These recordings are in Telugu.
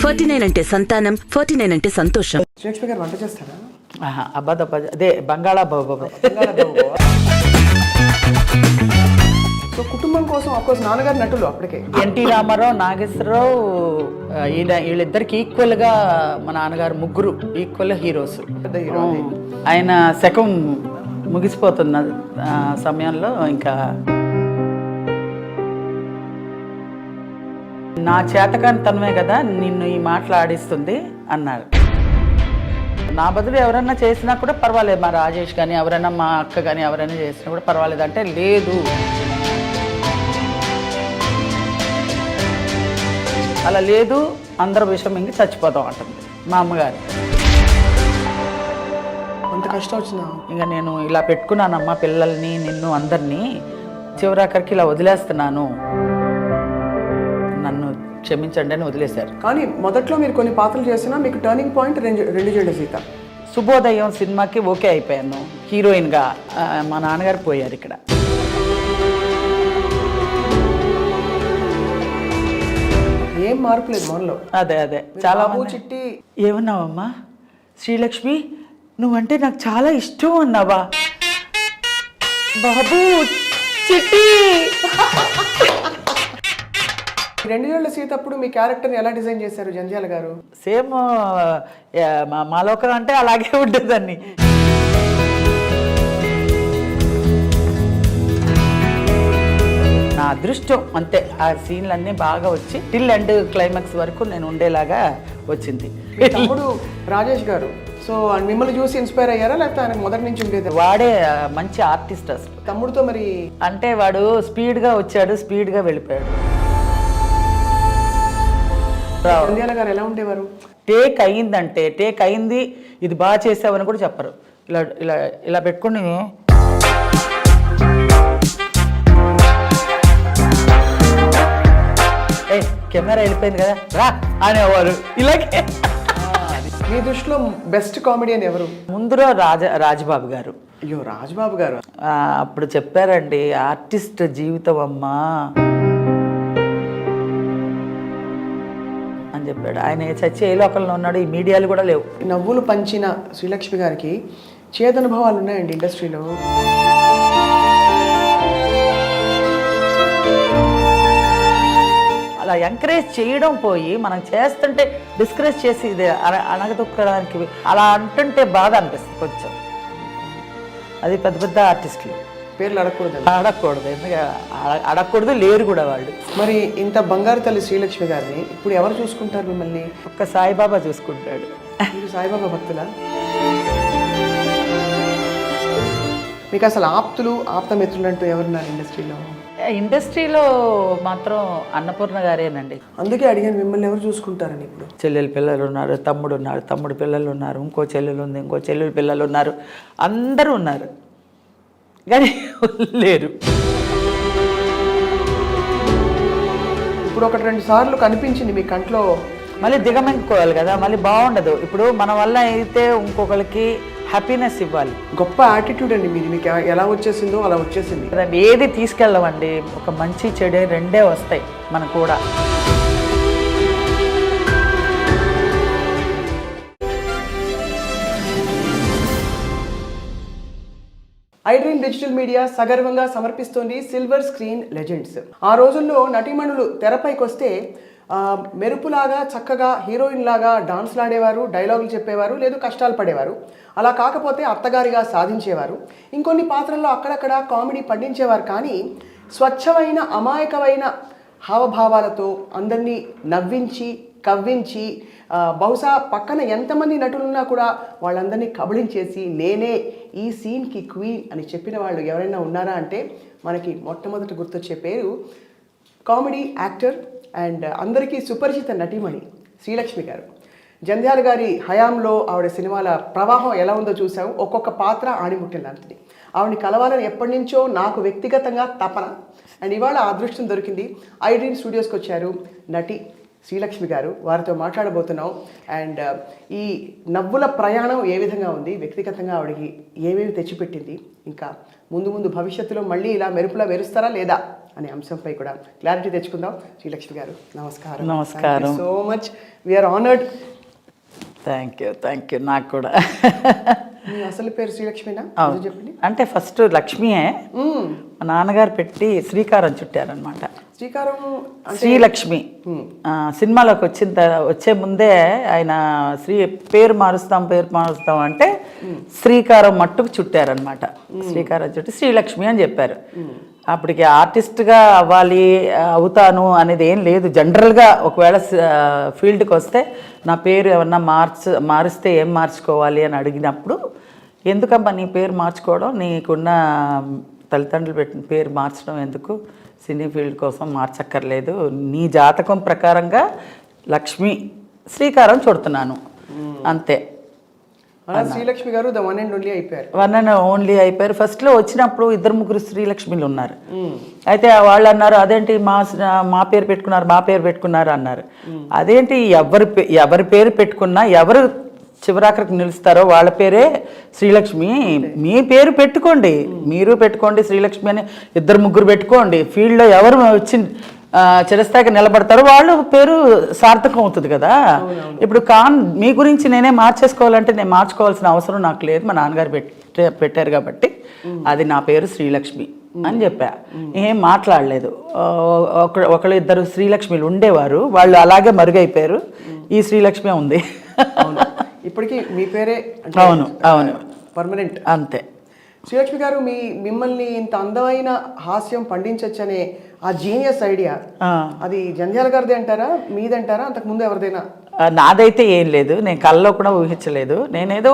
49 అంటే సంతానం, 49 అంటే సంతోషం. శ్రీలక్ష్మి గారు వంట చేస్తారా? అదే బంగాళా బాబు. సో కుటుంబం కోసం అఫ్కోర్స్ నాన్నగారు నటులు అప్పటికే. ఎన్టీ రామారావు, నాగేశ్వరరావు వీళ్ళిద్దరికి ఈక్వల్ గా మా నాన్నగారు ముగ్గురు ఈక్వల్ హీరోస్. పెద్ద హీరో. ఆయన శకం ముగిసిపోతున్న సమయంలో ఇంకా నా చేతకాని తనమే కదా నిన్ను ఈ మాటలు ఆడిస్తుంది అన్నారు. నా బదులు ఎవరైనా చేసినా కూడా పర్వాలేదు, మా రాజేష్ కానీ ఎవరైనా మా అక్క కానీ ఎవరైనా చేసినా కూడా పర్వాలేదు అంటే, లేదు అలా లేదు, అందరూ విషయం ఇంక చచ్చిపోతాం అంటుంది మా అమ్మగారు. అంత కష్టం వచ్చిందా? ఇంకా నేను ఇలా పెట్టుకున్నానమ్మా పిల్లల్ని, నిన్ను అందరినీ, చివరాఖరికి ఇలా వదిలేస్తున్నాను, నన్ను క్షమించండి అని వదిలేశారు. కానీ మొదట్లో మీరు కొన్ని పాత్రలు చేసినా మీకు టర్నింగ్ పాయింట్ రెండు జెండ సీత. శుభోదయం సినిమాకి ఓకే అయిపోయాను హీరోయిన్గా. మా నాన్నగారు పోయారు ఇక్కడ. ఏం మార్పు లేదు మనలో. అదే చాలా చిట్టి ఏమన్నావమ్మా? శ్రీలక్ష్మి నువ్వంటే నాకు చాలా ఇష్టం అన్నావా? బాబు చిట్టి. రెండు జెండ సీత అప్పుడు మీ క్యారెక్టర్ని ఎలా డిజైన్ చేశారు జంధ్యాల గారు? సేమ్ మాలోకం అంటే అలాగే ఉండేదాన్ని. నా అదృష్టం అంతే, ఆ సీన్లన్నీ బాగా వచ్చి టిల్ అండ్ క్లైమాక్స్ వరకు నేను ఉండేలాగా వచ్చింది. తమ్ముడు రాజేష్ గారు, సో మిమ్మల్ని చూసి ఇన్స్పైర్ అయ్యారా లేకపోతే ఆయన మొదటి నుంచి ఉండేది? వాడే మంచి ఆర్టిస్ట్ అసలు. తమ్ముడితో మరి అంటే వాడు స్పీడ్గా వచ్చాడు, స్పీడ్గా వెళ్ళిపోయాడు. జంధ్యాల గారు ఎలా ఉండేవారు? టేక్ అయిందంటే టేక్ అయింది, ఇది బాగా చేసావని కూడా చెప్పరు. ఇలా ఇలా ఇలా పెట్టుకుని కెమెరా వెళ్ళిపోయింది కదా రా అనేవారు. ఇలాగే మీ దృష్టిలో బెస్ట్ కామెడియన్ ఎవరు? ముందులో రాజబాబు గారు. అయ్యో రాజ్బాబు గారు అప్పుడు చెప్పారండి, ఆర్టిస్ట్ జీవితం అమ్మా అని చెప్పాడు. ఆయన చచ్చి ఏ లోకంలో ఉన్నాడు, ఈ మీడియాలు కూడా లేవు. నవ్వులు పంచిన శ్రీలక్ష్మి గారికి చేదనుభవాలు ఉన్నాయండి ఇండస్ట్రీలో. అలా ఎంకరేజ్ చేయడం పోయి మనం చేస్తుంటే డిస్కరేజ్ చేసి ఇది అనగదొక్కడానికి అలా అంటుంటే బాధ అనిపిస్తుంది కొంచెం. అది పెద్ద పెద్ద ఆర్టిస్టులు పేర్లు అడగకూడదు, ఎందుకంటే అడగకూడదు, లేరు కూడా వాళ్ళు. మరి ఇంత బంగారు తల్లి శ్రీలక్ష్మి గారిని ఇప్పుడు ఎవరు చూసుకుంటారు మిమ్మల్ని? ఒక్క సాయిబాబా చూసుకుంటాడు. మీరు సాయిబాబా భక్తులా? మీకు అసలు ఆప్తమిత్రులు అంటూ ఎవరున్నారు ఇండస్ట్రీలో? ఇండస్ట్రీలో మాత్రం అన్నపూర్ణ గారేనండి. అందుకే అడిగాను మిమ్మల్ని ఎవరు చూసుకుంటారని. ఇప్పుడు చెల్లెలు పిల్లలు ఉన్నారు, తమ్ముడు పిల్లలు ఉన్నారు, ఇంకో చెల్లెలు ఉంది, ఇంకో చెల్లెలు పిల్లలు ఉన్నారు, అందరూ ఉన్నారు కానీ లేరు. ఇప్పుడు ఒకటి రెండు సార్లు కనిపించింది మీ కంట్లో, మళ్ళీ దిగమెంచుకోవాలి కదా, మళ్ళీ బాగుండదు. ఇప్పుడు మన వల్ల అయితే ఇంకొకరికి హ్యాపీనెస్ ఇవ్వాలి. గొప్ప యాటిట్యూడ్ అండి మీది. మీకు ఎలా వచ్చేసిందో అలా వచ్చేసింది. ఏది తీసుకెళ్ళమండి, ఒక మంచి చెడు రెండే వస్తాయి మనకు కూడా. ఐడ్రీమ్ డిజిటల్ మీడియా సగర్వంగా సమర్పిస్తోంది సిల్వర్ స్క్రీన్ లెజెండ్స్. ఆ రోజుల్లో నటీమణులు తెరపైకి వస్తే మెరుపులాగా చక్కగా హీరోయిన్ లాగా డాన్స్లు ఆడేవారు, డైలాగులు చెప్పేవారు, లేదు కష్టాలు పడేవారు. అలా కాకపోతే అత్తగారిగా సాధించేవారు. ఇంకొన్ని పాత్రల్లో అక్కడక్కడ కామెడీ పండించేవారు. కానీ స్వచ్ఛమైన అమాయకమైన హావభావాలతో అందరినీ నవ్వించి కవ్వించి, బహుశా పక్కన ఎంతమంది నటులున్నా కూడా వాళ్ళందరినీ కబళించేసి నేనే ఈ సీన్కి క్వీన్ అని చెప్పిన వాళ్ళు ఎవరైనా ఉన్నారా అంటే మనకి మొట్టమొదటి గుర్తొచ్చే పేరు కామెడీ యాక్టర్ అండ్ అందరికీ సుపరిచిత నటీమణి శ్రీలక్ష్మి గారు. జంధ్యాల గారి హయాంలో ఆవిడ సినిమాల ప్రవాహం ఎలా ఉందో చూసాము. ఒక్కొక్క పాత్ర ఆణిముట్టిన లాంటిది. ఆవిడని కలవాలని ఎప్పటి నుంచో నాకు వ్యక్తిగతంగా తపన. అండ్ ఇవాళ ఆ అదృష్టం దొరికింది. ఐడ్రీమ్ స్టూడియోస్కి వచ్చారు నటి శ్రీలక్ష్మి గారు. వారితో మాట్లాడబోతున్నాం. అండ్ ఈ నవ్వుల ప్రయాణం ఏ విధంగా ఉంది, వ్యక్తిగతంగా ఆవిడకి ఏమేమి తెచ్చిపెట్టింది, ఇంకా ముందు ముందు భవిష్యత్తులో మళ్ళీ ఇలా మెరుపులా మెరుస్తారా లేదా అనే అంశంపై కూడా క్లారిటీ తెచ్చుకుందాం. శ్రీలక్ష్మి గారు నమస్కారం. నమస్కారం. So much we are honoured. Thank you నాకు కూడా. మీ అసలు పేరు శ్రీలక్ష్మినా? చెప్పండి. అంటే ఫస్ట్ లక్ష్మియే, మా నాన్నగారు పెట్టి శ్రీకారం చుట్టారనమాట. శ్రీకారం శ్రీలక్ష్మి సినిమాలోకి వచ్చే ముందే ఆయన పేరు మారుస్తాం అంటే శ్రీకారం మట్టుకు చుట్టారనమాట. శ్రీకారం చుట్టి శ్రీలక్ష్మి అని చెప్పారు. అప్పటికి ఆర్టిస్ట్గా అవుతాను అనేది ఏం లేదు. జనరల్గా ఒకవేళ ఫీల్డ్కి వస్తే నా పేరు ఏమన్నా మారిస్తే ఏం మార్చుకోవాలి అని అడిగినప్పుడు, ఎందుకమ్మా నీ పేరు మార్చుకోవడం, నీకున్న తల్లిదండ్రులు పెట్టిన పేరు మార్చడం ఎందుకు, సినీ ఫీల్డ్ కోసం మార్చక్కర్లేదు, నీ జాతకం ప్రకారంగా లక్ష్మి శ్రీకారం చుడుతున్నాను అంతే. శ్రీలక్ష్మి గారు ద వన్ అండ్ ఓన్లీ అయిపోయారు. వన్ అండ్ ఓన్లీ అయిపోయారు. ఫస్ట్లో వచ్చినప్పుడు 2-3 శ్రీలక్ష్మిలు ఉన్నారు. అయితే వాళ్ళు అన్నారు, అదేంటి మా పేరు పెట్టుకున్నారు అన్నారు. అదేంటి ఎవరి పేరు పెట్టుకున్నా ఎవరు చివరాఖరికి నిలుస్తారో వాళ్ళ పేరే శ్రీలక్ష్మి. మీ పేరు పెట్టుకోండి, మీరు పెట్టుకోండి శ్రీలక్ష్మి అని 2-3 పెట్టుకోండి. ఫీల్డ్లో ఎవరు వచ్చి చిరస్థాయికి నిలబడతారో వాళ్ళు పేరు సార్థకం అవుతుంది కదా. ఇప్పుడు మీ గురించి నేనే మార్చేసుకోవాలంటే నేను మార్చుకోవాల్సిన అవసరం నాకు లేదు. మా నాన్నగారు పెట్టారు కాబట్టి అది నా పేరు శ్రీలక్ష్మి అని చెప్పా. ఏం మాట్లాడలేదు. ఒకళ్ళు 2 శ్రీలక్ష్మిలు ఉండేవారు, వాళ్ళు అలాగే మరుగైపోయారు. ఈ శ్రీలక్ష్మి ఉంది. ఇప్పటికీ మీ పేరే అవును పర్మనెంట్ అంతే. శ్రీలక్ష్మి గారు మిమ్మల్ని ఇంత అందమైన హాస్యం పండించొచ్చనే ఆ జీనియస్ ఐడియా అది జంధ్యాల గారిదే అంటారా, మీదంటారా, అంతకుముందు ఎవరిదైనా? నాదైతే ఏం లేదు, నేను కళ్ళలో కూడా ఊహించలేదు. నేనేదో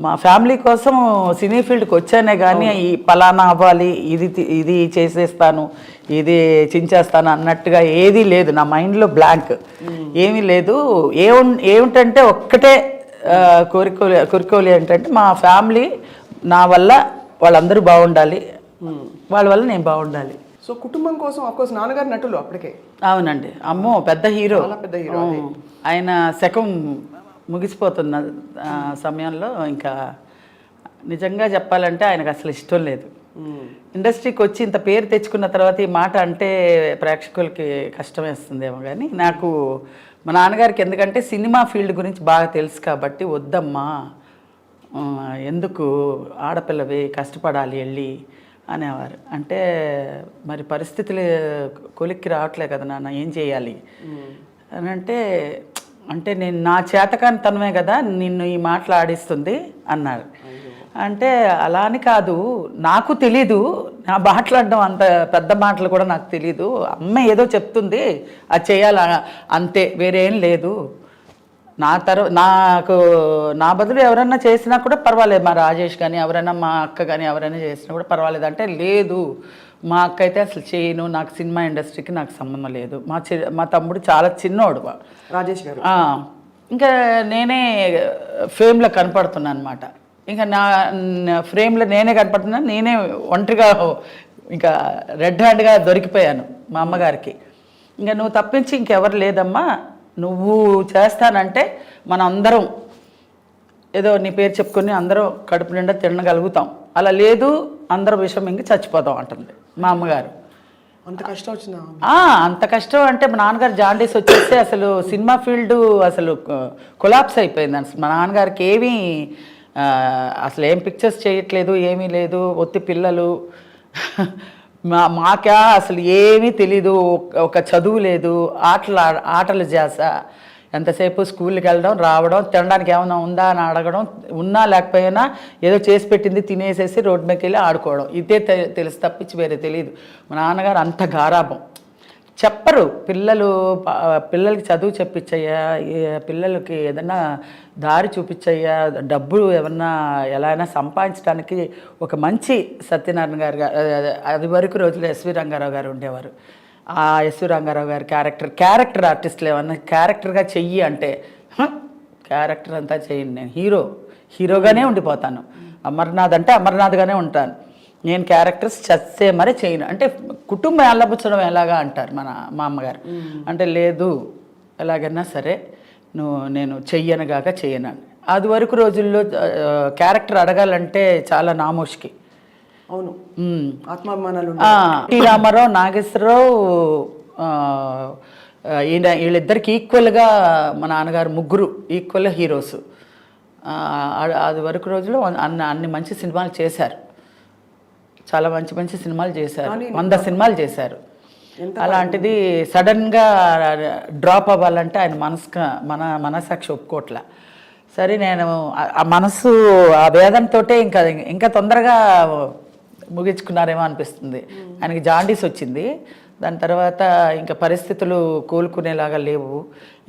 మా ఫ్యామిలీ కోసం సినీ ఫీల్డ్కి వచ్చానే కానీ ఈ పలానా అవ్వాలి, ఇది చేసేస్తాను, ఇది చించేస్తాను అన్నట్టుగా ఏదీ లేదు. నా మైండ్లో బ్లాంక్ ఏమీ లేదు. ఏమిటంటే ఒక్కటే కోరికోలి ఏంటంటే మా ఫ్యామిలీ నా వల్ల వాళ్ళందరూ బాగుండాలి, వాళ్ళ వల్ల నేను బాగుండాలి. సో కుటుంబం కోసం అఫ్కోర్స్ నాన్నగారు నటులు అప్పటికే. అవునండి, అమ్మో పెద్ద హీరో. ఆయన శకం ముగిసిపోతున్న సమయంలో ఇంకా నిజంగా చెప్పాలంటే ఆయనకు అసలు ఇష్టం లేదు. ఇండస్ట్రీకి వచ్చి ఇంత పేరు తెచ్చుకున్న తర్వాత ఈ మాట అంటే ప్రేక్షకులకి కష్టం వేస్తుందేమో, కానీ నాకు మా నాన్నగారికి ఎందుకంటే సినిమా ఫీల్డ్ గురించి బాగా తెలుసు కాబట్టి, వద్దమ్మా ఎందుకు ఆడపిల్లవి కష్టపడాలి వెళ్ళి అనేవారు. అంటే మరి పరిస్థితులు కొలిక్కి రావట్లే కదా నాన్న, ఏం చేయాలి అని అంటే నేను నా చేతకానితనమే కదా నిన్ను ఈ మాటలు ఆడిస్తుంది అన్నారు. అంటే అలా అని కాదు, నాకు తెలీదు, నా మాట్లాడడం అంత పెద్ద మాటలు కూడా నాకు తెలీదు. అమ్మ ఏదో చెప్తుంది అది చేయాల అంతే, వేరేం లేదు. నాకు నా బదులు ఎవరన్నా చేసినా కూడా పర్వాలేదు, మా రాజేష్ కానీ ఎవరైనా మా అక్క కానీ ఎవరైనా చేసినా కూడా పర్వాలేదు అంటే, లేదు మా అక్క అయితే అసలు చేయను, నాకు సినిమా ఇండస్ట్రీకి నాకు సంబంధం లేదు. మా తమ్ముడు చాలా చిన్నోడు రాజేష్ గారు. ఇంకా నేనే ఫేమ్లో కనపడుతున్నాను అనమాట. ఇంకా నా ఫ్రేమ్లో నేనే కనపడుతున్నాను, నేనే ఒంటరిగా ఇంకా రెడ్ హ్యాండ్గా దొరికిపోయాను మా అమ్మగారికి. ఇంకా నువ్వు తప్పించి ఇంకెవరు లేదమ్మా, నువ్వు చేస్తానంటే మనం అందరం ఏదో నీ పేరు చెప్పుకొని అందరం కడుపు నిండా తినగలుగుతాం, అలా లేదు అందరం విషం ఇంక చచ్చిపోతాం అంటుంది మా అమ్మగారు. అంత కష్టం వచ్చిందా? అంత కష్టం అంటే మా నాన్నగారు జాండీస్ వచ్చేస్తే అసలు సినిమా ఫీల్డ్ అసలు కొలాప్స్ అయిపోయింది. అసలు మా నాన్నగారికి ఏమీ అసలు ఏం పిక్చర్స్ చేయట్లేదు, ఏమీ లేదు, ఒత్తి పిల్లలు మాకా అసలు ఏమీ తెలీదు, ఒక చదువు లేదు, ఆటలు చేస, ఎంతసేపు స్కూల్కి వెళ్ళడం రావడం, తినడానికి ఏమైనా ఉందా అని అడగడం, ఉన్నా లేకపోయినా ఏదో చేసి పెట్టింది తినేసేసి రోడ్డు మీదకి వెళ్ళి ఆడుకోవడం, ఇదే తెలుసు తప్పించి వేరే తెలియదు. మా నాన్నగారు అంత గారాభం. చెప్పరు పిల్లలకి చదువు చెప్పించయ్యా, పిల్లలకి ఏదన్నా దారి చూపించయ్యా, డబ్బులు ఏమన్నా ఎలా అయినా సంపాదించడానికి ఒక మంచి సత్యనారాయణ గారు, అది వరకు రోజుల్లో ఎస్వి రంగారావు గారు ఉండేవారు. ఆ ఎస్వి రంగారావు గారి క్యారెక్టర్ ఆర్టిస్టులు ఏమన్నా క్యారెక్టర్గా చెయ్యి అంటే క్యారెక్టర్ అంతా చెయ్యండి, నేను హీరోగానే ఉండిపోతాను, అమర్నాథ్ అంటే అమర్నాథ్గానే ఉంటాను, నేను క్యారెక్టర్స్ చస్తే మరీ చేయను అంటే కుటుంబం ఎల్లబుచ్చడం ఎలాగా అంటారు మా అమ్మగారు. అంటే లేదు ఎలాగైనా సరే నేను చెయ్యనుగాక చెయ్యను. అది వరకు రోజుల్లో క్యారెక్టర్ అడగాలంటే చాలా నామోష్కి. అవును, ఆత్మాభిమానాలు టి రామారావు, నాగేశ్వరరావు, వీళ్ళిద్దరికి ఈక్వల్గా మా నాన్నగారు ముగ్గురు ఈక్వల్ హీరోస్. అది వరకు రోజులు అన్ని మంచి సినిమాలు చేశారు, చాలా మంచి మంచి సినిమాలు చేశారు, 100 సినిమాలు చేశారు. అలాంటిది సడన్గా డ్రాప్ అవ్వాలంటే ఆయన మనసాక్షి ఒప్పుకోట్ల. సరే నేను ఆ మనసు ఆ వేదనతోటే ఇంకా తొందరగా ముగించుకున్నారేమో అనిపిస్తుంది. ఆయనకి జాండీస్ వచ్చింది. దాని తర్వాత ఇంకా పరిస్థితులు కోలుకునేలాగా లేవు.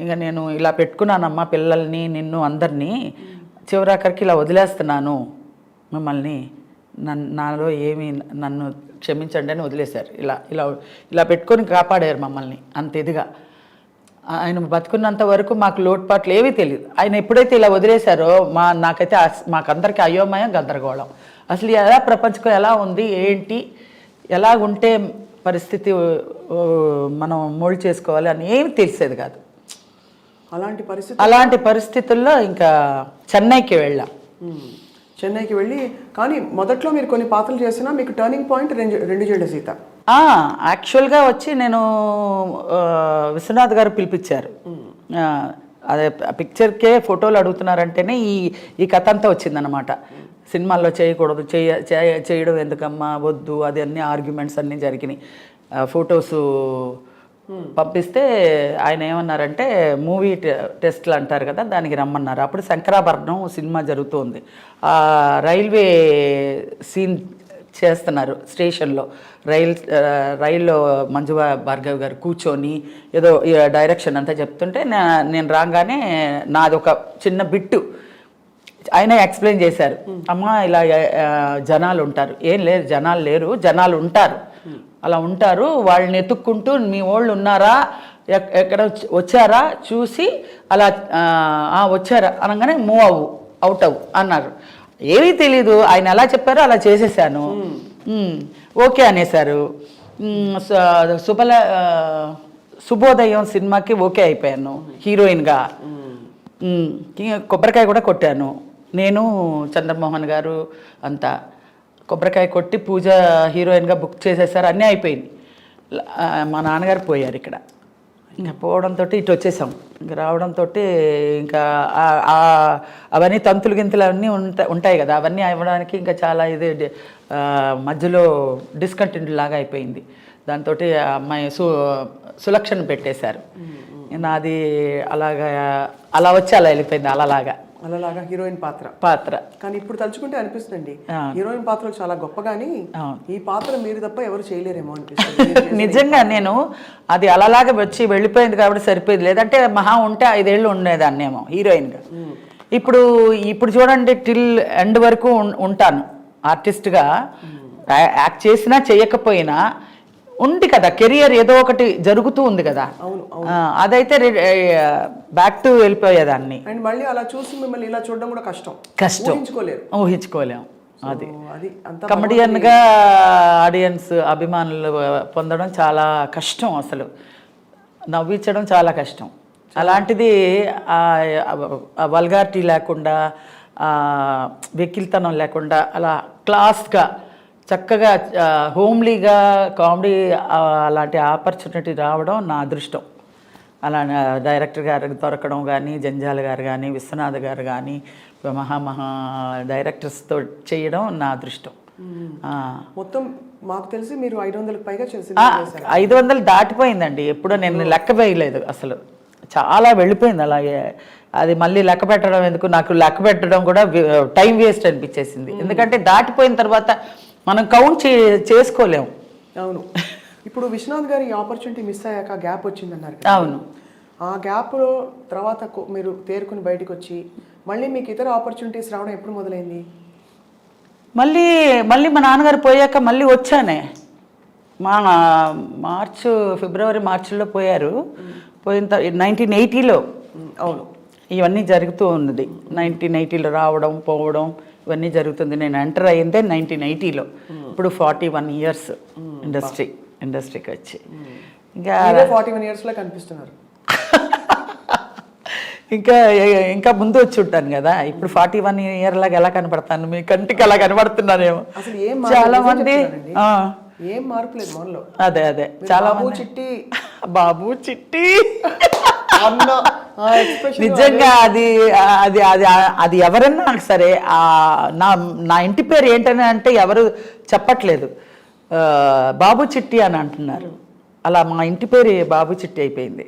ఇంకా నేను ఇలా పెట్టుకున్నానమ్మా పిల్లల్ని, నిన్ను, అందరినీ, చివరాఖరికి ఇలా వదిలేస్తున్నాను మిమ్మల్ని, నాలో ఏమి, నన్ను క్షమించండి అని వదిలేశారు. ఇలా ఇలా ఇలా పెట్టుకొని కాపాడారు మమ్మల్ని అంత ఇదిగా. ఆయన బతుకున్నంత వరకు మాకు లోటుపాట్లు ఏవీ తెలియదు. ఆయన ఎప్పుడైతే ఇలా వదిలేశారో నాకైతే మాకందరికీ అయోమయం, గందరగోళం. అసలు ఎలా ప్రపంచం ఎలా ఉంది, ఏంటి, ఎలా ఉంటే పరిస్థితి మనం మోల్డ్ చేసుకోవాలి అని ఏమి తెలిసేది కాదు. అలాంటి పరిస్థితుల్లో ఇంకా చెన్నైకి వెళ్ళాం. చెన్నైకి వెళ్ళి, కానీ మొదట్లో మీరు కొన్ని పాత్రలు చేసినా మీకు టర్నింగ్ పాయింట్ రెండు జేళ్ల సీత. యాక్చువల్గా వచ్చి నేను విశ్వనాథ్ గారు పిలిపించారు. అదే పిక్చర్కే ఫోటోలు అడుగుతున్నారంటేనే ఈ కథ అంతా వచ్చిందనమాట. సినిమాల్లో చేయకూడదు, చేయడం ఎందుకమ్మా, వద్దు, అది అన్ని ఆర్గ్యుమెంట్స్ అన్నీ జరిగినాయి. ఫొటోస్ పంపిస్తే ఆయన ఏమన్నారంటే మూవీ టెస్ట్లు అంటారు కదా, దానికి రమ్మన్నారు. అప్పుడు శంకరాభరణం సినిమా జరుగుతోంది. రైల్వే సీన్ చేస్తున్నారు స్టేషన్లో. రైల్లో మంజు భార్గవ్ గారు కూర్చొని ఏదో డైరెక్షన్ అంతా చెప్తుంటే నేను రాగానే నాది ఒక చిన్న బిట్టు ఆయన ఎక్స్ప్లెయిన్ చేశారు. అమ్మ ఇలా జనాలు ఉంటారు, ఏం లేరు జనాలు లేరు, జనాలు ఉంటారు, అలా ఉంటారు, వాళ్ళని ఎత్తుక్కుంటూ మీ వాళ్ళు ఉన్నారా, ఎక్కడ వచ్చారా చూసి అలా వచ్చారా అనగానే అవుట్ అవ్వు అన్నారు. ఏమీ తెలీదు, ఆయన ఎలా చెప్పారో అలా చేసేసాను. ఓకే అనేసారు. శుభోదయం సినిమాకి ఓకే అయిపోయాను హీరోయిన్గా. కొబ్బరికాయ కూడా కొట్టాను నేను, చంద్రమోహన్ గారు అంతా కొబ్బరికాయ కొట్టి పూజ హీరోయిన్గా బుక్ చేసేసారు. అన్నీ అయిపోయింది. మా నాన్నగారు పోయారు ఇక్కడ. ఇంకా పోవడంతో ఇటు వచ్చేసాం. ఇంకా రావడంతో ఇంకా అవన్నీ తంతులు గింతులు అన్నీ ఉంటాయి కదా, అవన్నీ అవ్వడానికి ఇంకా చాలా ఇది మధ్యలో డిస్కంటిన్యూ లాగా అయిపోయింది. దాంతో అమ్మాయి సులక్షణ పెట్టేశారు. నాది అలా వచ్చి అలా వెళ్ళిపోయింది. అలాగా హీరోయిన్ పాత్ర. కానీ ఇప్పుడు తలుచుకుంటే అనిపిస్తుంది హీరోయిన్ పాత్రలు చాలా గొప్పగాని ఈ పాత్ర మీరు తప్ప ఎవరు చేయలేరేమో అనిపిస్తుంది. నిజంగా నేను అది అలాగా వచ్చి వెళ్ళిపోయింది కాబట్టి సరిపోయింది. లేదంటే మహా ఉంటే 5 ఏళ్ళు ఉండేదాన్నేమో హీరోయిన్గా. ఇప్పుడు చూడండి, టిల్ ఎండ్ వరకు ఉంటాను ఆర్టిస్ట్గా. యాక్ట్ చేసినా చేయకపోయినా ఉంది కదా, కెరియర్ ఏదో ఒకటి జరుగుతూ ఉంది కదా. అదైతే బ్యాక్ టు వెళ్ళిపోయేదాన్ని. అండ్ మళ్ళీ అలా చూసి మిమ్మల్ని ఇలా చూడడం కూడా కష్టం, ఊహించుకోలేము. అది కమెడియన్గా ఆడియన్స్ అభిమానులు పొందడం చాలా కష్టం, అసలు నవ్వించడం చాలా కష్టం. అలాంటిది వల్గారిటీ లేకుండా, వెకిల్తనం లేకుండా అలా క్లాస్గా చక్కగా హోమ్లీగా కామెడీ అలాంటి ఆపర్చునిటీ రావడం నా అదృష్టం. అలా డైరెక్టర్ గారికి దొరకడం కానీ, జంజాల గారు కానీ, విశ్వనాథ్ గారు కానీ, మహా డైరెక్టర్స్తో చేయడం నా అదృష్టం. మొత్తం మాకు తెలిసి మీరు 500కి పైగా 500 దాటిపోయిందండి. ఎప్పుడో నేను లెక్క వేయలేదు, అసలు చాలా వెళ్ళిపోయింది అలాగే. అది మళ్ళీ లెక్క పెట్టడం ఎందుకు, నాకు లెక్క పెట్టడం కూడా టైం వేస్ట్ అనిపించేసింది. ఎందుకంటే దాటిపోయిన తర్వాత మనం కౌంట్ చేసుకోలేము. అవును. ఇప్పుడు విశ్వనాథ్ గారి ఆపర్చునిటీ మిస్ అయ్యాక గ్యాప్ వచ్చిందన్నారు. అవును. ఆ గ్యాప్లో తర్వాత మీరు తేరుకుని బయటకు వచ్చి మళ్ళీ మీకు ఇతర ఆపర్చునిటీస్ రావడం ఎప్పుడు మొదలైంది? మళ్ళీ మా నాన్నగారు పోయాక మళ్ళీ వచ్చానే. ఫిబ్రవరి మార్చిలో పోయారు. పోయిన 1980లో అవును ఇవన్నీ జరుగుతూ ఉన్నది. 1980లో రావడం పోవడం ఇవన్నీ జరుగుతుంది. నేను ఎంటర్ అయ్యిందే 1980లో. ఇప్పుడు 41 ఇయర్స్ ఇండస్ట్రీకి వచ్చి. ఇంకా 41 ఇయర్స్లో కనిపిస్తున్నారు. ఇంకా ఇంకా ముందు వచ్చి ఉంటాను కదా. ఇప్పుడు 41 ఇయర్ లాగా ఎలా కనపడతాను, మీ కంటికి అలా కనపడుతున్నానేమో. అసలు ఏం చాలా మంది ఏం మార్పు లేదు మనలో. అదే చాలా బాబు చిట్టి బాబు చిట్టి అన్న ఎక్స్ప్రెషన్ నిజంగా అది అది అది అది ఎవరన్నా సరే నా ఇంటి పేరు ఏంటని అంటే ఎవరు చెప్పట్లేదు, బాబు చిట్టి అని అంటున్నారు. అలా మా ఇంటి పేరు బాబు చిట్టి అయిపోయింది.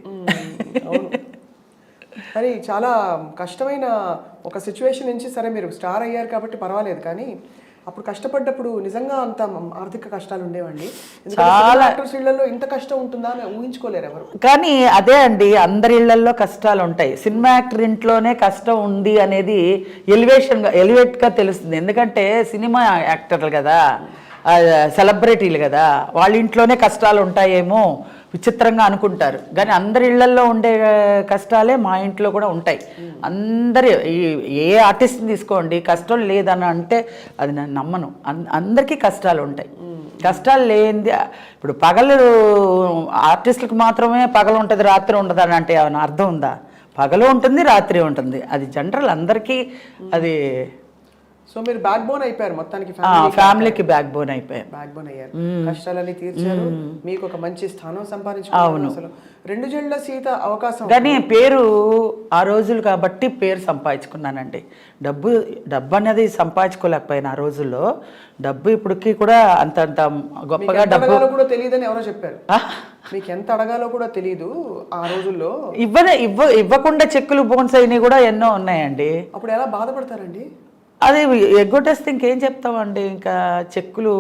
మరి చాలా కష్టమైన ఒక సిచ్యువేషన్ నుంచి సరే మీరు స్టార్ అయ్యారు కాబట్టి పర్వాలేదు, కానీ అప్పుడు కష్టపడ్డప్పుడు నిజంగా అంత ఆర్థిక కష్టాలు ఉండేవండి. చాలా యాక్టర్స్ ఇళ్లలో ఇంత కష్టం ఉంటుందా అని ఊహించుకోలేరు ఎవరు. కానీ అదే అండి, అందరి ఇళ్లలో కష్టాలు ఉంటాయి. సినిమా యాక్టర్ ఇంట్లోనే కష్టం ఉంది అనేది ఎలివేట్గా తెలుస్తుంది. ఎందుకంటే సినిమా యాక్టర్లు కదా, సెలబ్రిటీలు కదా, వాళ్ళ ఇంట్లోనే కష్టాలు ఉంటాయేమో విచిత్రంగా అనుకుంటారు. కానీ అందరి ఇళ్లల్లో ఉండే కష్టాలే మా ఇంట్లో కూడా ఉంటాయి. అందరి ఏ ఆర్టిస్ట్ని తీసుకోండి, కష్టం లేదని అంటే అది నేను నమ్మను. అందరికీ కష్టాలు ఉంటాయి. కష్టాలు లేనిది ఇప్పుడు పగలు ఆర్టిస్టులకు మాత్రమే పగలు ఉంటుంది రాత్రి ఉండదు అని అంటే ఏమైనా అర్థం ఉందా? పగలు ఉంటుంది రాత్రి ఉంటుంది, అది జనరల్ అందరికీ. అది సో మీరు బ్యాక్ బోన్ అయిపోయారు మొత్తానికి, ఫ్యామిలీకి బ్యాక్ బోన్ అయిపోయారు, బ్యాక్ బోన్ అయ్యారు. కష్టాలన్నీ తీర్చారు, మీకు ఒక మంచి స్థానం సంపాదించుకున్నారు. అసలు 2 జళ్ల సీత అవకాశం. కానీ పేరు ఆ రోజులు కాబట్టి పేరు సంపాదించుకున్నానండి. డబ్బు అనేది సంపాదించుకోలేకపోయినా ఆ రోజుల్లో, డబ్బు ఇప్పటికి కూడా అంత గొప్పగా డబ్బు కూడా తెలియదని ఎవరో చెప్పారు. మీకు ఎంత అడగాలో కూడా తెలియదు ఆ రోజుల్లో. ఇవ్వకుండా చెక్కులు బోన్స్ అయినవి కూడా ఎన్నో ఉన్నాయండి. అప్పుడు ఎలా బాధపడతారండి? అది ఎగ్గొట్టేస్తే ఇంకేం చెప్తామండి. ఇంకా చెక్కులు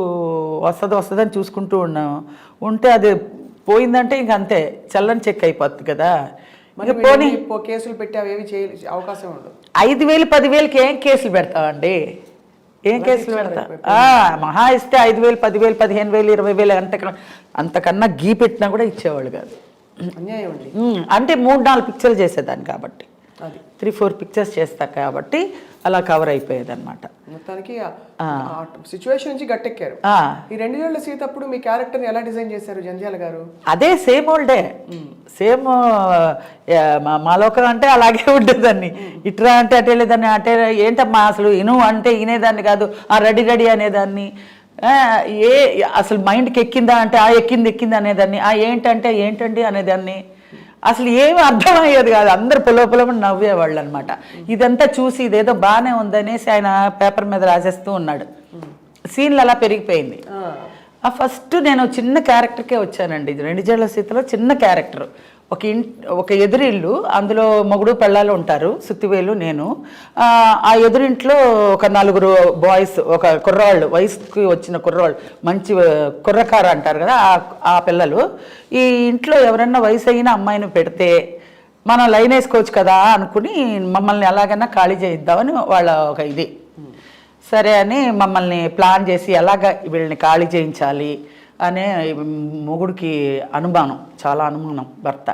వస్తుందని చూసుకుంటూ ఉంటే అది పోయిందంటే ఇంక అంతే, చల్లని చెక్ అయిపోద్ది కదా. పోనీ కేసులు పెట్టి అవి అవకాశం ఉండదు. 5,000 10,000కి ఏం కేసులు పెడతామండి? ఏం కేసులు పెడతాం? మహా ఇస్తే 5,000 10,000 15,000 20,000 అంతకన్నా గీ పెట్టినా కూడా ఇచ్చేవాళ్ళు కాదు. అన్యాయం అండి. అంటే 3-4 పిక్చర్లు చేసేదాన్ని కాబట్టి, 3-4 పిక్చర్స్ చేస్తా కాబట్టి అలా కవర్ అయిపోయేది అనమాట. మొత్తానికి సిచ్యువేషన్ నుంచి గట్టెక్కారు. ఈ 2 జళ్ల సీత అప్పుడు మీ క్యారెక్టర్ ఎలా డిజైన్ చేశారు జంధ్యాల గారు? అదే సేమ్ ఓల్డే, సేమ్ మా లోకం అంటే అలాగే ఉండేదాన్ని. ఇట్రా అంటే అటే లేదాన్ని, అటే ఏంటమ్మా అసలు ఇను అంటే వినేదాన్ని కాదు, రెడీ అనేదాన్ని. అసలు మైండ్కి ఎక్కిందా అంటే ఎక్కింది అనేదాన్ని, ఏంటంటే ఏంటండి అనేదాన్ని. అసలు ఏమి అర్థమయ్యేది కాదు, అందరు పొలమని నవ్వేవాళ్ళు అనమాట. ఇదంతా చూసి ఇదేదో బాగానే ఉందనేసి ఆయన పేపర్ మీద రాసేస్తూ ఉన్నాడు. సీన్లు అలా పెరిగిపోయింది. ఫస్ట్ నేను చిన్న క్యారెక్టర్కే వచ్చానండి. 2 జళ్ల సీతలో చిన్న క్యారెక్టర్, ఒక ఎదురిల్లు, అందులో మొగుడు పెళ్ళాలు ఉంటారు, సుత్తివేలు నేను. ఆ ఎదురింట్లో ఒక 4 బాయ్స్, ఒక కుర్రాళ్ళు, వయసుకి వచ్చిన కుర్రాళ్ళు, మంచి కుర్రకార అంటారు కదా ఆ పిల్లలు. ఈ ఇంట్లో ఎవరన్నా వయసు అయిన అమ్మాయిని పెడితే మనం లైన్ వేసుకోవచ్చు కదా అనుకుని మమ్మల్ని ఎలాగైనా ఖాళీ చేయిద్దామని వాళ్ళ ఒక ఇది. సరే అని మమ్మల్ని ప్లాన్ చేసి ఎలాగ వీళ్ళని ఖాళీ చేయించాలి అనే మొగుడికి అనుమానం, చాలా అనుమానం భర్త.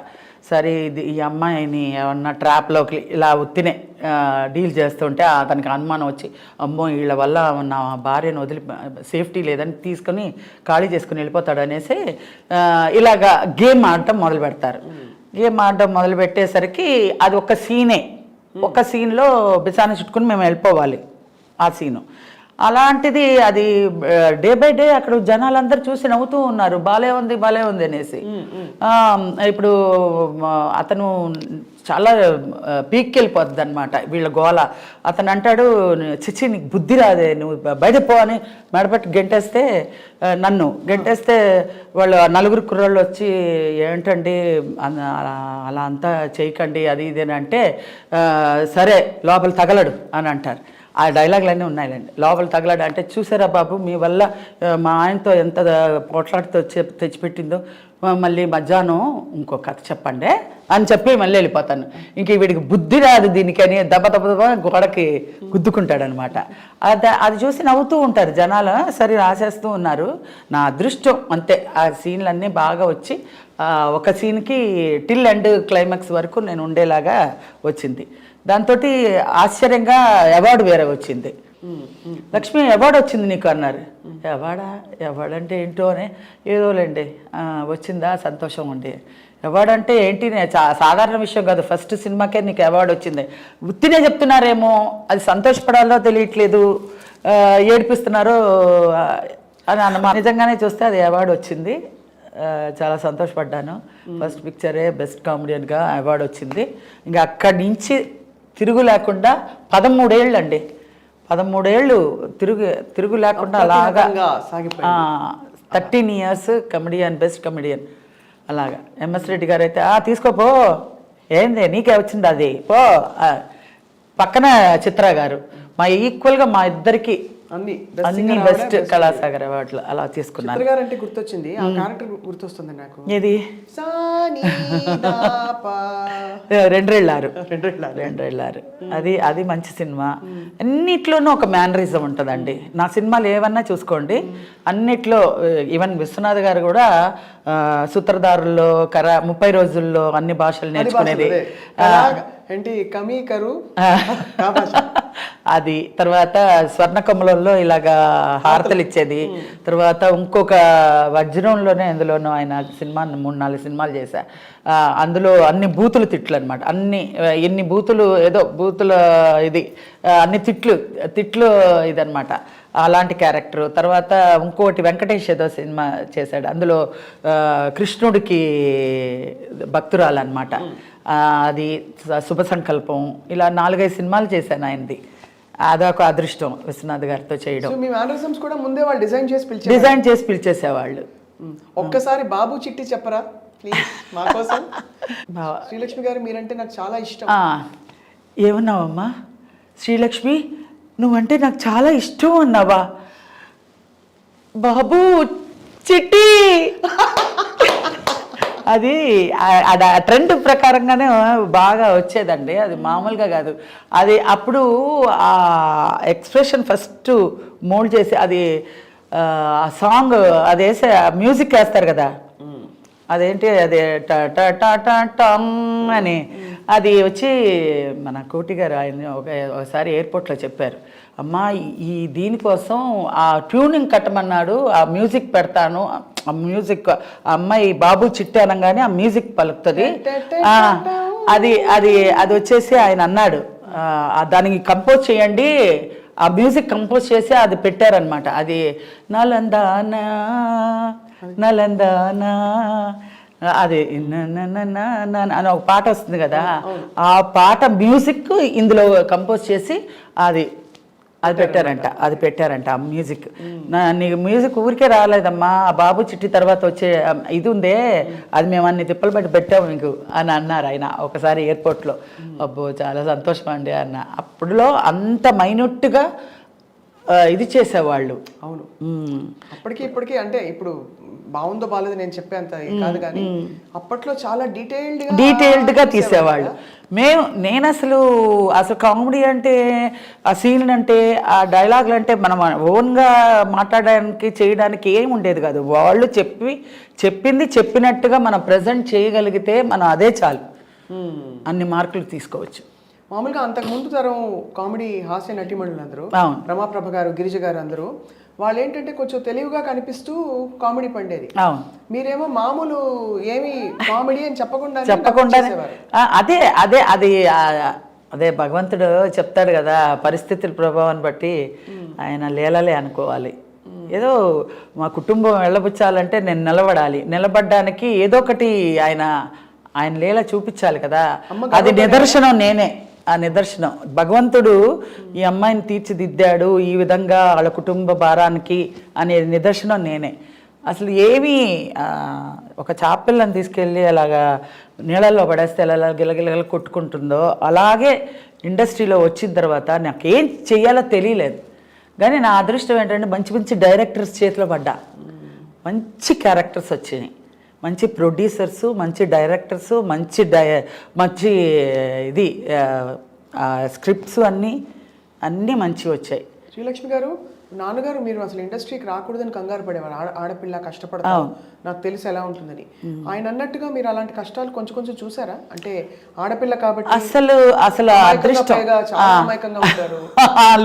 సరే ఈ అమ్మాయిని ఏమన్నా ట్రాప్లోకి ఇలా ఉత్తినే డీల్ చేస్తుంటే అతనికి అనుమానం వచ్చి, అమ్మో వీళ్ళ వల్ల నా భార్యను వదిలి సేఫ్టీ లేదని తీసుకొని ఖాళీ చేసుకుని వెళ్ళిపోతాడు అనేసి ఇలాగా గేమ్ ఆడటం మొదలు పెడతారు. గేమ్ ఆడటం మొదలు పెట్టేసరికి అది ఒక సీనే, ఒక సీన్లో బిసాన్ని చుట్టుకుని మేము వెళ్ళిపోవాలి ఆ సీను. అలాంటిది అది డే బై డే అక్కడ జనాలందరూ చూసి నవ్వుతూ ఉన్నారు, బాలే ఉంది అనేసి. ఇప్పుడు అతను చాలా పీక్కి వెళ్ళిపోద్ది అనమాట వీళ్ళ గోల. అతను అంటాడు, చిచ్చి నీకు బుద్ధి రాదే, నువ్వు బయట పో అని మెడపెట్టి గెంటేస్తే, నన్ను గెంటేస్తే వాళ్ళు 4 కుర్రాళ్ళు వచ్చి ఏంటండి అలా అంతా చేయకండి అది ఇది అని అంటే, సరే లోపల తగలడు అని అంటారు. ఆ డైలాగులన్నీ ఉన్నాయండి. లోపల తగలాడు అంటే, చూసారా బాబు మీ వల్ల మా ఆయనతో ఎంత పోట్లాడితో తెచ్చిపెట్టిందో, మళ్ళీ మధ్యాహ్నం ఇంకో కథ చెప్పండి అని చెప్పి మళ్ళీ వెళ్ళిపోతాను. ఇంక వీడికి బుద్ధి రాదు దీనికని దెబ్బ గోడకి గుద్దుకుంటాడనమాట. అది చూసి నవ్వుతూ ఉంటారు జనాలు. సరే రాసేస్తూ ఉన్నారు. నా అదృష్టం అంతే, ఆ సీన్లన్నీ బాగా వచ్చి ఒక సీన్కి టిల్ ఎండ్ క్లైమాక్స్ వరకు నేను ఉండేలాగా వచ్చింది. దాంతో ఆశ్చర్యంగా అవార్డు వేరే వచ్చింది. లక్ష్మి అవార్డు వచ్చింది నీకు అన్నారు. అవార్డంటే ఏంటో అని, ఏదోలేండి వచ్చిందా, సంతోషం ఉండి. అవార్డు అంటే ఏంటి సాధారణ విషయం కాదు. ఫస్ట్ సినిమాకే నీకు అవార్డు వచ్చింది. ఉత్తినే చెప్తున్నారేమో, అది సంతోషపడాలో తెలియట్లేదు, ఏడిపిస్తున్నారో అని అన్నమాట. నిజంగానే చూస్తే అది అవార్డు వచ్చింది. చాలా సంతోషపడ్డాను. ఫస్ట్ పిక్చరే బెస్ట్ కామెడియన్గా అవార్డు వచ్చింది. ఇంకా అక్కడి నుంచి తిరుగు లేకుండా 13 ఏళ్ళు అండి, 13 ఏళ్ళు తిరుగు లేకుండా అలాగా 13 years కమెడియన్, బెస్ట్ కమెడియన్ అలాగా. ఎంఎస్ రెడ్డి గారు అయితే తీసుకోపో, ఏంది నీకే వచ్చింది అది పో. పక్కన చిత్ర గారు మా ఈక్వల్గా మా ఇద్దరికి అన్ని బెస్ట్ కళాసాగర్ అవార్డులు అలా తీసుకున్నారు. చిత్ర గారు అంటే గుర్తొచ్చింది, ఆ క్యారెక్టర్ గుర్తొస్తుంది నాకు. ఏది? రెండ్రేళ్ళారు. అది మంచి సినిమా. అన్నిట్లోనూ ఒక మేనరిజం ఉంటుందండి. నా సినిమాలు ఏమన్నా చూసుకోండి, అన్నిట్లో ఈవెన్ విశ్వనాథ్ గారు కూడా సూత్రధారుల్లో 30 రోజుల్లో అన్ని భాషలు నేర్చుకునేది. ఏంటి కమీకరు అది. తర్వాత స్వర్ణకమలంలో ఇలాగా హారతలు ఇచ్చేది. తర్వాత ఇంకొక వజ్రంలోనే అందులోనూ ఆయన సినిమా 3-4 సినిమాలు చేశా. అందులో అన్ని బూతులు తిట్లు అనమాట. ఎన్ని బూతులు, ఏదో బూతుల ఇది అన్ని తిట్లు ఇదనమాట, అలాంటి క్యారెక్టర్. తర్వాత ఇంకోటి వెంకటేష్ ఏదో సినిమా చేశాడు, అందులో కృష్ణుడికి భక్తురాలన్నమాట. అది శుభ సంకల్పం. ఇలా 4-5 సినిమాలు చేశాను ఆయనది. అదొక అదృష్టం విశ్వనాథ్ గారితో చేయడం. కూడా ముందే వాళ్ళు డిజైన్ చేసి పిలిచేసేవాళ్ళు. ఒక్కసారి బాబు చిట్టి చెప్పరా ప్లీజ్ మా కోసం. శ్రీలక్ష్మి గారు మీరంటే నాకు చాలా ఇష్టం. ఏమన్నావమ్మా? శ్రీలక్ష్మి నువ్వంటే నాకు చాలా ఇష్టం అన్నావా? బాబు చిట్టి అది ట్రెండ్ ప్రకారంగానే బాగా వచ్చేదండి, అది మామూలుగా కాదు. అది అప్పుడు ఆ ఎక్స్ప్రెషన్ ఫస్ట్ మోల్డ్ చేసి అది ఆ సాంగ్ అది వేసే మ్యూజిక్ వేస్తారు కదా, అదేంటి అది టమ్ అని అది వచ్చి మన కోటి గారు ఆయన ఒకసారి ఎయిర్పోర్ట్లో చెప్పారు, అమ్మా ఈ దీనికోసం ఆ ట్యూనింగ్ కట్టమన్నాడు, ఆ మ్యూజిక్ పెడతాను, ఆ మ్యూజిక్ అమ్మాయి బాబు చిట్టి అనగానే ఆ మ్యూజిక్ పలుకుతుంది. అది అది అది వచ్చేసి ఆయన అన్నాడు దానికి కంపోజ్ చేయండి, ఆ మ్యూజిక్ కంపోజ్ చేసి అది పెట్టారనమాట. అది నలందానా నలందానా అది అని ఒక పాట వస్తుంది కదా, ఆ పాట మ్యూజిక్ ఇందులో కంపోజ్ చేసి అది పెట్టారంట ఆ మ్యూజిక్. నీకు మ్యూజిక్ ఊరికే రాలేదమ్మా, ఆ బాబు చిట్టి తర్వాత వచ్చే ఇది ఉందే అది మేము అన్ని తిప్పలు బట్టి పెట్టాము మీకు అని అన్నారు ఆయన ఒకసారి ఎయిర్పోర్ట్లో. అబ్బో చాలా సంతోషం అండి అన్న. అప్పుడులో అంత మైన్యూట్గా ఇది చేసేవాళ్ళు. అవును, అప్పటికి ఇప్పటికీ అంటే ఇప్పుడు బాగుందో బాగాలేదు నేను చెప్పేంత కాదు, కానీ అప్పట్లో చాలా డీటెయిల్డ్గా తీసేవాళ్ళు. నేను అసలు కామెడీ అంటే ఆ సీన్ అంటే ఆ డైలాగులు అంటే మనం ఓన్గా మాట్లాడడానికి చేయడానికి ఏం ఉండేది కాదు. వాళ్ళు చెప్పింది చెప్పినట్టుగా మనం ప్రజెంట్ చేయగలిగితే మనం అదే చాలు, అన్ని మార్కులు తీసుకోవచ్చు. మామూలుగా అంతకుముందు తరం కామెడీ హాస్య నటీమణులు అందరూ, రమాప్రభ గారు, గిరిజ గారు అందరూ వాళ్ళు ఏంటంటే కొంచెం తెలివిగా కనిపిస్తూ కామెడీ పండేది. మీరేమో మామూలు ఏమి కామెడీ అని చెప్పకుండా అదే అదే అది అదే భగవంతుడు చెప్తాడు కదా, పరిస్థితుల ప్రభావాన్ని బట్టి ఆయన లీలలే అనుకోవాలి. ఏదో మా కుటుంబం వెళ్ళబుచ్చాలంటే నేను నిలబడ్డానికి ఏదో ఒకటి ఆయన లీల చూపించాలి కదా, అది నిదర్శనం నేనే. ఆ నిదర్శనం భగవంతుడు ఈ అమ్మాయిని తీర్చిదిద్దాడు ఈ విధంగా వాళ్ళ కుటుంబ భారానికి అనే నిదర్శనం నేనే. అసలు ఏమీ ఒక చాపిల్లని తీసుకెళ్ళి అలాగా నీళ్ళల్లో పడేస్తే ఎలా గిలగిలగల కొట్టుకుంటుందో అలాగే ఇండస్ట్రీలో వచ్చిన తర్వాత నాకేం చెయ్యాలో తెలియలేదు. కానీ నా అదృష్టం ఏంటంటే మంచి మంచి డైరెక్టర్స్ చేతిలో పడ్డా, మంచి క్యారెక్టర్స్ వచ్చినాయి, మంచి ప్రొడ్యూసర్సు, మంచి డైరెక్టర్సు, మంచి ఇది స్క్రిప్ట్స్ అన్నీ మంచి వచ్చాయి. శ్రీలక్ష్మి గారు, నాన్నగారు మీరు అసలు ఇండస్ట్రీకి రాకూడదని కంగారు పడేవారు, ఆడపిల్ల కష్టపడతారు నాకు తెలిసి ఎలా ఉంటుందని. ఆయన అన్నట్టుగా మీరు అలాంటి కష్టాలు కొంచెం కొంచెం చూసారా? అంటే ఆడపిల్ల కాబట్టి అసలు అదృష్టం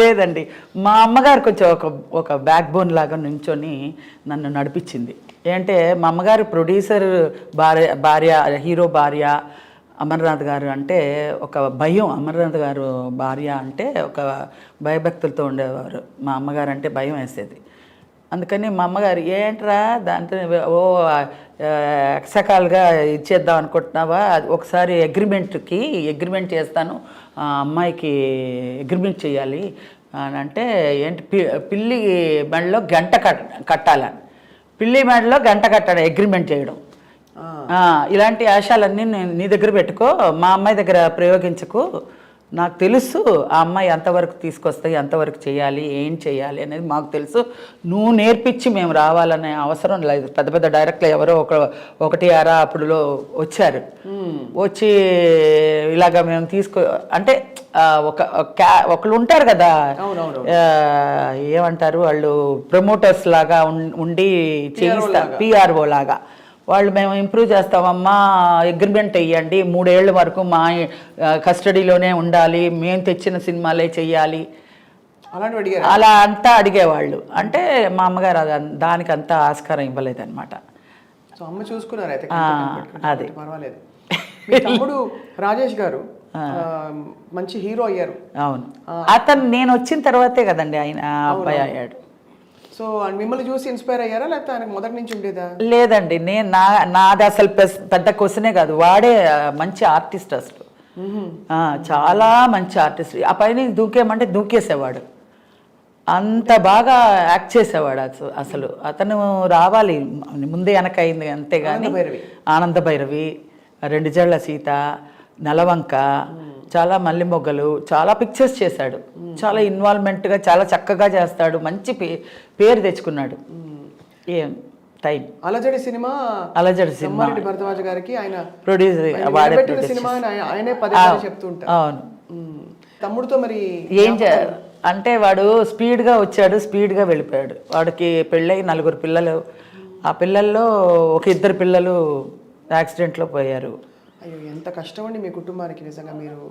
లేదండి. మా అమ్మగారు కొంచెం ఒక బ్యాక్ బోన్ లాగా నుంచొని నన్ను నడిపించింది. ఏంటంటే మా అమ్మగారు ప్రొడ్యూసర్ భార్య హీరో భార్య అమర్నాథ్ గారు అంటే ఒక భయం. అమర్నాథ్ గారు భార్య అంటే ఒక భయభక్తులతో ఉండేవారు. మా అమ్మగారు అంటే భయం వేసేది. అందుకని మా అమ్మగారు ఏంట్రా దాంతో ఓ ఎక్సకాలుగా ఇచ్చేద్దాం అనుకుంటున్నావా, ఒకసారి అగ్రిమెంట్ చేస్తాను, అమ్మాయికి అగ్రిమెంట్ చేయాలి అని అంటే ఏంటి పిల్లి మెడలో గంట కట్టాలని, పిల్లి మెడలో గంట కట్టాలి అగ్రిమెంట్ చేయడం. ఇలాంటి ఆశాలన్నీ నేను నీ దగ్గర పెట్టుకో, మా అమ్మాయి దగ్గర ప్రయోగించకు, నాకు తెలుసు ఆ అమ్మాయి ఎంతవరకు తీసుకొస్తాయి, ఎంతవరకు చేయాలి, ఏం చేయాలి అనేది మాకు తెలుసు, నువ్వు నేర్పించి మేము రావాలనే అవసరం లేదు. పెద్ద పెద్ద డైరెక్టర్లు ఎవరో ఒకటి అరా అప్పుడులో వచ్చారు, వచ్చి ఇలాగ మేము అంటే ఒకళ్ళు ఉంటారు కదా, ఏమంటారు వాళ్ళు, ప్రమోటర్స్ లాగా ఉండి చేయిస్తారు, పిఆర్ఓ లాగా. వాళ్ళు మేము ఇంప్రూవ్ చేస్తామమ్మా, అగ్రిమెంట్ వేయండి, 3 ఏళ్ళ వరకు మా కస్టడీలోనే ఉండాలి, మేము తెచ్చిన సినిమాలే చెయ్యాలి, అలా అంతా అడిగేవాళ్ళు. అంటే మా అమ్మగారు దానికి అంతా ఆస్కారం ఇవ్వలేదన్నమాట. అది పర్వాలేదు. తమ్ముడు రాజేష్ గారు మంచి హీరో అయ్యారు. అవును, అతను నేను వచ్చిన తర్వాతే కదండి ఆయన అబ్బాయి అయ్యాడు. సో మిమ్మల్ని చూసి ఇన్స్పైర్ అయ్యారా, లేకపోతే ఆయనకు మొదటి నుంచి ఉండేదా? లేదండి, నాది అసలు పెద్ద క్వశ్చనే కాదు, వాడే మంచి ఆర్టిస్ట్ అసలు, చాలా మంచి ఆర్టిస్ట్. ఆ పైన దూకేమంటే దూకేసేవాడు, అంత బాగా యాక్ట్ చేసేవాడు అసలు. అతను రావాలి, ముందే వెనక అయింది అంతేగాని. ఆనంద భైరవి, 2 జళ్ల సీత, నెలవంక, చాలా మల్లి మొగ్గలు, చాలా పిక్చర్స్ చేశాడు, చాలా ఇన్వాల్వ్మెంట్గా చాలా చక్కగా చేస్తాడు, మంచి పేరు తెచ్చుకున్నాడు. ఏం టైం అలజడి సినిమా భరద్వాజ్ గారికి ఆయన ప్రొడ్యూసర్ సినిమా ఆయనే పదే చెప్తుంటారు. అవును. తమ్ముడితో మరి ఏం అంటే వాడు స్పీడ్గా వచ్చాడు, స్పీడ్గా వెళ్ళిపోయాడు. వాడికి పెళ్ళై 4 పిల్లలు, ఆ పిల్లల్లో ఒక 2 పిల్లలు యాక్సిడెంట్లో పోయారు. అయ్యో, ఎంత కష్టం అండి మీ కుటుంబానికి. నిజంగా మీరు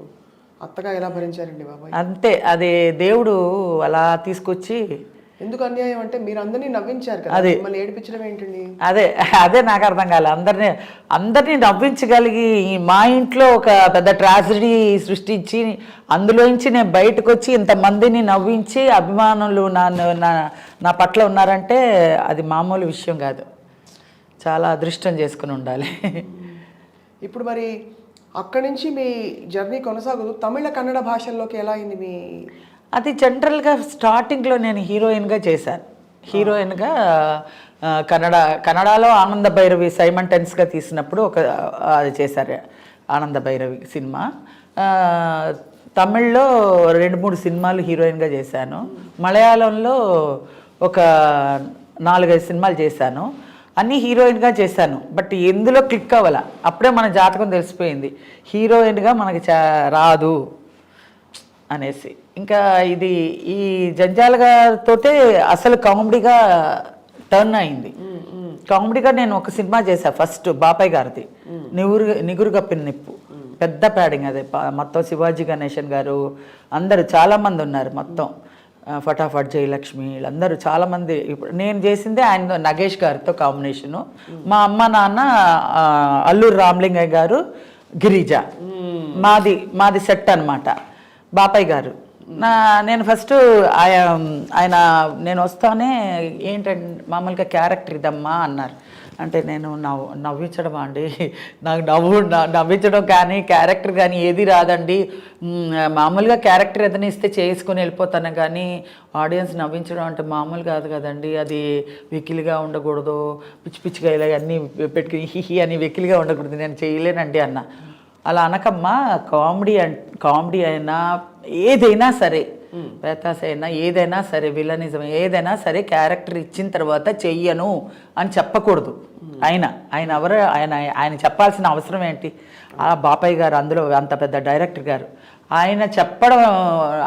అత్తగా ఎలా భరించారండి బాబాయ్? అంతే, అది దేవుడు అలా తీసుకొచ్చి. ఎందుకు అన్యాయం అంటే మీరు అందరినీ నవ్వించారు కదా, మిమ్మల్ని ఏడిపించడం ఏంటండి? అదే నాకు అర్థం కాలే. అందరినీ నవ్వించగలిగి మా ఇంట్లో ఒక పెద్ద ట్రాజడీ సృష్టించి అందులోంచి నేను బయటకు వచ్చి ఇంతమందిని నవ్వించి అభిమానులు నా పట్ల ఉన్నారంటే అది మామూలు విషయం కాదు. చాలా అదృష్టం చేసుకుని ఉండాలి. ఇప్పుడు మరి అక్కడి నుంచి మీ జర్నీ కొనసాగుతూ తమిళ కన్నడ భాషల్లోకి ఎలా అయింది మీ? అది జనరల్గా స్టార్టింగ్లో నేను హీరోయిన్గా చేశాను. హీరోయిన్గా కన్నడలో ఆనంద భైరవి సైమంటెన్స్గా తీసినప్పుడు అది చేశారు, ఆనంద భైరవి సినిమా. తమిళ్లో 2-3 సినిమాలు హీరోయిన్గా చేశాను. మలయాళంలో ఒక 4-5 సినిమాలు చేశాను. అన్నీ హీరోయిన్గా చేశాను. బట్ ఎందులో క్లిక్ అవ్వాల, అప్పుడే మన జాతకం తెలిసిపోయింది, హీరోయిన్గా మనకి రాదు అనేసి. ఇంకా ఈ జంజాల గారితోటే అసలు కామెడీగా టర్న్ అయింది. కామెడీగా నేను ఒక సినిమా చేశాను ఫస్ట్, బాపయ్య గారిది, నిగురు కప్పిన నిప్పు. పెద్ద ప్యాడింగ్ అది మొత్తం. శివాజీ గణేశన్ గారు అందరూ చాలామంది ఉన్నారు మొత్తం. ఫటాఫట్ జయలక్ష్మి, వీళ్ళందరూ చాలామంది. ఇప్పుడు నేను చేసిందే ఆయన నగేష్ గారితో కాంబినేషను. మా అమ్మ నాన్న అల్లూరు రామలింగయ్య గారు, గిరిజ, మాది సెట్ అనమాట. బాపయ్య గారు నేను ఫస్ట్ ఆయన నేను వస్తానే ఏంటంటే మామూలుగా క్యారెక్టర్ ఇదమ్మా అన్నారు. అంటే నేను నవ్వించడం అండి, నాకు నవ్వించడం కానీ క్యారెక్టర్ కానీ ఏది రాదండి. మామూలుగా క్యారెక్టర్ ఏదైనా ఇస్తే చేసుకుని వెళ్ళిపోతాను, కానీ ఆడియన్స్ నవ్వించడం అంటే మామూలు కాదు కదండి. అది వెకిలిగా ఉండకూడదు, పిచ్చి పిచ్చిగా ఇలా అన్నీ పెట్టుకుని హిహి అని వెకిలిగా ఉండకూడదు, నేను చేయలేనండి అన్న. అలా అనకమ్మా, కామెడీ అయినా ఏదైనా సరే, పేతాస్ అయినా ఏదైనా సరే, విలనిజం ఏదైనా సరే, క్యారెక్టర్ ఇచ్చిన తర్వాత చెయ్యను అని చెప్పకూడదు. ఆయన చెప్పాల్సిన అవసరం ఏంటి? ఆ బాపయ్య గారు అందులో అంత పెద్ద డైరెక్టర్ గారు, ఆయన చెప్పడం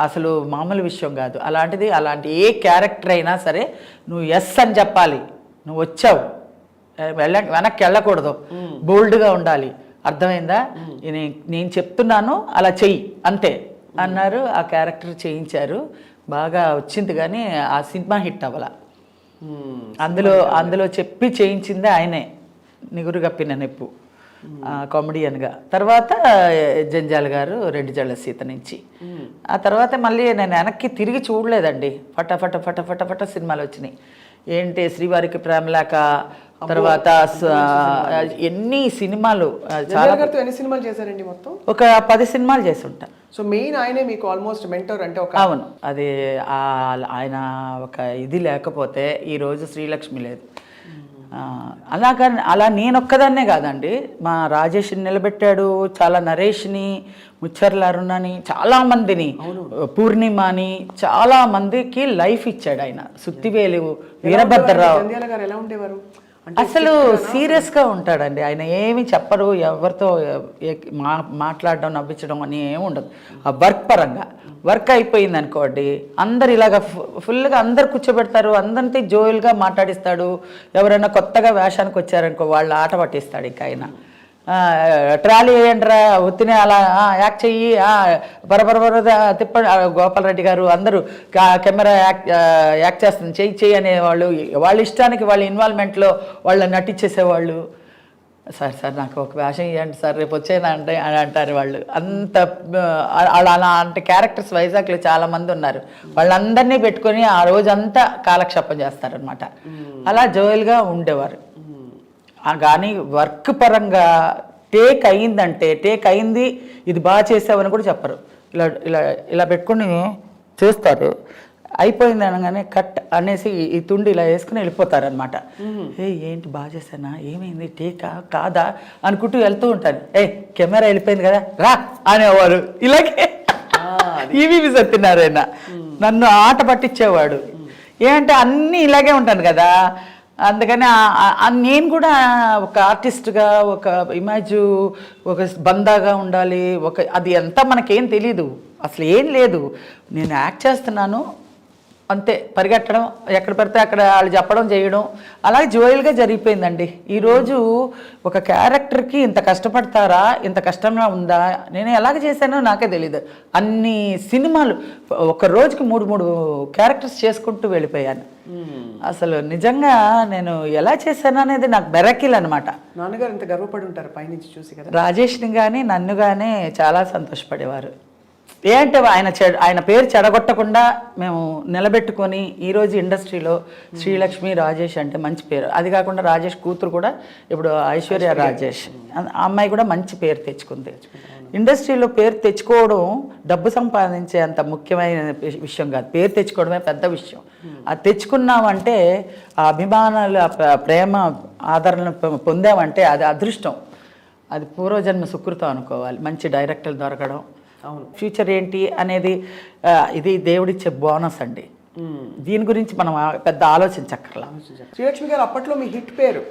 అసలు మామూలు విషయం కాదు. అలాంటి ఏ క్యారెక్టర్ అయినా సరే నువ్వు ఎస్ అని చెప్పాలి. నువ్వు వచ్చావు, వెనక్కి వెళ్ళకూడదు, బోల్డ్గా ఉండాలి. అర్థమైందా? నేను చెప్తున్నాను, అలా చెయ్యి అంతే అన్నారు. ఆ క్యారెక్టర్ చేయించారు, బాగా వచ్చింది, కానీ ఆ సినిమా హిట్ అవ్వాల. అందులో చెప్పి చేయించిందే ఆయనే, నిగురు గప్పిన నెప్పు కామెడియన్గా. తర్వాత జంజాల గారు రెండు జళ్ళ సీత నుంచి. ఆ తర్వాత మళ్ళీ నేను వెనక్కి తిరిగి చూడలేదండి. ఫట సినిమాలు వచ్చినాయి. ఏంటి శ్రీవారికి ప్రేమలేక, తర్వాత ఎన్ని సినిమాలు, చాలా ఎన్ని సినిమాలు చేశారండి మొత్తం? ఒక 10 సినిమాలు చేసి ఉంటా. సో మెయిన్ ఆయనే మీకు ఆల్మోస్ట్ మెంటర్ అంటే ఒక. అవును, అది ఆయన ఒక ఇది లేకపోతే ఈరోజు శ్రీలక్ష్మి లేదు. అలా నేనొక్కదాన్నే కాదండి, మా రాజేష్ని నిలబెట్టాడు, చాలా నరేష్ని, ముచ్చర్ల అరుణని, చాలామందిని, పూర్ణిమని, చాలా మందికి లైఫ్ ఇచ్చాడు ఆయన. సుత్తివేలు, వీరభద్రరావు గారు ఎలా ఉండేవారు? అసలు సీరియస్గా ఉంటాడండి ఆయన. ఏమి చెప్పరు, ఎవరితో మాట్లాడడం, నవ్వించడం అని ఏమి ఉండదు. ఆ వర్క్ పరంగా వర్క్ అయిపోయింది అనుకోండి, అందరు ఇలాగ ఫుల్గా అందరు కూర్చోబెడతారు, అందరితో జోయిల్గా మాట్లాడిస్తాడు. ఎవరైనా కొత్తగా వేషానికి వచ్చారనుకో వాళ్ళ ఆట పట్టిస్తాడు. ఇంకా ఆయన ట్రాలీ వేయండిరా, ఉత్తినే అలా యాక్ట్ చెయ్యి, బరబర తిప్పండి, గోపాలరెడ్డి గారు అందరూ కెమెరా యాక్ట్ చేస్తుంది, చెయ్యి అనేవాళ్ళు. వాళ్ళ ఇష్టానికి వాళ్ళ ఇన్వాల్వ్మెంట్లో వాళ్ళని నటించేసేవాళ్ళు. సార్ నాకు ఒక వేషం ఇవ్వండి సార్, రేపు వచ్చేనా అంటే అని అంటారు వాళ్ళు. అంత అలాంటి క్యారెక్టర్స్ వైజాగ్లో చాలామంది ఉన్నారు. వాళ్ళందరినీ పెట్టుకొని ఆ రోజంతా కాలక్షేపం చేస్తారనమాట. అలా జోయల్గా ఉండేవారు. కానీ వర్క్ పరంగా టేక్ అయింది, ఇది బాగా చేసావని కూడా చెప్పరు. ఇలా పెట్టుకుని చేస్తారు. అయిపోయింది అనగానే కట్ అనేసి ఈ తుండి ఇలా వేసుకుని వెళ్ళిపోతారనమాట. ఏంటి బాగా చేశానా, ఏమైంది, టేకా కాదా అనుకుంటూ వెళ్తూ ఉంటాను. కెమెరా వెళ్ళిపోయింది కదా రా అనేవారు. ఇలాగే ఈవీవి సత్యనారాయణ నన్ను ఆట పట్టించేవాడు. ఏంటంటే అన్నీ ఇలాగే ఉంటాను కదా, అందుకని నేను కూడా ఒక ఆర్టిస్ట్గా ఒక ఇమేజ్, ఒక బందాగా ఉండాలి. అది అంతా మనకేం తెలీదు, అసలు ఏం లేదు. నేను యాక్ట్ చేస్తున్నాను అంతే, పరిగెట్టడం, ఎక్కడ పడితే అక్కడ వాళ్ళు చెప్పడం చేయడం, అలాగే జోయల్గా జరిగిపోయిందండి. ఈరోజు ఒక క్యారెక్టర్కి ఇంత కష్టపడతారా, ఇంత కష్టంగా ఉందా, నేను ఎలాగ చేశానో నాకే తెలీదు. అన్ని సినిమాలు ఒక రోజుకి 3 క్యారెక్టర్స్ చేసుకుంటూ వెళ్ళిపోయాను. అసలు నిజంగా నేను ఎలా చేశాను అనేది నాకు బెరకిల్ అనమాట. నాన్నగారు ఇంత గర్వపడి ఉంటారు పైనుంచి చూసి కదా. రాజేష్ని కానీ నన్ను కానీ చాలా సంతోషపడేవారు. ఏంటంటే ఆయన పేరు చెడగొట్టకుండా మేము నిలబెట్టుకొని ఈరోజు ఇండస్ట్రీలో శ్రీలక్ష్మి రాజేష్ అంటే మంచి పేరు. అది కాకుండా రాజేష్ కూతురు కూడా ఇప్పుడు ఐశ్వర్య రాజేష్, ఆ అమ్మాయి కూడా మంచి పేరు తెచ్చుకుంది. ఇండస్ట్రీలో పేరు తెచ్చుకోవడం డబ్బు సంపాదించే అంత ముఖ్యమైన విషయం కాదు, పేరు తెచ్చుకోవడమే పెద్ద విషయం. అది తెచ్చుకున్నామంటే, ఆ అభిమానాలు, ప్రేమ, ఆదరణ పొందామంటే అది అదృష్టం, అది పూర్వజన్మ సుకృతం అనుకోవాలి. మంచి డైరెక్టర్లు దొరకడం, అవును, ఫ్యూచర్ ఏంటి అనేది ఇది దేవుడిచ్చే బోనస్ అండి. దీని గురించి మనం పెద్ద ఆలోచించక్కర్లా. శ్రీలక్ష్మి గారు అప్పట్లో మీ హిట్ పేరు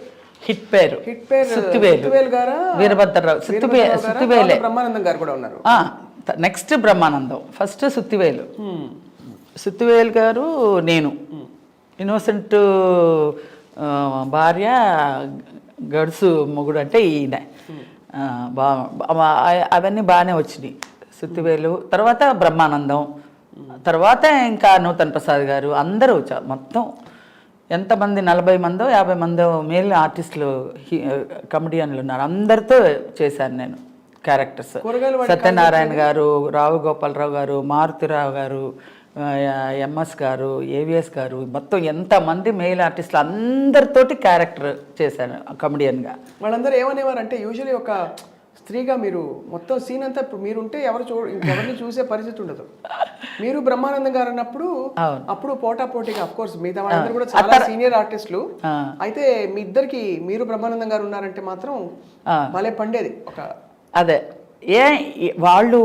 సుత్తివేలు గారు, వీరభద్రరావు, సుత్తివేలే, బ్రహ్మానందం గారు కూడా ఉన్నారు. నెక్స్ట్ బ్రహ్మానందం, ఫస్ట్ సుత్తివేలు గారు, నేను ఇన్నోసెంట్ భార్య, గడుసు మొగుడు అంటే ఈయన. అవన్నీ బాగానే వచ్చినాయి. సుత్తివేలు తర్వాత బ్రహ్మానందం, తర్వాత ఇంకా నూతన్ ప్రసాద్ గారు, అందరూ మొత్తం ఎంతమంది 40 మందో 50 మందో మేల్ ఆర్టిస్టులు, కమెడియన్లు ఉన్నారు. అందరితో చేశాను నేను క్యారెక్టర్స్. సత్యనారాయణ గారు, రావు గోపాలరావు గారు, మారుతిరావు గారు, ఎంఎస్ గారు, ఏవిఎస్ గారు, మొత్తం ఎంతమంది మెయిల్ ఆర్టిస్టులు అందరితోటి క్యారెక్టర్ చేశాను కమెడియన్గా. వాళ్ళందరూ ఏమనేవారు అంటే, యూజువల్లీ ఒక స్త్రీగా మీరు మొత్తం సీన్ అంతా మీరుంటే ఎవరిని చూసే పరిస్థితి ఉండదు. మీరు బ్రహ్మానందం గారు అన్నప్పుడు అప్పుడు పోటాపోటీగా, అఫ్ కోర్స్ మిగతా వాళ్ళందరూ కూడా చాలా సీనియర్ ఆర్టిస్టులు. అయితే మీ ఇద్దరికి, మీరు బ్రహ్మానందం గారు ఉన్నారంటే మాత్రం భలే పండేది. అదే వాళ్ళు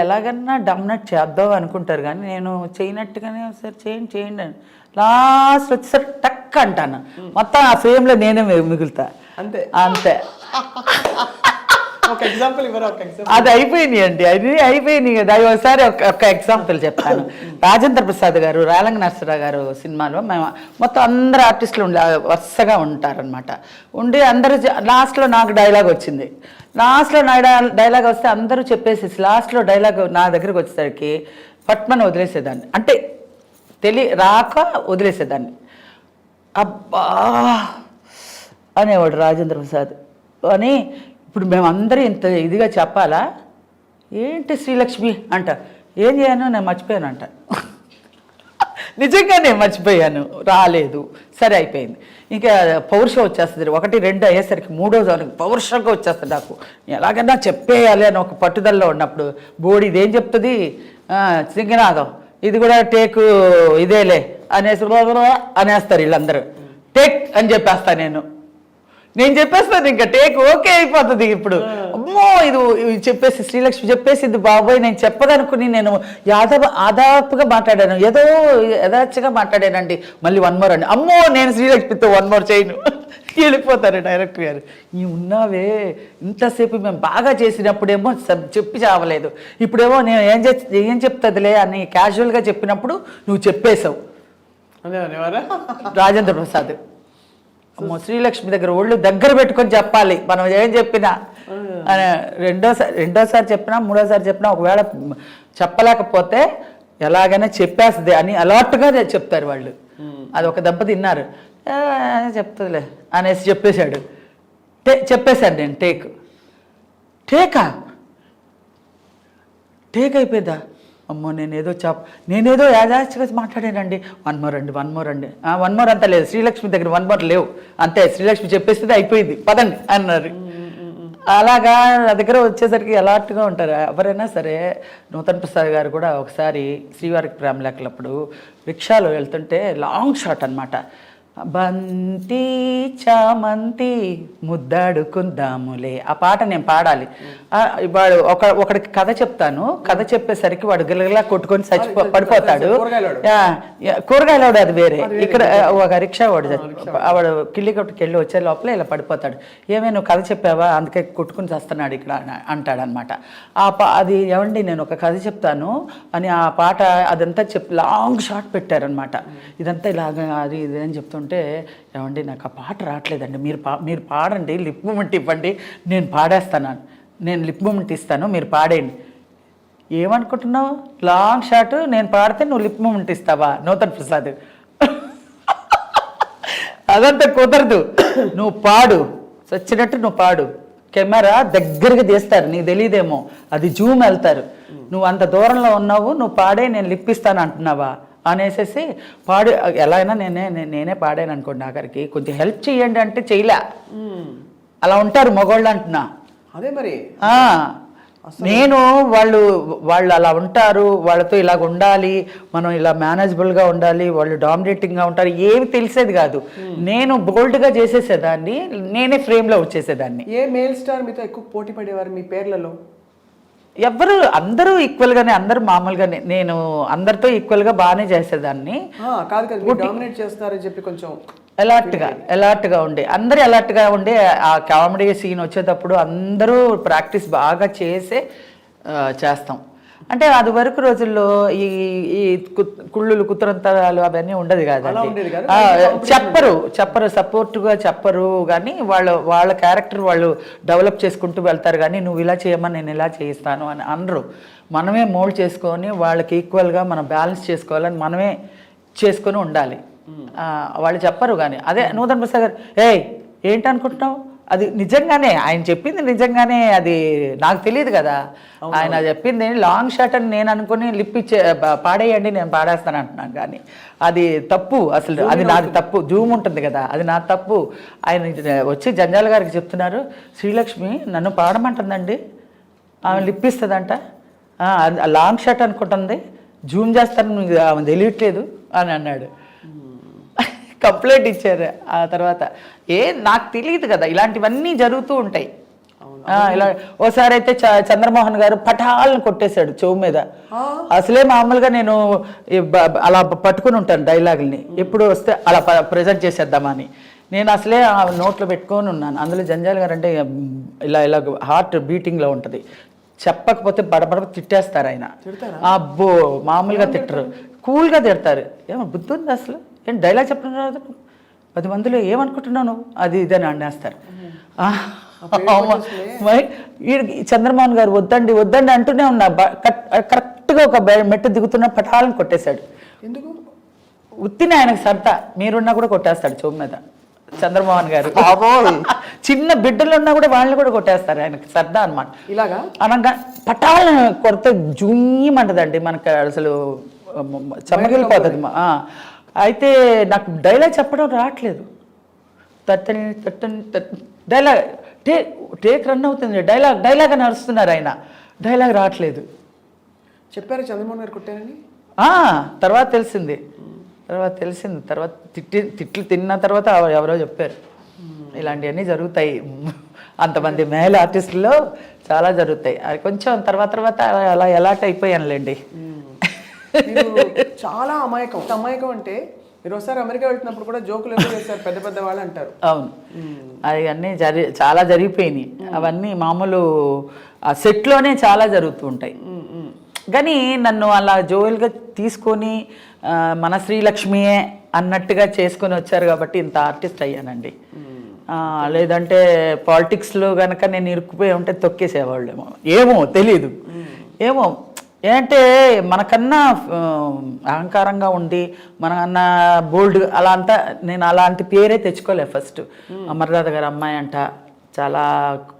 ఎలాగన్నా డామినేట్ చేద్దాం అనుకుంటారు, కానీ నేను చేయనట్టుగానే సరే చేయండి అని లాస్ట్ వచ్చేసరి టక్ అంటాను. మొత్తం ఆ ఫ్రేమ్లో నేనే మిగులుతా. అంతే అది అయిపోయినాయి అండి, అది అయిపోయినాయి కదా. ఒకసారి ఒక ఎగ్జాంపుల్ చెప్తాను. రాజేంద్ర ప్రసాద్ గారు, రాలంగ నరసరావు గారు సినిమాలో మేము మొత్తం అందరు ఆర్టిస్టులు వరుసగా ఉంటారనమాట. ఉండి అందరూ లాస్ట్లో నాకు డైలాగ్ వచ్చింది. లాస్ట్లో నా డైలాగ్ వస్తే అందరూ చెప్పేసి లాస్ట్లో డైలాగ్ నా దగ్గరికి వచ్చేసరికి పట్మని వదిలేసేదాన్ని, అంటే రాక వదిలేసేదాన్ని. అబ్బా అనేవాడు రాజేంద్ర ప్రసాద్ అని. ఇప్పుడు మేమందరం ఇంత ఇదిగా చెప్పాలా? ఏంటి శ్రీలక్ష్మి అంట, ఏం చేయను నేను మర్చిపోయాను అంట. నిజంగా నేను మర్చిపోయాను, రాలేదు, సరే అయిపోయింది. ఇంకా పౌరుషం వచ్చేస్తుంది. 1, 2 అయ్యేసరికి 3వ పౌరుషంగా వచ్చేస్తుంది నాకు. ఎలాగైనా చెప్పేయాలి అని ఒక పట్టుదలలో ఉన్నప్పుడు బోడి ఇదేం చెప్తుంది, సింగనాథం ఇది కూడా టేకు ఇదేలే అనేసి అనేస్తారు వీళ్ళందరూ. టేక్ అని చెప్పేస్తా నేను చెప్పేస్తాను, ఇంకా టేక్ ఓకే అయిపోతుంది. ఇప్పుడు అమ్మో ఇది చెప్పేసి శ్రీలక్ష్మి చెప్పేసింది, బాబోయ్ నేను చెప్పదనుకుని నేను ఆదాపుగా మాట్లాడాను, ఏదో యథార్చగా మాట్లాడానండి. మళ్ళీ 1 more అండి, అమ్మో నేను శ్రీలక్ష్మితో 1 more చేయను, వెళ్ళిపోతారు డైరెక్టర్ గారు. ఈ ఉన్నావే ఇంతసేపు మేము బాగా చేసినప్పుడేమో చెప్పి చావలేదు, ఇప్పుడేమో నేను ఏం చెప్తుందిలే అని క్యాజువల్గా చెప్పినప్పుడు నువ్వు చెప్పేశావు. రాజేంద్ర ప్రసాద్ అమ్మో శ్రీలక్ష్మి దగ్గర ఒళ్ళు దగ్గర పెట్టుకొని చెప్పాలి మనం ఏం చెప్పినా. రెండోసారి చెప్పినా 3వసారి చెప్పినా ఒకవేళ చెప్పలేకపోతే ఎలాగైనా చెప్పేస్తుంది అని అలర్ట్గా చెప్తారు వాళ్ళు. అది ఒక దెబ్బ తిన్నారు, చెప్తుందిలే అనేసి చెప్పేశాడు. చెప్పేశాడు నేను టేక్ అయిపోయిందా? అమ్మో నేనేదో యాదాచిగా మాట్లాడానండి. 1 more అండి 1 more అండి, 1 more అంతా లేదు, శ్రీలక్ష్మి దగ్గర 1 more లేవు, అంతే శ్రీలక్ష్మి చెప్పేస్తే అయిపోయింది పదండి అన్నారు. అలాగా నా దగ్గర వచ్చేసరికి అలర్ట్గా ఉంటారు ఎవరైనా సరే. నూతన్ ప్రసాద్ గారు కూడా ఒకసారి శ్రీవారికి ప్రేమలేఖలప్పుడు రిక్షాలో వెళ్తుంటే లాంగ్ షాట్ అనమాట, బంతి చామంతి ముద్దాడుకుందాములే ఆ పాట నేను పాడాలి. వాడు ఒకడికి కథ చెప్తాను, కథ చెప్పేసరికి వాడు గిలగిలా కొట్టుకొని పడిపోతాడు. కూరగాయలవాడు అది వేరే, ఇక్కడ ఒక రిక్షా వాడు కిల్లి కొట్టుకు వెళ్ళి వచ్చే లోపల ఇలా పడిపోతాడు. ఏమైనా నువ్వు కథ చెప్పావా అందుకే కొట్టుకుని చేస్తున్నాడు ఇక్కడ అంటాడనమాట. అది ఏమండి నేను ఒక కథ చెప్తాను అని ఆ పాట అదంతా లాంగ్ షాట్ పెట్టారనమాట. ఇదంతా ఇలాగ అది ఇది అని చెప్తుంటే, ఏమండి నాకు ఆ పాట రావట్లేదండి, మీరు పాడండి, లిప్ మూమెంట్ ఇవ్వండి, నేను పాడేస్తాను, నేను లిప్ మూమెంట్ ఇస్తాను, మీరు పాడేయండి. ఏమనుకుంటున్నావు? లాంగ్ షాట్ నేను పాడితే నువ్వు లిప్ మూమెంట్ ఇస్తావా? నూతన్ ప్రసాద్ అదంతా కుదరదు, నువ్వు పాడు, వచ్చినట్టు నువ్వు పాడు. కెమెరా దగ్గరగా తీస్తారు, నీకు తెలియదేమో, అది జూమ్ వెళ్తారు, నువ్వు అంత దూరంలో ఉన్నావు, నువ్వు పాడే నేను లిప్ ఇస్తాను అంటున్నావా అనేసి పాడు. ఎలా అయినా నేనే పాడాను అనుకోండి, ఆఖరికి కొంచెం హెల్ప్ చేయండి అంటే చేయలే. అలా ఉంటారు మగవాళ్ళు అంటున్నా. అదే మరి నేను వాళ్ళు అలా ఉంటారు, వాళ్ళతో ఇలాగ ఉండాలి, మనం ఇలా మేనేజబుల్గా ఉండాలి, వాళ్ళు డామినేటింగ్గా ఉంటారు, ఏమి తెలిసేది కాదు. నేను బోల్డ్గా చేసేసేదాన్ని, నేనే ఫ్రేమ్లో వచ్చేసేదాన్ని. ఏ మేల్ స్టార్ మీతో ఎక్కువ పోటీ పడేవారు మీ పేర్లలో? అందరూ ఈక్వల్గానే, అందరూ మామూలుగానే, నేను అందరితో ఈక్వల్గా బాగానే చేసేదాన్ని. డామినేట్ చేస్తారని చెప్పి కొంచెం అలర్ట్గా ఉండే, అందరూ అలర్ట్గా ఉండే. ఆ కామెడీ సీన్ వచ్చేటప్పుడు అందరూ ప్రాక్టీస్ బాగా చేస్తాం. అంటే అది వరకు రోజుల్లో ఈ కుళ్ళులు కుతురంతరాలు అవన్నీ ఉండదు కదండి. చెప్పరు సపోర్ట్గా చెప్పరు, కానీ వాళ్ళ క్యారెక్టర్ వాళ్ళు డెవలప్ చేసుకుంటూ వెళ్తారు. కానీ నువ్వు ఇలా చేయమని నేను ఇలా చేయిస్తాను అని అనరు. మనమే మోల్డ్ చేసుకొని వాళ్ళకి ఈక్వల్గా మనం బ్యాలెన్స్ చేసుకోవాలని మనమే చేసుకొని ఉండాలి. వాళ్ళు చెప్పరు. కానీ అదే నూతన్ ప్రసాద్ గారు ఏంటనుకుంటున్నావు, అది నిజంగానే ఆయన చెప్పింది, నిజంగానే అది నాకు తెలియదు కదా, ఆయన చెప్పింది లాంగ్ షాట్ అని నేను అనుకుని లిప్ ఇచ్చే పాడేయండి నేను పాడేస్తాను అంటున్నాను. కానీ అది తప్పు, అసలు అది నాది తప్పు. జూమ్ ఉంటుంది కదా, అది నా తప్పు. ఆయన వచ్చి జంజాల గారికి చెప్తున్నారు, శ్రీలక్ష్మి నన్ను పాడమంటుందండి, ఆమె లిప్ ఇస్తుందంట, లాంగ్ షాట్ అనుకుంటుంది, జూమ్ చేస్తాను ఆమె తెలియట్లేదు అని అన్నాడు. కంప్లైంట్ ఇచ్చారు. ఆ తర్వాత నాకు తెలియదు కదా, ఇలాంటివన్నీ జరుగుతూ ఉంటాయి. ఇలా ఓసారి అయితే చంద్రమోహన్ గారు పటాలను కొట్టేశాడు చెవు మీద. అసలే మామూలుగా నేను అలా పట్టుకుని ఉంటాను డైలాగుల్ని, ఎప్పుడు వస్తే అలా ప్రజెంట్ చేసేద్దామని. నేను అసలే నోట్లో పెట్టుకొని ఉన్నాను. అందులో జంజాల్ గారు అంటే ఇలా హార్ట్ బీటింగ్లో ఉంటుంది, చెప్పకపోతే బడబడ తిట్టేస్తారు ఆయన. అబ్బో మామూలుగా తిట్టరు, కూల్గా తిడతారు. ఏమో బుద్ధి ఉంది అసలు, ఏం డైలాగ్ చెప్పడం రాదు, 10 మందిలో ఏమనుకుంటున్నాను అది ఇదని అనేస్తారు. చంద్రమోహన్ గారు వద్దండి అంటూనే ఉన్నా, కరెక్ట్గా ఒక మెట్టు దిగుతున్న పటాలను కొట్టేశాడు. ఎందుకు? ఉత్తిని ఆయనకు సరదా, మీరున్నా కూడా కొట్టేస్తాడు చెవు మీద చంద్రమోహన్ గారు. చిన్న బిడ్డలు ఉన్నా కూడా వాళ్ళని కూడా కొట్టేస్తారు, ఆయనకి సరదా అనమాట. ఇలాగా అనగా పటాలను కొడితే జూయమంటదండి మనకు, అసలు చెమ్మగిలిపోతుంది. అయితే నాకు డైలాగ్ చెప్పడం రావట్లేదు. తట్టని తట్టని డైలాగ్ టేక్ రన్ అవుతుంది, డైలాగ్ అని అరుస్తున్నారు ఆయన, డైలాగ్ రావట్లేదు. చెప్పారు చంద్రమోహన్ గారు కొట్టారని? తర్వాత తెలిసింది, తర్వాత తిట్లు తిన్న తర్వాత ఎవరో చెప్పారు. ఇలాంటివన్నీ జరుగుతాయి, అంతమంది మేల్ ఆర్టిస్టుల్లో చాలా జరుగుతాయి. అది కొంచెం తర్వాత అలా ఎలాట్ అయిపోయానులేండి. చాలా అమాయకం అంటే మీరు ఒకసారి అమెరికా వెళ్తున్నప్పుడు కూడా జోకులు ఎందుకు చేస్తారు పెద్ద పెద్ద వాళ్ళు అంటారు. అవును, అది అన్నీ చాలా జరిగిపోయినాయి. అవన్నీ మామూలు సెట్లోనే చాలా జరుగుతూ ఉంటాయి. కానీ నన్ను అలా జోయల్గా తీసుకొని మన శ్రీలక్ష్మియే అన్నట్టుగా చేసుకొని వచ్చారు కాబట్టి ఇంత ఆర్టిస్ట్ అయ్యానండి. లేదంటే పాలిటిక్స్లో కనుక నేను ఇరుక్కుపోయి ఉంటే తొక్కేసేవాళ్ళేమో, ఏమో తెలీదు. ఏమో ఏంటంటే మనకన్నా అహంకారంగా ఉండి మనకన్నా బోల్డ్ అలా అంతా, నేను అలాంటి పేరే తెచ్చుకోలే. ఫస్ట్ అమర్నాథ్ గారు అమ్మాయి అంట, చాలా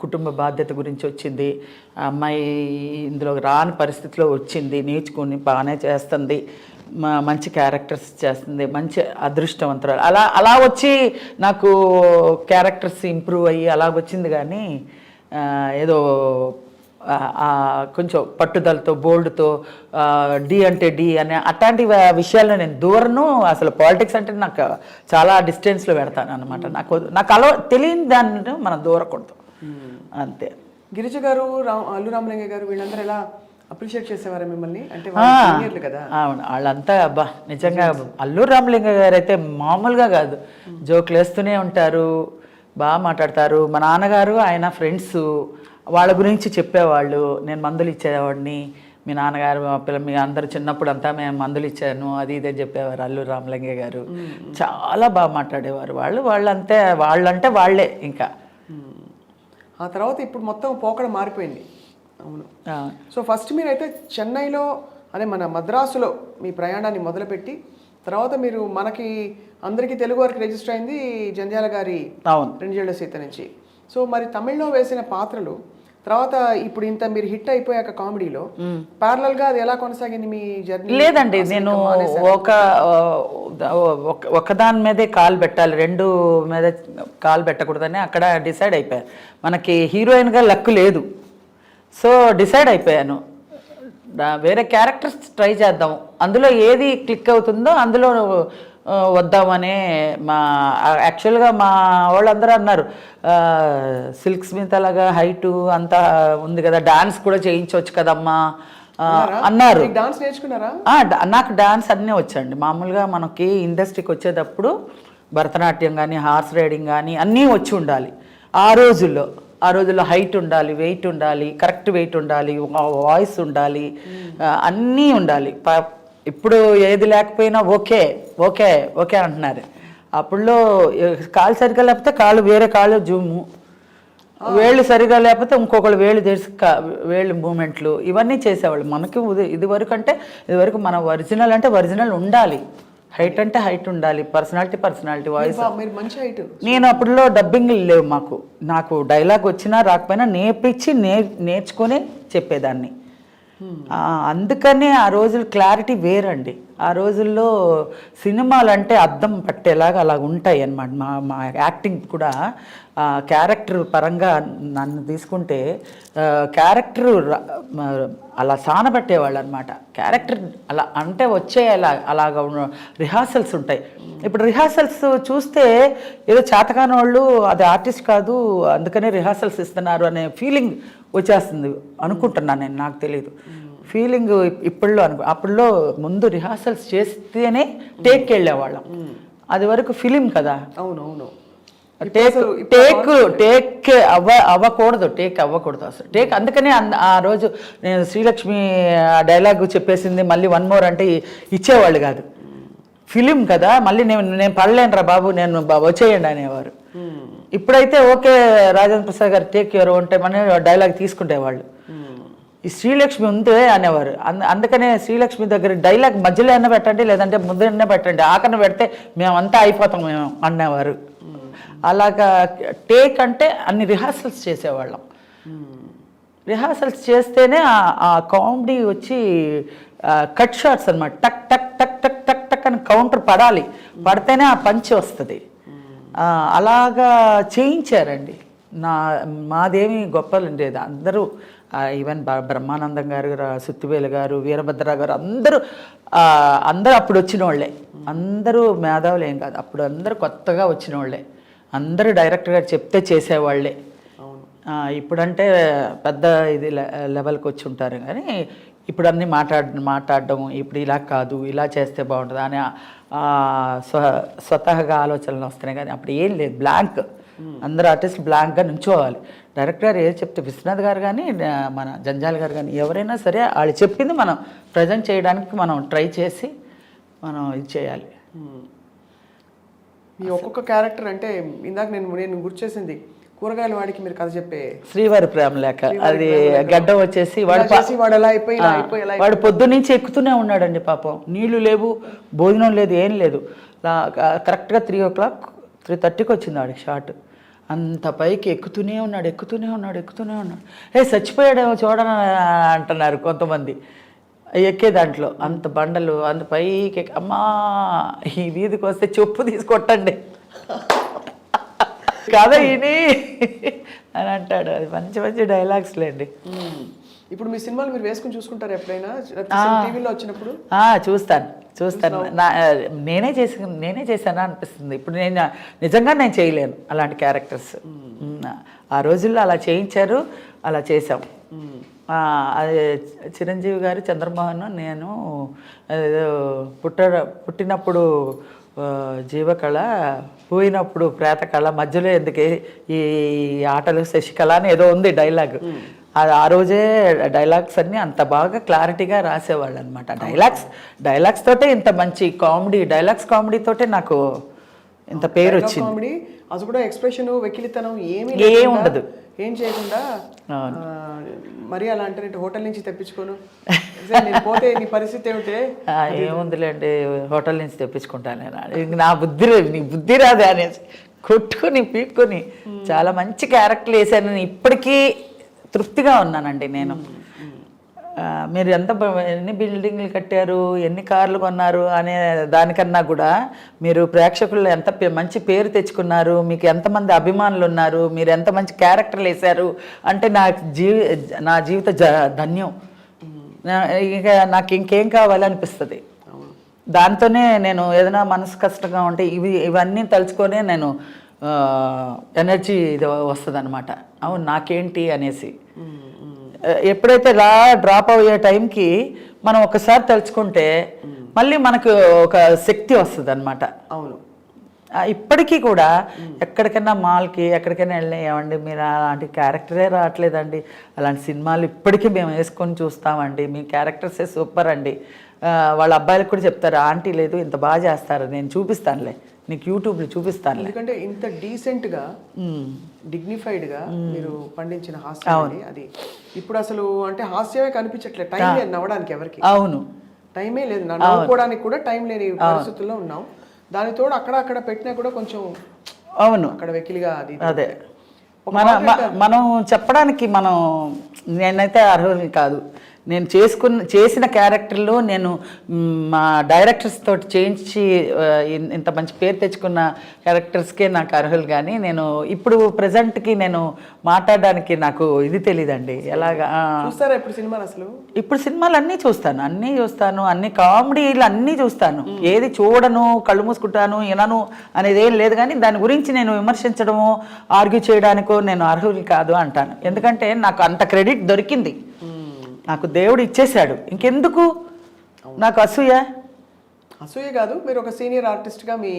కుటుంబ బాధ్యత గురించి వచ్చింది ఆ అమ్మాయి, ఇందులో రాని పరిస్థితిలో వచ్చింది, నేర్చుకుని బాగానే చేస్తుంది, మంచి క్యారెక్టర్స్ చేస్తుంది, మంచి అదృష్టవంతురాలు, అలా వచ్చి నాకు క్యారెక్టర్స్ ఇంప్రూవ్ అయ్యి అలా వచ్చింది. కానీ ఏదో కొంచెం పట్టుదలతో బోల్డ్తో డి అంటే డి అనే అట్లాంటి విషయాల్లో నేను దూరను. అసలు పాలిటిక్స్ అంటే నాకు చాలా డిస్టెన్స్లో పెడతాను అనమాట. నాకు తెలియని దాన్ని మనం దూరకూడదు అంతే. గిరిజ గారు, అల్లు రామలింగ గారు వీళ్ళందరూ ఎలా అప్రిషియేట్ చేసేవారు మిమ్మల్ని? అంటే కదా. అవును, వాళ్ళంతా అబ్బా నిజంగా. అల్లు రామలింగ గారు అయితే మామూలుగా కాదు, జోకులు వేస్తూనే ఉంటారు, బాగా మాట్లాడతారు. మా నాన్నగారు ఆయన ఫ్రెండ్స్, వాళ్ళ గురించి చెప్పేవాళ్ళు. నేను మందులు ఇచ్చేవాడిని, మీ నాన్నగారు మీ అందరూ చిన్నప్పుడు అంతా మేము మందులు ఇచ్చాను అది ఇదే చెప్పేవారు అల్లు రామలింగ గారు. చాలా బాగా మాట్లాడేవారు వాళ్ళంటే వాళ్ళే. ఇంకా ఆ తర్వాత ఇప్పుడు మొత్తం పోకడ మారిపోయింది. అవును. సో ఫస్ట్ మీరైతే చెన్నైలో అదే మన మద్రాసులో మీ ప్రయాణాన్ని మొదలుపెట్టి తర్వాత మీరు మనకి అందరికీ తెలుగు వారికి రిజిస్టర్ అయింది జంధ్యాల గారి రెండేళ్ల సీత నుంచి. సో మరి తమిళ్లో వేసిన పాత్రలు తర్వాత ఇప్పుడు ఇంత మీరు హిట్ అయిపోయాక కామెడీలో ప్యారలల్ గా అది ఎలా కొనసాగింది మీ జర్నీ? లేదండి, నేను ఒకదాని మీదే కాలు పెట్టాలి, రెండు మీద కాలు పెట్టకూడదని అక్కడ డిసైడ్ అయిపోయాను. మనకి హీరోయిన్గా లక్ లేదు, సో డిసైడ్ అయిపోయాను వేరే క్యారెక్టర్స్ ట్రై చేద్దాం, అందులో ఏది క్లిక్ అవుతుందో అందులో వద్దామనే. యాక్చువల్గా మా వాళ్ళందరూ అన్నారు, సిల్క్ స్మిత్ అలాగా హైటు అంతా ఉంది కదా, డాన్స్ కూడా చేయించవచ్చు కదమ్మా అన్నారు. నాకు డాన్స్ అన్నీ వచ్చండి. మామూలుగా మనకి ఇండస్ట్రీకి వచ్చేటప్పుడు భరతనాట్యం కానీ హార్స్ రైడింగ్ కానీ అన్నీ వచ్చి ఉండాలి. ఆ రోజుల్లో హైట్ ఉండాలి, వెయిట్ ఉండాలి, కరెక్ట్ వెయిట్ ఉండాలి, వాయిస్ ఉండాలి, అన్నీ ఉండాలి. ఇప్పుడు ఏది లేకపోయినా ఓకే అంటున్నారు. అప్పుడులో కాలు సరిగా లేకపోతే వేరే కాళ్ళు జూము, వేళ్ళు సరిగా లేకపోతే ఇంకొకళ్ళు వేళ్ళు తెరిచి వేళ్ళు మూమెంట్లు ఇవన్నీ చేసేవాళ్ళు. మనకి ఇదివరకు మన ఒరిజినల్ అంటే ఒరిజినల్ ఉండాలి, హైట్ అంటే హైట్ ఉండాలి, పర్సనాలిటీ వాయిస్. నేను అప్పుడులో డబ్బింగ్ లేవు నాకు డైలాగ్ వచ్చినా రాకపోయినా నేర్చుకొని చెప్పేదాన్ని. అందుకనే ఆ రోజులు క్లారిటీ వేరండి. ఆ రోజుల్లో సినిమాలు అంటే అద్దం పట్టేలాగా అలా ఉంటాయి అన్నమాట. మా యాక్టింగ్ కూడా క్యారెక్టర్ పరంగా నన్ను తీసుకుంటే క్యారెక్టర్ అలా సానబట్టేవాళ్ళు అనమాట. క్యారెక్టర్ అలా అంటే అలాగా రిహార్సల్స్ ఉంటాయి. ఇప్పుడు రిహార్సల్స్ చూస్తే ఏదో చేతకాని వాళ్ళు అది ఆర్టిస్ట్ కాదు అందుకనే రిహార్సల్స్ ఇస్తున్నారు అనే ఫీలింగ్ వచ్చేస్తుంది అనుకుంటున్నాను నేను, నాకు తెలియదు ఫీలింగ్ ఇప్పుడులో అప్పుడులో ముందు రిహార్సల్స్ చేస్తేనే టేక్కి వెళ్ళేవాళ్ళం. అది వరకు ఫిలిం కదా. అవునవును. టేక్ అవ్వకూడదు అసలు అందుకనే ఆ రోజు నేను శ్రీలక్ష్మి డైలాగ్ చెప్పేసింది మళ్ళీ 1 more అంటే ఇచ్చేవాళ్ళు కాదు. ఫిలిం కదా, మళ్ళీ నేను పడలేనురా బాబు, నేను వచ్చేయండి అనేవారు. ఇప్పుడైతే ఓకే రాజేంద్ర ప్రసాద్ గారు టేక్ యువర్ ఓన్ టైం అనే డైలాగ్ తీసుకునేవాళ్ళు. ఈ శ్రీలక్ష్మి ఉందే అనేవారు. అందుకనే శ్రీలక్ష్మి దగ్గర డైలాగ్ మధ్యలో అయినా పెట్టండి, లేదంటే ముందైనా పెట్టండి, ఆకన పెడితే మేమంతా అయిపోతాం మేము అనేవారు. అలాగా టేక్ అంటే అన్ని రిహార్సల్స్ చేసేవాళ్ళం. రిహార్సల్స్ చేస్తేనే ఆ కామెడీ వచ్చి కట్ షాట్స్ అనమాట. టక్ టక్ టక్ టక్ టక్ టక్ అని కౌంటర్ పడాలి, పడితేనే ఆ పంచి వస్తుంది. అలాగా చేయించారండి. మాదేమి గొప్పలు ఉండేది. అందరూ ఈవెన్ బ్రహ్మానందం గారు, సుత్తివేలు గారు, వీరభద్ర గారు అందరూ అప్పుడు వచ్చిన వాళ్ళే. అందరూ మేధావులు ఏం కాదు, అప్పుడు అందరూ కొత్తగా వచ్చిన వాళ్ళే. అందరూ డైరెక్టర్ గారు చెప్తే చేసేవాళ్ళే. ఇప్పుడంటే పెద్ద ఇది లెవెల్కి వచ్చి ఉంటారు, కానీ ఇప్పుడు అన్నీ మాట్లాడడం ఇప్పుడు ఇలా కాదు, ఇలా చేస్తే బాగుంటుంది అని స్వతహాగా ఆలోచనలు వస్తున్నాయి. కానీ అప్పుడు ఏం లేదు, బ్లాంక్. అందరూ ఆర్టిస్టులు బ్లాంక్గా నుంచోవాలి. డైరెక్టర్ గారు ఏది చెప్తే, విశ్వనాథ్ గారు కానీ మన జంజాల్ గారు కానీ ఎవరైనా సరే వాళ్ళు చెప్పింది మనం ప్రజెంట్ చేయడానికి మనం ట్రై చేసి మనం ఇది చేయాలి. మీ ఒక్కొక్క క్యారెక్టర్ అంటే ఇందాక నేను గుర్తు చేసింది కూరగాయల వాడికి మీరు కథ చెప్పే శ్రీవారి ప్రేమ లేఖ. అది గడ్డ వచ్చేసి వాడు పొద్దున్నుంచి ఎక్కుతూనే ఉన్నాడండి పాపం. నీళ్లు లేవు, భోజనం లేదు, ఏం లేదు. కరెక్ట్గా 3 o'clock 3:30కి వచ్చింది వాడికి షాట్. అంత పైకి ఎక్కుతూనే ఉన్నాడు. చచ్చిపోయాడేమో చూడని అంటున్నారు కొంతమంది. ఎక్కే దాంట్లో అంత బండలు, అంత పైకి అమ్మా ఈ వీధికి వస్తే చెప్పు తీసుకొట్టండి కదా ఇని అని అంటాడు. అది మంచి మంచి డైలాగ్స్ లేండి. ఇప్పుడు మీ సినిమాలు మీరు వేసుకుని చూసుకుంటారు ఎప్పుడైనా టీవీలో వచ్చినప్పుడు? చూస్తాను. నేనే చేశానా అనిపిస్తుంది. ఇప్పుడు నిజంగా నేను చేయలేను అలాంటి క్యారెక్టర్స్. ఆ రోజుల్లో అలా చేయించారు, అలా చేసాం. అది చిరంజీవి గారు, చంద్రమోహన్, నేను పుట్టినప్పుడు జీవకళ, పోయినప్పుడు ప్రేతకళ, మధ్యలో ఎందుకే ఈ ఆటలు శశికళ అని ఏదో ఉంది డైలాగ్. అది ఆ రోజే డైలాగ్స్ అన్నీ అంత బాగా క్లారిటీగా రాసేవాళ్ళు అనమాట. డైలాగ్స్ తోటే ఇంత మంచి కామెడీ తోటే నాకు ఇంత పేరు వచ్చింది. అది కూడా ఎక్స్ప్రెషన్, వెకిలితనం ఏమీ ఉండదు, ఏం చేయకుండా. మరి అలా అంటే హోటల్ నుంచి తెప్పించుకోను పోతే నీ పరిస్థితి ఏమిటే? ఏముందిలేండి, హోటల్ నుంచి తెప్పించుకుంటాను నేను. నా నీ బుద్ధి రాదే అనేసి కొట్టుకొని పీక్కొని చాలా మంచి క్యారెక్టర్లు వేసాను. ఇప్పటికీ తృప్తిగా ఉన్నానండి నేను. మీరు ఎన్ని బిల్డింగ్లు కట్టారు, ఎన్ని కార్లు కొన్నారు అనే దానికన్నా కూడా మీరు ప్రేక్షకుల్లో ఎంత మంచి పేరు తెచ్చుకున్నారు, మీకు ఎంతమంది అభిమానులు ఉన్నారు, మీరు ఎంత మంచి క్యారెక్టర్లు వేశారు అంటే నా జీవిత ధన్యం. ఇక నాకు ఇంకేం కావాలనిపిస్తుంది. దాంతోనే నేను ఏదైనా మనసు కష్టంగా ఉంటే ఇవన్నీ తలుచుకొనే నేను ఎనర్జీ ఇది వస్తుంది అనమాట. అవును నాకేంటి అనేసి. ఎప్పుడైతే డ్రాప్ అయ్యే టైంకి మనం ఒకసారి తలుచుకుంటే మళ్ళీ మనకు ఒక శక్తి వస్తుంది అనమాట. అవును. ఇప్పటికీ కూడా ఎక్కడికైనా మాల్కి ఎక్కడికైనా వెళ్ళినామండి, మీరు అలాంటి క్యారెక్టరే రావట్లేదండి, అలాంటి సినిమాలు ఇప్పటికీ మేము వేసుకొని చూస్తామండి, మీ క్యారెక్టర్సే సూపర్ అండి. వాళ్ళ అబ్బాయిలకు కూడా చెప్తారు, ఆంటీ లేదు ఇంత బాగా చేస్తారు, నేను చూపిస్తానులే నీకు, యూట్యూబ్లో చూపిస్తాను. ఎందుకంటే ఇంత డీసెంట్గా డిగ్నిఫైడ్గా మీరు పండించిన హాస్యం అది ఇప్పుడు అసలు అంటే హాస్యమే కనిపించట్లేదు. టైం లేదు నవ్వడానికి ఎవరికి. అవును, టైమే లేదు, నవ్వుకోవడానికి కూడా టైం లేని పరిస్థితుల్లో ఉన్నాం. దానితో అక్కడ పెట్టినా కూడా కొంచెం అవును అక్కడ వెకిలిగా అది. అదే మనం చెప్పడానికి నేనైతే అర్హుని కాదు. నేను చేసిన క్యారెక్టర్లు నేను మా డైరెక్టర్స్ తోటి చేయించి ఇంత మంచి పేరు తెచ్చుకున్న క్యారెక్టర్స్కే నాకు అర్హులు. కానీ నేను ఇప్పుడు ప్రజెంట్కి నేను మాట్లాడడానికి నాకు ఇది తెలియదండి. ఎలాగా చూస్తారా ఇప్పుడు సినిమాలు? అసలు ఇప్పుడు సినిమాలు అన్నీ చూస్తాను, అన్ని కామెడీలు అన్నీ చూస్తాను. ఏది చూడను, కళ్ళు మూసుకుంటాను, వినను అనేది ఏం లేదు. కానీ దాని గురించి నేను విమర్శించడము, ఆర్గ్యూ చేయడానికో నేను అర్హులు కాదు అంటాను. ఎందుకంటే నాకు అంత క్రెడిట్ దొరికింది, నాకు దేవుడు ఇచ్చేశాడు. ఇంకెందుకు నాకు అసూయ కాదు. మీరు ఒక సీనియర్ ఆర్టిస్ట్గా మీ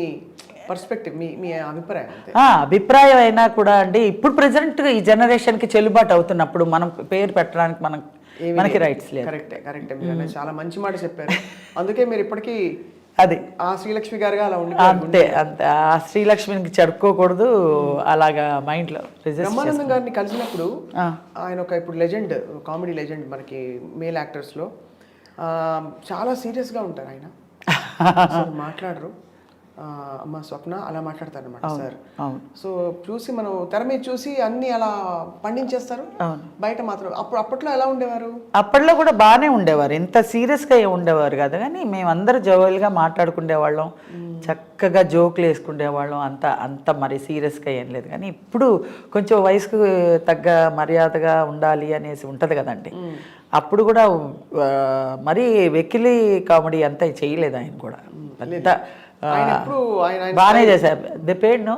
పర్స్పెక్టివ్, మీ అభిప్రాయం అయినా కూడా అండి, ఇప్పుడు ప్రెసెంట్ ఈ జనరేషన్కి చెల్లుబాటు అవుతున్నప్పుడు మనం పేరు పెట్టడానికి మనకి రైట్స్ లేదు. కరెక్టే మీరు చాలా మంచి మాట చెప్పారు. అందుకే మీరు ఇప్పటికీ అది ఆ శ్రీలక్ష్మి గారుగా అలా ఉండి అంతే అంతే. ఆ శ్రీలక్ష్మికి చెడుకోకూడదు, అలాగా మైండ్లో రిజిస్ట్. బ్రహ్మానందం గారిని కలిసినప్పుడు ఆయన ఒక ఇప్పుడు లెజెండ్, కామెడీ లెజెండ్ మనకి మేల్ యాక్టర్స్లో. చాలా సీరియస్గా ఉంటారు ఆయన, అసలు మాట్లాడరు. అమ్మ స్వప్న అలా మాట్లాడతారు అనమాట సార్. సో చూసి మనం తెర మీద చూసి అన్ని అలా పండించేస్తారు, బయట మాత్రం. అప్పట్లో ఎలా ఉండేవారు? అప్పట్లో కూడా బాగానే ఉండేవారు, ఇంత సీరియస్గా ఉండేవారు కదా. కానీ మేమందరూ జోవల్గా మాట్లాడుకునేవాళ్ళం, చక్కగా జోకులు వేసుకునేవాళ్ళం, అంత మరి సీరియస్గా ఏం లేదు. కానీ ఇప్పుడు కొంచెం వయసుకు తగ్గ మర్యాదగా ఉండాలి అనేసి ఉంటుంది కదండి. అప్పుడు కూడా మరీ వెకిలి కామెడీ అంతా చేయలేదు ఆయన కూడా. పెద్ద బాగానే చేశారు. దే పేడ్ నో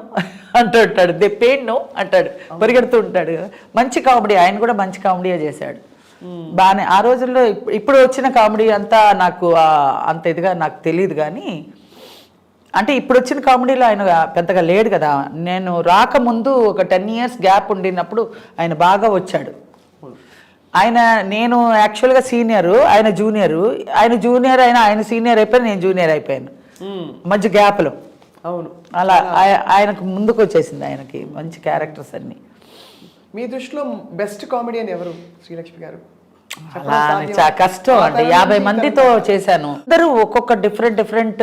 అంటుంటాడు, దే పేడ్ నో అంటాడు, పరిగెడుతూ ఉంటాడు. మంచి కామెడీ, ఆయన కూడా మంచి కామెడీయే చేశాడు బాగానే ఆ రోజుల్లో. ఇప్పుడు వచ్చిన కామెడీ అంతా నాకు అంత ఇదిగా నాకు తెలియదు. కానీ అంటే ఇప్పుడు వచ్చిన కామెడీలో ఆయన పెద్దగా లేడు కదా. నేను రాకముందు ఒక 10 years గ్యాప్ ఉండినప్పుడు ఆయన బాగా వచ్చాడు. నేను యాక్చువల్గా సీనియరు, ఆయన జూనియరు. ఆయన సీనియర్ అయిపోయాను, నేను జూనియర్ అయిపోయాను మధ్య గ్యాప్లో. అవును, అలా ఆయనకు ముందుకు వచ్చేసింది, ఆయనకి మంచి క్యారెక్టర్స్ అన్ని. మీ దృష్టిలో బెస్ట్ కామెడియన్ ఎవరు శ్రీలక్ష్మి గారు? చాలా కష్టం అండి. 50 మందితో చేశాను, అందరూ ఒక్కొక్క డిఫరెంట్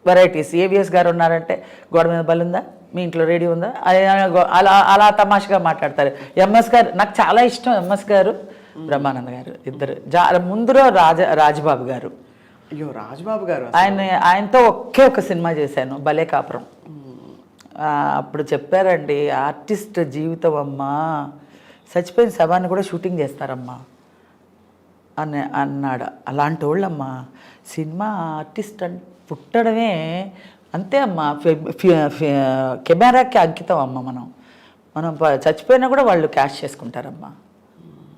వెరైటీస్. ఏవిఎస్ గారు ఉన్నారంటే గోడ మీద బలుందా, మీ ఇంట్లో రేడియో ఉందా, అలా తమాషగా మాట్లాడతారు. ఎంఎస్ గారు నాకు చాలా ఇష్టం, ఎంఎస్ గారు, బ్రహ్మానంద గారు ఇద్దరు. ముందులో రాజబాబు గారు. అయ్యో, రాజబాబు గారు, ఆయనతో ఒకే ఒక సినిమా చేశాను, భలే కాపురం. అప్పుడు చెప్పారండి, ఆర్టిస్ట్ జీవితం అమ్మా, చచ్చిపోయిన శవాన్ని కూడా షూటింగ్ చేస్తారమ్మా అన్నాడు. అలాంటి వాళ్ళమ్మా సినిమా ఆర్టిస్ట్ అని పుట్టడమే అంతే అమ్మా, కెమెరాకి అంకితం అమ్మ. మనం చచ్చిపోయినా కూడా వాళ్ళు క్యాష్ చేసుకుంటారమ్మా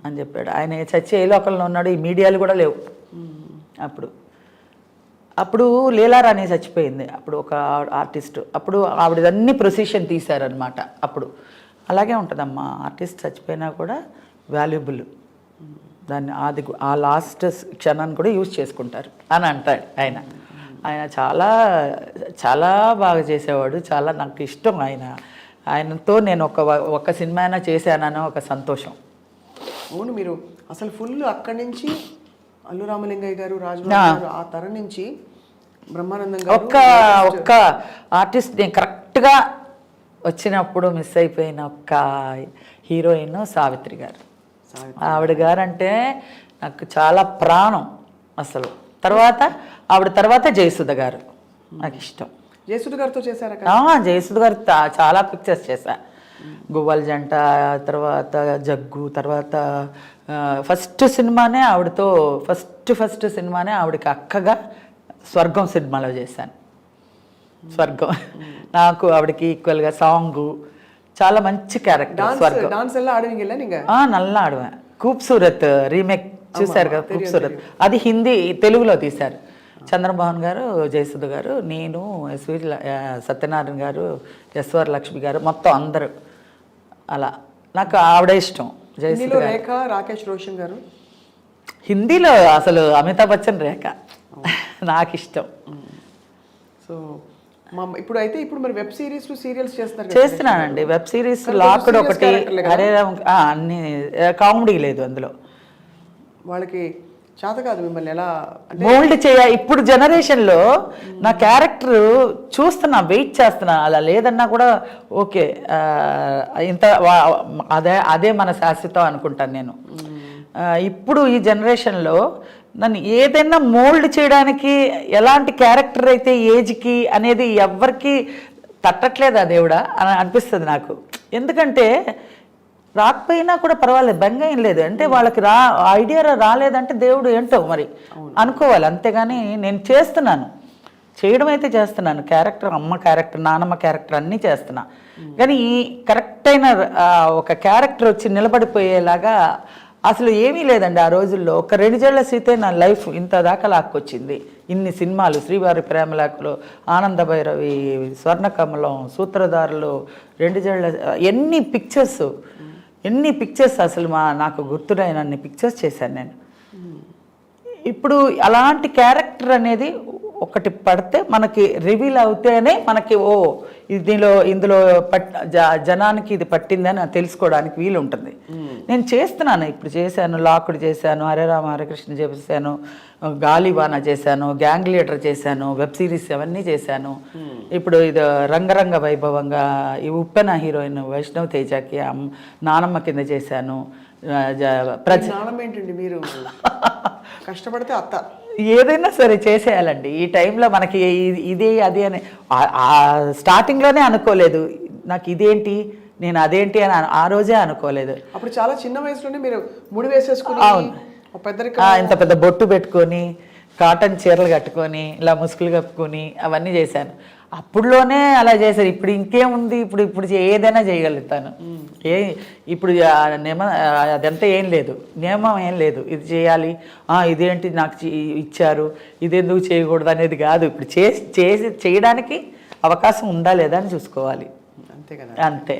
అని చెప్పాడు. ఆయన చచ్చి ఏ లోకంలో ఉన్నాడు, ఈ మీడియాలు కూడా లేవు అప్పుడు లీలారాణి చచ్చిపోయింది, అప్పుడు ఒక ఆర్టిస్ట్. అప్పుడు ఆవిడదన్నీ ప్రొసిషన్ తీశారనమాట. అప్పుడు అలాగే ఉంటుందమ్మా, ఆర్టిస్ట్ చచ్చిపోయినా కూడా వాల్యుబుల్, దాన్ని ఆ లాస్ట్ క్షణాన్ని కూడా యూజ్ చేసుకుంటారు అని అంటాడు ఆయన. చాలా చాలా బాగా చేసేవాడు, చాలా నాకు ఇష్టం ఆయనతో నేను ఒక సినిమా అయినా చేశానని ఒక సంతోషం. అవును, మీరు అసలు ఫుల్ అక్కడి నుంచి అల్లు రామలింగయ్య గారు, రాజబాబు ఆ తరం నుంచి బ్రహ్మానందం గారు, ఒక్క ఆర్టిస్ట్ నేను కరెక్ట్గా వచ్చినప్పుడు మిస్ అయిపోయిన ఒక్క హీరోయిన్ సావిత్రి గారు. ఆవిడ గారంటే నాకు చాలా ప్రాణం అసలు. ఆవిడ తర్వాత జయసుధ గారు నాకు ఇష్టం. జయసుధ గారితో చేశారా? జయసుధ గారు చాలా పిక్చర్స్ చేశా. గువ్వల జంట, తర్వాత జగ్గు, తర్వాత ఫస్ట్ సినిమానే ఆవిడతో ఫస్ట్ సినిమానే ఆవిడకి అక్కగా స్వర్గం సినిమాలో చేశాను. స్వర్గం నాకు ఆవిడకి ఈక్వల్గా సాంగు, చాలా మంచి క్యారెక్టర్. స్వర్గం నల్లా ఆడవా. ఖూబ్సూరత్ రీమేక్ చూశారు కదా, ఖూబ్సూరత్, అది హిందీ తెలుగులో తీశారు. చంద్రమోహన్ గారు, జయసుధ గారు, నేను, ఎస్వి సత్యనారాయణ గారు, ఎస్ఆర్ లక్ష్మి గారు, మొత్తం అందరూ. అలా నాకు ఆవిడ ఇష్టం. జయసుధ, రేఖ, రాకేష్ రోషన్ గారు. హిందీలో అసలు అమితాబ్ బచ్చన్, రేఖ నాకు ఇష్టం. సో ఇప్పుడు మరి వెబ్ సిరీస్ సీరియల్స్ చేస్తున్నానండి. వెబ్ సిరీస్ లాక్డ్ ఒకటి, హరే రామ్, అన్ని కామెడీ లేదు అందులో. వాళ్ళకి చేత కాదు మిమ్మల్ని ఎలా మోల్డ్ ఇప్పుడు జనరేషన్లో నా క్యారెక్టర్ చూస్తున్నా, వెయిట్ చేస్తున్నా. అలా లేదన్నా కూడా ఓకే, ఇంత అదే మన శాశ్వతం అనుకుంటాను నేను. ఇప్పుడు ఈ జనరేషన్లో నన్ను ఏదైనా మోల్డ్ చేయడానికి ఎలాంటి క్యారెక్టర్ అయితే ఏజ్కి అనేది ఎవరికి తట్టట్లేదు ఆ దేవుడా అని అనిపిస్తుంది నాకు. ఎందుకంటే రాకపోయినా కూడా పర్వాలేదు, బెంగ ఏం లేదు. అంటే వాళ్ళకి ఐడియా రాలేదంటే దేవుడు ఏంటో మరి అనుకోవాలి. అంతేగాని నేను చేయడం అయితే చేస్తున్నాను. క్యారెక్టర్, అమ్మ క్యారెక్టర్, నానమ్మ క్యారెక్టర్ అన్నీ చేస్తున్నా. కానీ ఈ కరెక్ట్ అయిన ఒక క్యారెక్టర్ వచ్చి నిలబడిపోయేలాగా అసలు ఏమీ లేదండి ఆ రోజుల్లో. ఒక 2 జళ్ల సీతే నా లైఫ్ ఇంత దాకా లాక్కొచ్చింది. ఇన్ని సినిమాలు, శ్రీవారి ప్రేమలేఖలు, ఆనంద భైరవి, స్వర్ణకమలం, సూత్రధారులు, 2 జళ్ల, ఎన్ని పిక్చర్స్ అసలు నాకు గుర్తులేనన్ని పిక్చర్స్ చేశాను నేను. ఇప్పుడు అలాంటి క్యారెక్టర్ అనేది ఒక ఒక్కటి పడితే మనకి రివీల్ అవుతేనే మనకి ఇందులో జనానికి ఇది పట్టిందని తెలుసుకోవడానికి వీలు ఉంటుంది. నేను చేస్తున్నాను, ఇప్పుడు చేశాను, లాకుడు చేశాను, హరే రామ హరే కృష్ణ చేశాను, గాలివాన చేశాను, గ్యాంగ్ లీడర్ చేశాను, వెబ్ సిరీస్ అవన్నీ చేశాను. ఇప్పుడు ఇది రంగరంగ వైభవంగా ఈ ఉప్పెన హీరోయిన్ వైష్ణవ్ తేజకి నానమ్మ కింద చేశాను. నానమ్మ ఏంటండి, మీరు కష్టపడితే అత్త ఏదైనా సరే చేసేయాలండి. ఈ టైంలో మనకి ఇదే అది అని స్టార్టింగ్లోనే అనుకోలేదు, నాకు ఇదేంటి నేను అదేంటి అని ఆ రోజే అనుకోలేదు. అప్పుడు చాలా చిన్న వయసులోనే మీరు ముడి వేసేసుకుని ఇంత పెద్ద బొట్టు పెట్టుకొని కాటన్ చీరలు కట్టుకొని ఇలా ముసుగులు కప్పుకొని అవన్నీ చేశాను. అప్పుడులోనే అలా చేశారు. ఇప్పుడు ఇంకేముంది, ఇప్పుడు ఏదైనా చేయగలుగుతాను. ఇప్పుడు అదంతా ఏం లేదు, నియమం ఏం లేదు, ఇది చేయాలి, ఇదేంటి నాకు ఇచ్చారు, ఇదెందుకు చేయకూడదు అనేది కాదు. ఇప్పుడు చేయడానికి అవకాశం ఉందా లేదా అని చూసుకోవాలి, అంతే కదా. అంతే.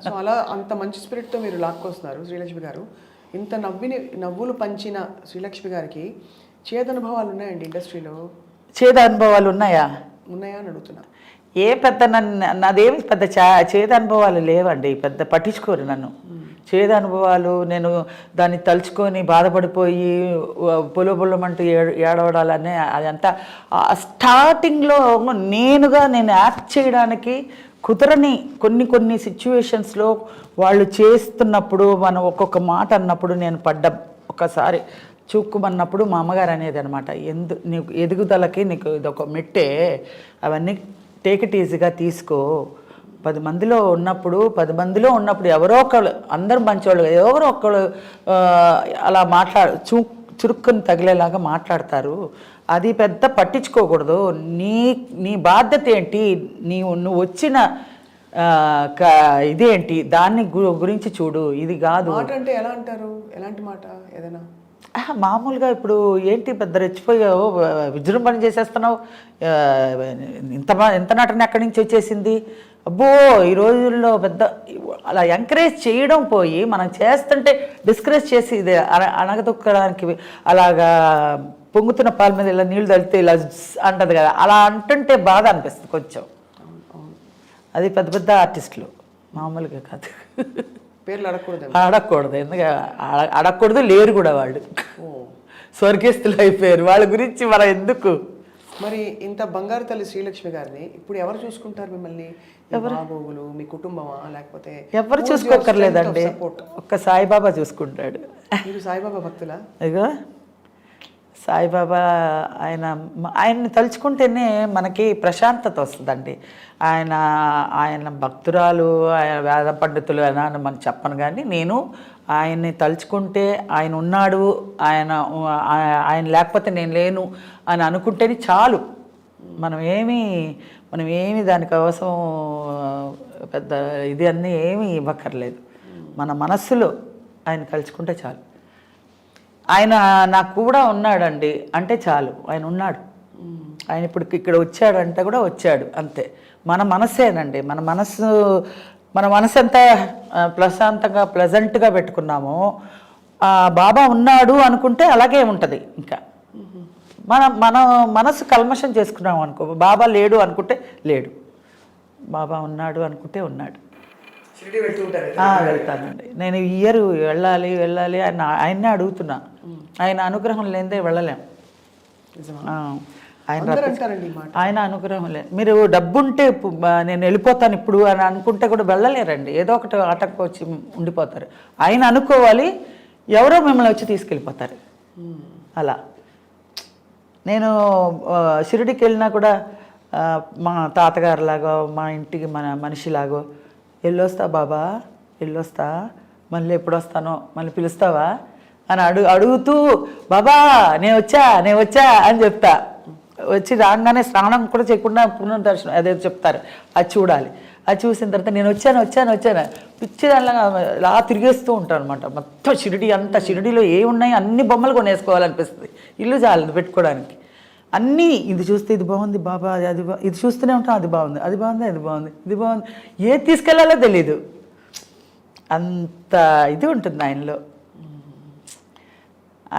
సో అలా అంత మంచి స్పిరిట్తో మీరు లాక్కొస్తున్నారు శ్రీలక్ష్మి గారు. ఇంత నవ్వులు పంచిన శ్రీలక్ష్మి గారికి చేదనుభవాలు ఉన్నాయండి ఇండస్ట్రీలో? చేదనుభవాలు ఉన్నాయా అని అడుగుతున్నా. ఏ పెద్ద నాదేమి పెద్ద చేద అనుభవాలు లేవండి, పెద్ద పట్టించుకోరు నన్ను. చేద అనుభవాలు నేను దాన్ని తలుచుకొని బాధపడిపోయి పొలమంటూ ఏడవడాలనే అదంతా స్టార్టింగ్లో నేను యాక్ట్ చేయడానికి కుదరని కొన్ని సిచ్యువేషన్స్లో వాళ్ళు చేస్తున్నప్పుడు మనం ఒక్కొక్క మాట అన్నప్పుడు నేను ఒకసారి చూక్కుమన్నప్పుడు మా అమ్మగారు అనేది అనమాట, నీకు ఎదుగుదలకి నీకు ఇదొక మెట్టే, అవన్నీ టేక్ ఇట్ ఈజీగా తీసుకో. 10 మందిలో ఉన్నప్పుడు ఎవరో ఒకళ్ళు, అందరూ మంచోళ్ళు, ఎవరో ఒకళ్ళు అలా చురుక్కుని తగిలేలాగా మాట్లాడతారు, అది పెద్ద పట్టించుకోకూడదు. నీ బాధ్యత ఏంటి, నువ్వు వచ్చిన ఇదేంటి, దాన్ని గురించి చూడు, ఇది కాదు. మాట అంటే ఎలా అంటారు, ఎలాంటి మాట? ఏదైనా మామూలుగా ఇప్పుడు ఏంటి పెద్ద రెచ్చిపోయావు, విజృంభణ చేసేస్తున్నావు, ఎంత నటన ఎక్కడి నుంచి వచ్చేసింది, అబ్బో ఈ రోజుల్లో పెద్ద అలా ఎంకరేజ్ చేయడం పోయి మనం చేస్తుంటే డిస్కరేజ్ చేసి ఇది అణగదొక్కడానికి అలాగా పొంగుతున్న పాల మీద ఇలా నీళ్లు తల్లితే ఇలా అంటది కదా, అలా అంటుంటే బాధ అనిపిస్తుంది కొంచెం. అది పెద్ద ఆర్టిస్టులు, మామూలుగా కాదు. పేర్లు అడగకూడదు, ఎందుకంటే అడగకూడదు, లేరు కూడా వాళ్ళు, స్వర్గస్థులు అయిపోయారు, వాళ్ళ గురించి మనం ఎందుకు. మరి ఇంత బంగారు తల్లి శ్రీలక్ష్మి గారిని ఇప్పుడు ఎవరు చూసుకుంటారు మిమ్మల్ని? బాగోగులు మీ కుటుంబమా, లేకపోతే ఎవరు చూసుకోకర్లేదండి, ఒక్క సాయిబాబా చూసుకుంటాడు. మీరు సాయిబాబా భక్తులా? ఇగో సాయిబాబా ఆయన్ని తలుచుకుంటేనే మనకి ప్రశాంతత వస్తుందండి. ఆయన భక్తురాలు, ఆయన వేద పండితులు అని మనం చెప్పను, కానీ నేను ఆయన్ని తలుచుకుంటే ఆయన ఉన్నాడు, ఆయన లేకపోతే నేను లేను అని అనుకుంటేనే చాలు. మనం ఏమి దానికి అవసరం పెద్ద ఇది అన్నీ ఏమీ ఇవ్వక్కర్లేదు. మన మనస్సులో ఆయన కలుసుకుంటే చాలు. ఆయన నాకు కూడా ఉన్నాడండి అంటే చాలు, ఆయన ఉన్నాడు. ఆయన ఇప్పుడు ఇక్కడ వచ్చాడంటే కూడా వచ్చాడు, అంతే. మన మనస్సేనండి, మన మనసు ఎంత ప్రశాంతంగా ప్లెజెంట్గా పెట్టుకున్నామో బాబా ఉన్నాడు అనుకుంటే అలాగే ఉంటుంది. ఇంకా మన మనసు కల్మషం చేసుకున్నాం అనుకో, బాబా లేడు అనుకుంటే లేడు, బాబా ఉన్నాడు అనుకుంటే ఉన్నాడు. వెళ్తానండి నేను, ఇయర్ వెళ్ళాలి ఆయన్నే అడుగుతున్నా. ఆయన అనుగ్రహం లేనిదే వెళ్ళలేం. ఆయన అనుగ్రహం లేదు. మీరు డబ్బుంటే నేను వెళ్ళిపోతాను ఇప్పుడు అని అనుకుంటే కూడా వెళ్ళలేరండి, ఏదో ఒకటి ఆటంకం వచ్చి ఉండిపోతారు. ఆయన అనుకోవాలి, ఎవరో మిమ్మల్ని వచ్చి తీసుకెళ్ళిపోతారు. అలా నేను షిరిడికి వెళ్ళినా కూడా మా తాతగారులాగో, మా ఇంటికి మనిషిలాగో, వెళ్ళొస్తా బాబా, వెళ్ళొస్తా, మళ్ళీ ఎప్పుడు వస్తానో, మళ్ళీ పిలుస్తావా అని అడుగుతూ బాబా నేను వచ్చా అని చెప్తా. వచ్చి రాగానే స్నానం కూడా చేయకుండా పునర్దర్శనం అదే చెప్తారు, అది చూడాలి. అది చూసిన తర్వాత నేను వచ్చాను పిచ్చి అలా తిరిగేస్తూ ఉంటాను అనమాట. మొత్తం షిరిడీలో ఏమున్నాయి అన్ని బొమ్మలు కొనేసుకోవాలనిపిస్తుంది. ఇల్లు చాలు పెట్టుకోవడానికి. అన్నీ ఇది చూస్తే ఇది బాగుంది బాబా, ఇది చూస్తూనే ఉంటాం, అది బాగుంది, ఇది బాగుంది, ఏది తీసుకెళ్లాలో తెలీదు, అంత ఇది ఉంటుంది ఆయనలో.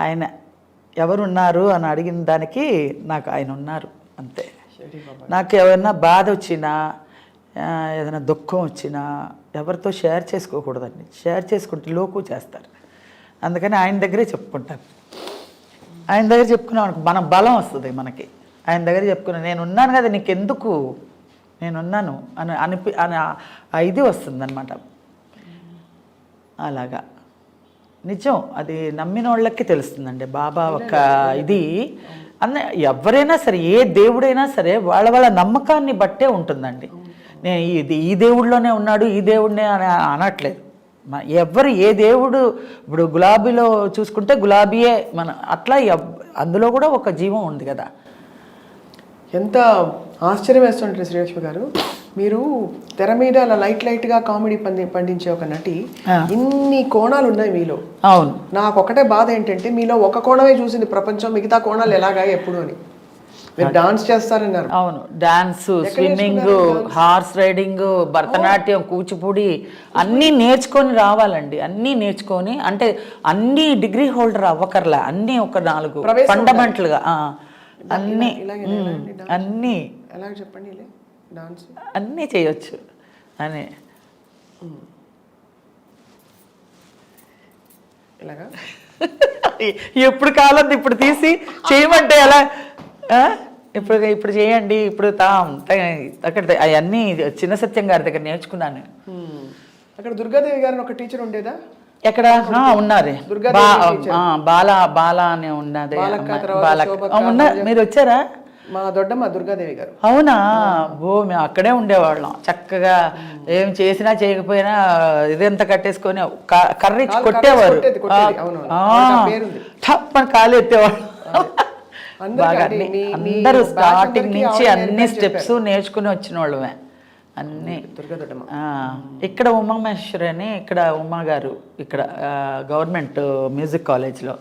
ఆయన ఎవరున్నారు అని అడిగిన దానికి నాకు ఆయన ఉన్నారు. అంతే. నాకు ఏమైనా బాధ వచ్చినా ఏదైనా దుఃఖం వచ్చినా ఎవరితో షేర్ చేసుకోకూడదండి. షేర్ చేసుకుంటే లోకు చేస్తారు. అందుకని ఆయన దగ్గరే చెప్పుకుంటాను. ఆయన దగ్గర చెప్పుకున్నాం మన బలం వస్తుంది మనకి. ఆయన దగ్గర చెప్పుకున్నాను, నేను ఉన్నాను కదా నీకెందుకు, నేనున్నాను అని ఇది వస్తుందన్నమాట. అలాగా నిజం, అది నమ్మిన వాళ్ళకి తెలుస్తుందండి బాబా ఒక ఇది. ఎవరైనా సరే, ఏ దేవుడైనా సరే వాళ్ళ వాళ్ళ నమ్మకాన్ని బట్టే ఉంటుందండి. నేను ఈ దేవుడిలోనే ఉన్నాడు, ఈ దేవుడినే అని అనట్లేదు. ఎవరు ఏ దేవుడు, ఇప్పుడు గులాబీలో చూసుకుంటే గులాబీయే మన, అట్లా అందులో కూడా ఒక జీవం ఉంది కదా. ఎంత ఆశ్చర్యం వేస్తుంటారు శ్రీలక్ష్మి గారు, మీరు తెర మీద అలా లైట్గా కామెడీ పండించే ఒక నటి, ఇన్ని కోణాలు ఉన్నాయి మీలో. అవును. నాకు ఒకటే బాధ ఏంటంటే మీలో ఒక కోణమే చూసింది ప్రపంచం, మిగతా కోణాలు ఎలాగా ఎప్పుడు అని. మీరు డాన్స్ చేస్తారన్నారు. అవును, dance, swimming, horse riding, Bharatanatyam, Kuchipudi అన్నీ నేర్చుకొని రావాలండి. అన్నీ నేర్చుకొని, అంటే అన్ని డిగ్రీ హోల్డర్ అవ్వకర్లా, అన్నీ ఒక 4 ఫండమెంటల్గా అన్నీ అన్నీ ఎలా చెప్పండి డాన్స్ అన్నీ చేయొచ్చు అని. ఇలాగా ఎప్పుడు కాలం ఇప్పుడు తీసి చేయమంటే ఎలా, ఇప్పుడు చేయండి, ఇప్పుడు అక్కడ అవన్నీ చిన్న సత్యం గారి దగ్గర నేర్చుకున్నాను. అక్కడ దుర్గాదేవి గారిని ఒక టీచర్ ఉండేదా? ఎక్కడ ఉన్నారు, బాల అనే ఉన్నది. మీరు వచ్చారా? మా దొడ్డమ్మ దుర్గాదేవి గారు. అవునా? మేము అక్కడే ఉండేవాళ్ళం చక్కగా. ఏం చేసినా చేయకపోయినా ఇదంతా కట్టేసుకొని కర్రీ కొట్టేవారు, మన కాలు ఎత్తేవాళ్ళు. బాగా అందరూ స్టార్టింగ్ నుంచి అన్ని స్టెప్స్ నేర్చుకుని వచ్చిన వాళ్ళమే అన్నీ. ఇక్కడ ఉమామహేశ్వరి అని, ఇక్కడ ఉమా గారు, ఇక్కడ గవర్నమెంట్ మ్యూజిక్ కాలేజ్లో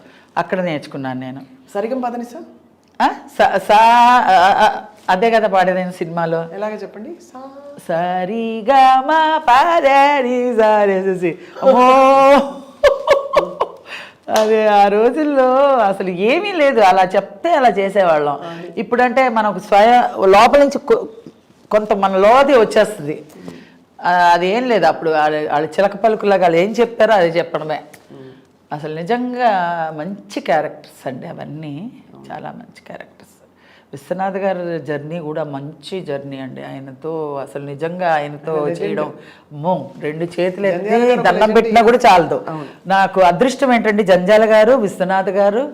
అక్కడ నేర్చుకున్నాను నేను. సరిగం పదని సార్ అదే కదా పాడేది సినిమాలో. ఎలాగ చెప్పండి. సరిగా మా పాదేసి అమ్మో, అదే ఆ రోజుల్లో అసలు ఏమీ లేదు, అలా చెప్తే అలా చేసేవాళ్ళం. ఇప్పుడంటే మనకు లోపల నుంచి కొంత మన లోది వచ్చేస్తుంది, అదేం లేదు. అప్పుడు వాళ్ళు చిలక పలుకులాగా వాళ్ళు ఏం చెప్తారో అది చెప్పడమే. అసలు నిజంగా మంచి క్యారెక్టర్స్ అండి అవన్నీ, చాలా మంచి క్యారెక్టర్స్. విశ్వనాథ్ గారి జర్నీ కూడా మంచి జర్నీ అండి. ఆయనతో అసలు నిజంగా ఆయనతో చేయడం, 2 చేతులు ఎత్తి దండం పెట్టినా కూడా చాలదు. నాకు అదృష్టం ఏంటంటే జంజాల గారు, విశ్వనాథ్ గారు,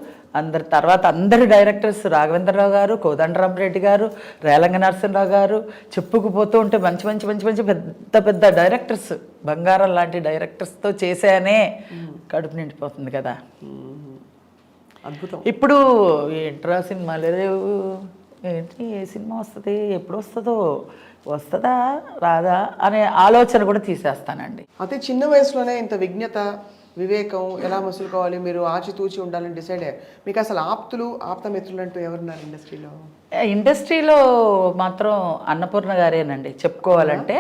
తర్వాత అందరు డైరెక్టర్స్, రాఘవేంద్రరావు గారు, కోదండరామరెడ్డి గారు, రేలంగ నరసింహరావు గారు, చెప్పుకుపోతూ ఉంటే మంచి మంచి మంచి మంచి పెద్ద పెద్ద డైరెక్టర్స్, బంగారం లాంటి డైరెక్టర్స్తో చేశానే కడుపు నిండిపోతుంది కదా. అద్భుతం. ఇప్పుడు ఏంట్రా సినిమాలు లేవు, ఏంటి ఏ సినిమా వస్తుంది, ఎప్పుడు వస్తుందా రాదా అనే ఆలోచన కూడా తీసేస్తానండి. అతి చిన్న వయసులోనే ఇంత విజ్ఞత, వివేకం ఎలా మసులుకోవాలి, మీరు ఆచితూచి ఉండాలని డిసైడ్ అయ్యారు. మీకు అసలు ఆప్తమిత్రులు అంటూ ఎవరున్నారు ఇండస్ట్రీలో? ఇండస్ట్రీలో మాత్రం అన్నపూర్ణ గారేనండి చెప్పుకోవాలంటే.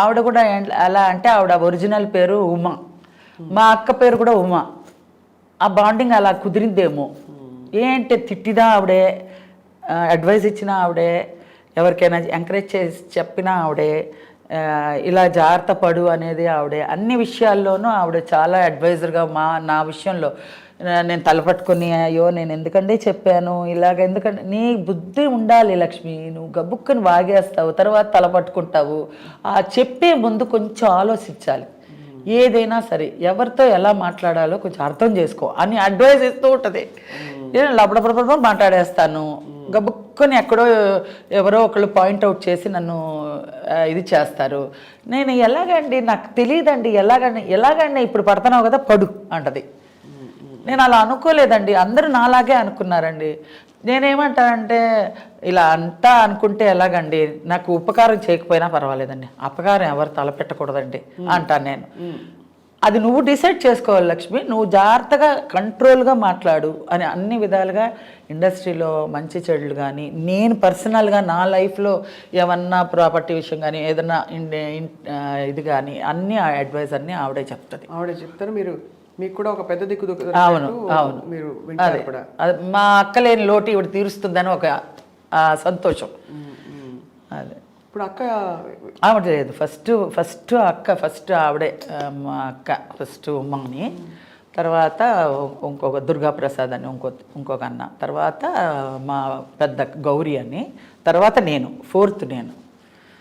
ఆవిడ కూడా ఎలా అంటే, ఆవిడ ఒరిజినల్ పేరు ఉమా, మా అక్క పేరు కూడా ఉమా. ఆ బాండింగ్ అలా కుదిరిందేమో. ఏంటి తిట్టినా ఆవిడే, అడ్వైస్ ఇచ్చినా ఆవిడే, ఎవరికైనా ఎంకరేజ్ చేసి చెప్పినా ఆవిడే, ఇలా జాగ్రత్త పడు అనేది ఆవిడే. అన్ని విషయాల్లోనూ ఆవిడ చాలా అడ్వైజర్గా నా విషయంలో నేను తలపట్టుకుని, అయ్యో నేను ఎందుకంటే చెప్పాను ఇలాగ, ఎందుకంటే నీ బుద్ధి ఉండాలి లక్ష్మి, నువ్వు గబుక్కుని వాగేస్తావు, తర్వాత తలపట్టుకుంటావు. ఆ చెప్పే ముందు కొంచెం ఆలోచించాలి. ఏదైనా సరే ఎవరితో ఎలా మాట్లాడాలో కొంచెం అర్థం చేసుకో అని అడ్వైజ్ ఇస్తూ ఉంటుంది. నేను లబడబడబడ మాట్లాడేస్తాను, గబుక్కుని ఎక్కడో ఎవరో ఒకళ్ళు పాయింట్అవుట్ చేసి నన్ను ఇది చేస్తారు. నేను ఎలాగండి నాకు తెలియదండి, ఎలాగండి ఇప్పుడు పడుతున్నావు కదా పడు అంటది. నేను అలా అనుకోలేదండి, అందరూ నాలాగే అనుకున్నారండి. నేనేమంటానంటే, ఇలా అంతా అనుకుంటే ఎలాగండి, నాకు ఉపకారం చేయకపోయినా పర్వాలేదండి, అపకారం ఎవరు తలపెట్టకూడదండి అంటాను నేను. అది నువ్వు డిసైడ్ చేసుకోవాలి లక్ష్మి, నువ్వు జాగ్రత్తగా కంట్రోల్గా మాట్లాడు అని అన్ని విధాలుగా. ఇండస్ట్రీలో మంచి చెడులు కానీ, నేను పర్సనల్గా నా లైఫ్లో ఏమన్నా ప్రాపర్టీ విషయం కానీ, ఏదన్నా ఇది కానీ అన్నీ అడ్వైస్ అన్నీ ఆవిడే చెప్తుంది. ఆవిడే చెప్తారు, మీకు కూడా ఒక పెద్ద దిక్కు. అవును అవును, మీరు అదే మా అక్క లేని లోటు ఇవిడ తీరుస్తుందని ఒక ఆ సంతోషం. అదే ఇప్పుడు అక్క ఆవిడ లేదు, ఫస్ట్ అక్క, ఫస్ట్ ఆవిడే మా అక్క, ఫస్ట్ ఉమ్మని, తర్వాత ఇంకొక దుర్గాప్రసాద్ అని ఇంకొక అన్న, తర్వాత మా పెద్ద గౌరీ అని, తర్వాత నేను, ఫోర్త్ నేను,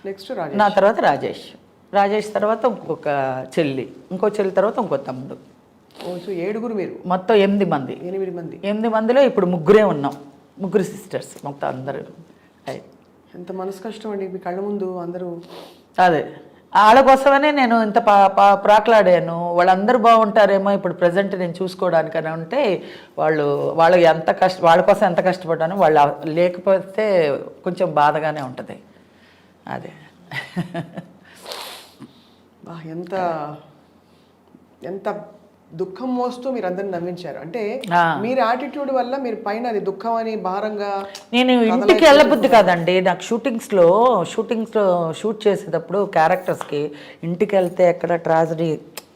నెక్స్ట్ నా తర్వాత రాజేష్ తర్వాత ఇంకొక చెల్లి, ఇంకో చెల్లి తర్వాత ఇంకో తమ్ముడు. సో 7 మీరు, మొత్తం 8 మంది. 8 మందిలో ఇప్పుడు 3 ఉన్నాం, 3 సిస్టర్స్ మొత్తం అందరూ. ఎంత మనసు కష్టం అండి మీ కళ్ళ ముందు అందరూ. అదే వాళ్ళ కోసమనే నేను ఇంత ప్రాకులాడాను. వాళ్ళందరూ బాగుంటారేమో ఇప్పుడు ప్రజెంట్ నేను చూసుకోవడానికని ఉంటే వాళ్ళకి వాళ్ళ కోసం ఎంత కష్టపడ్డాను, వాళ్ళు లేకపోతే కొంచెం బాధగానే ఉంటుంది. అదే ఎంత ఎంత దుఃఖం మోస్తూ మీరు అందరిని నవ్వించారు. అంటే మీరు యాటిట్యూడ్ వల్ల మీరు పైన అది దుఃఖం అని భారంగా. నేను ఇంటికి వెళ్ళబుద్ధి కాదండి నాకు. షూటింగ్స్లో షూట్ చేసేటప్పుడు క్యారెక్టర్స్కి ఇంటికి వెళ్తే ఎక్కడ ట్రాజడీ,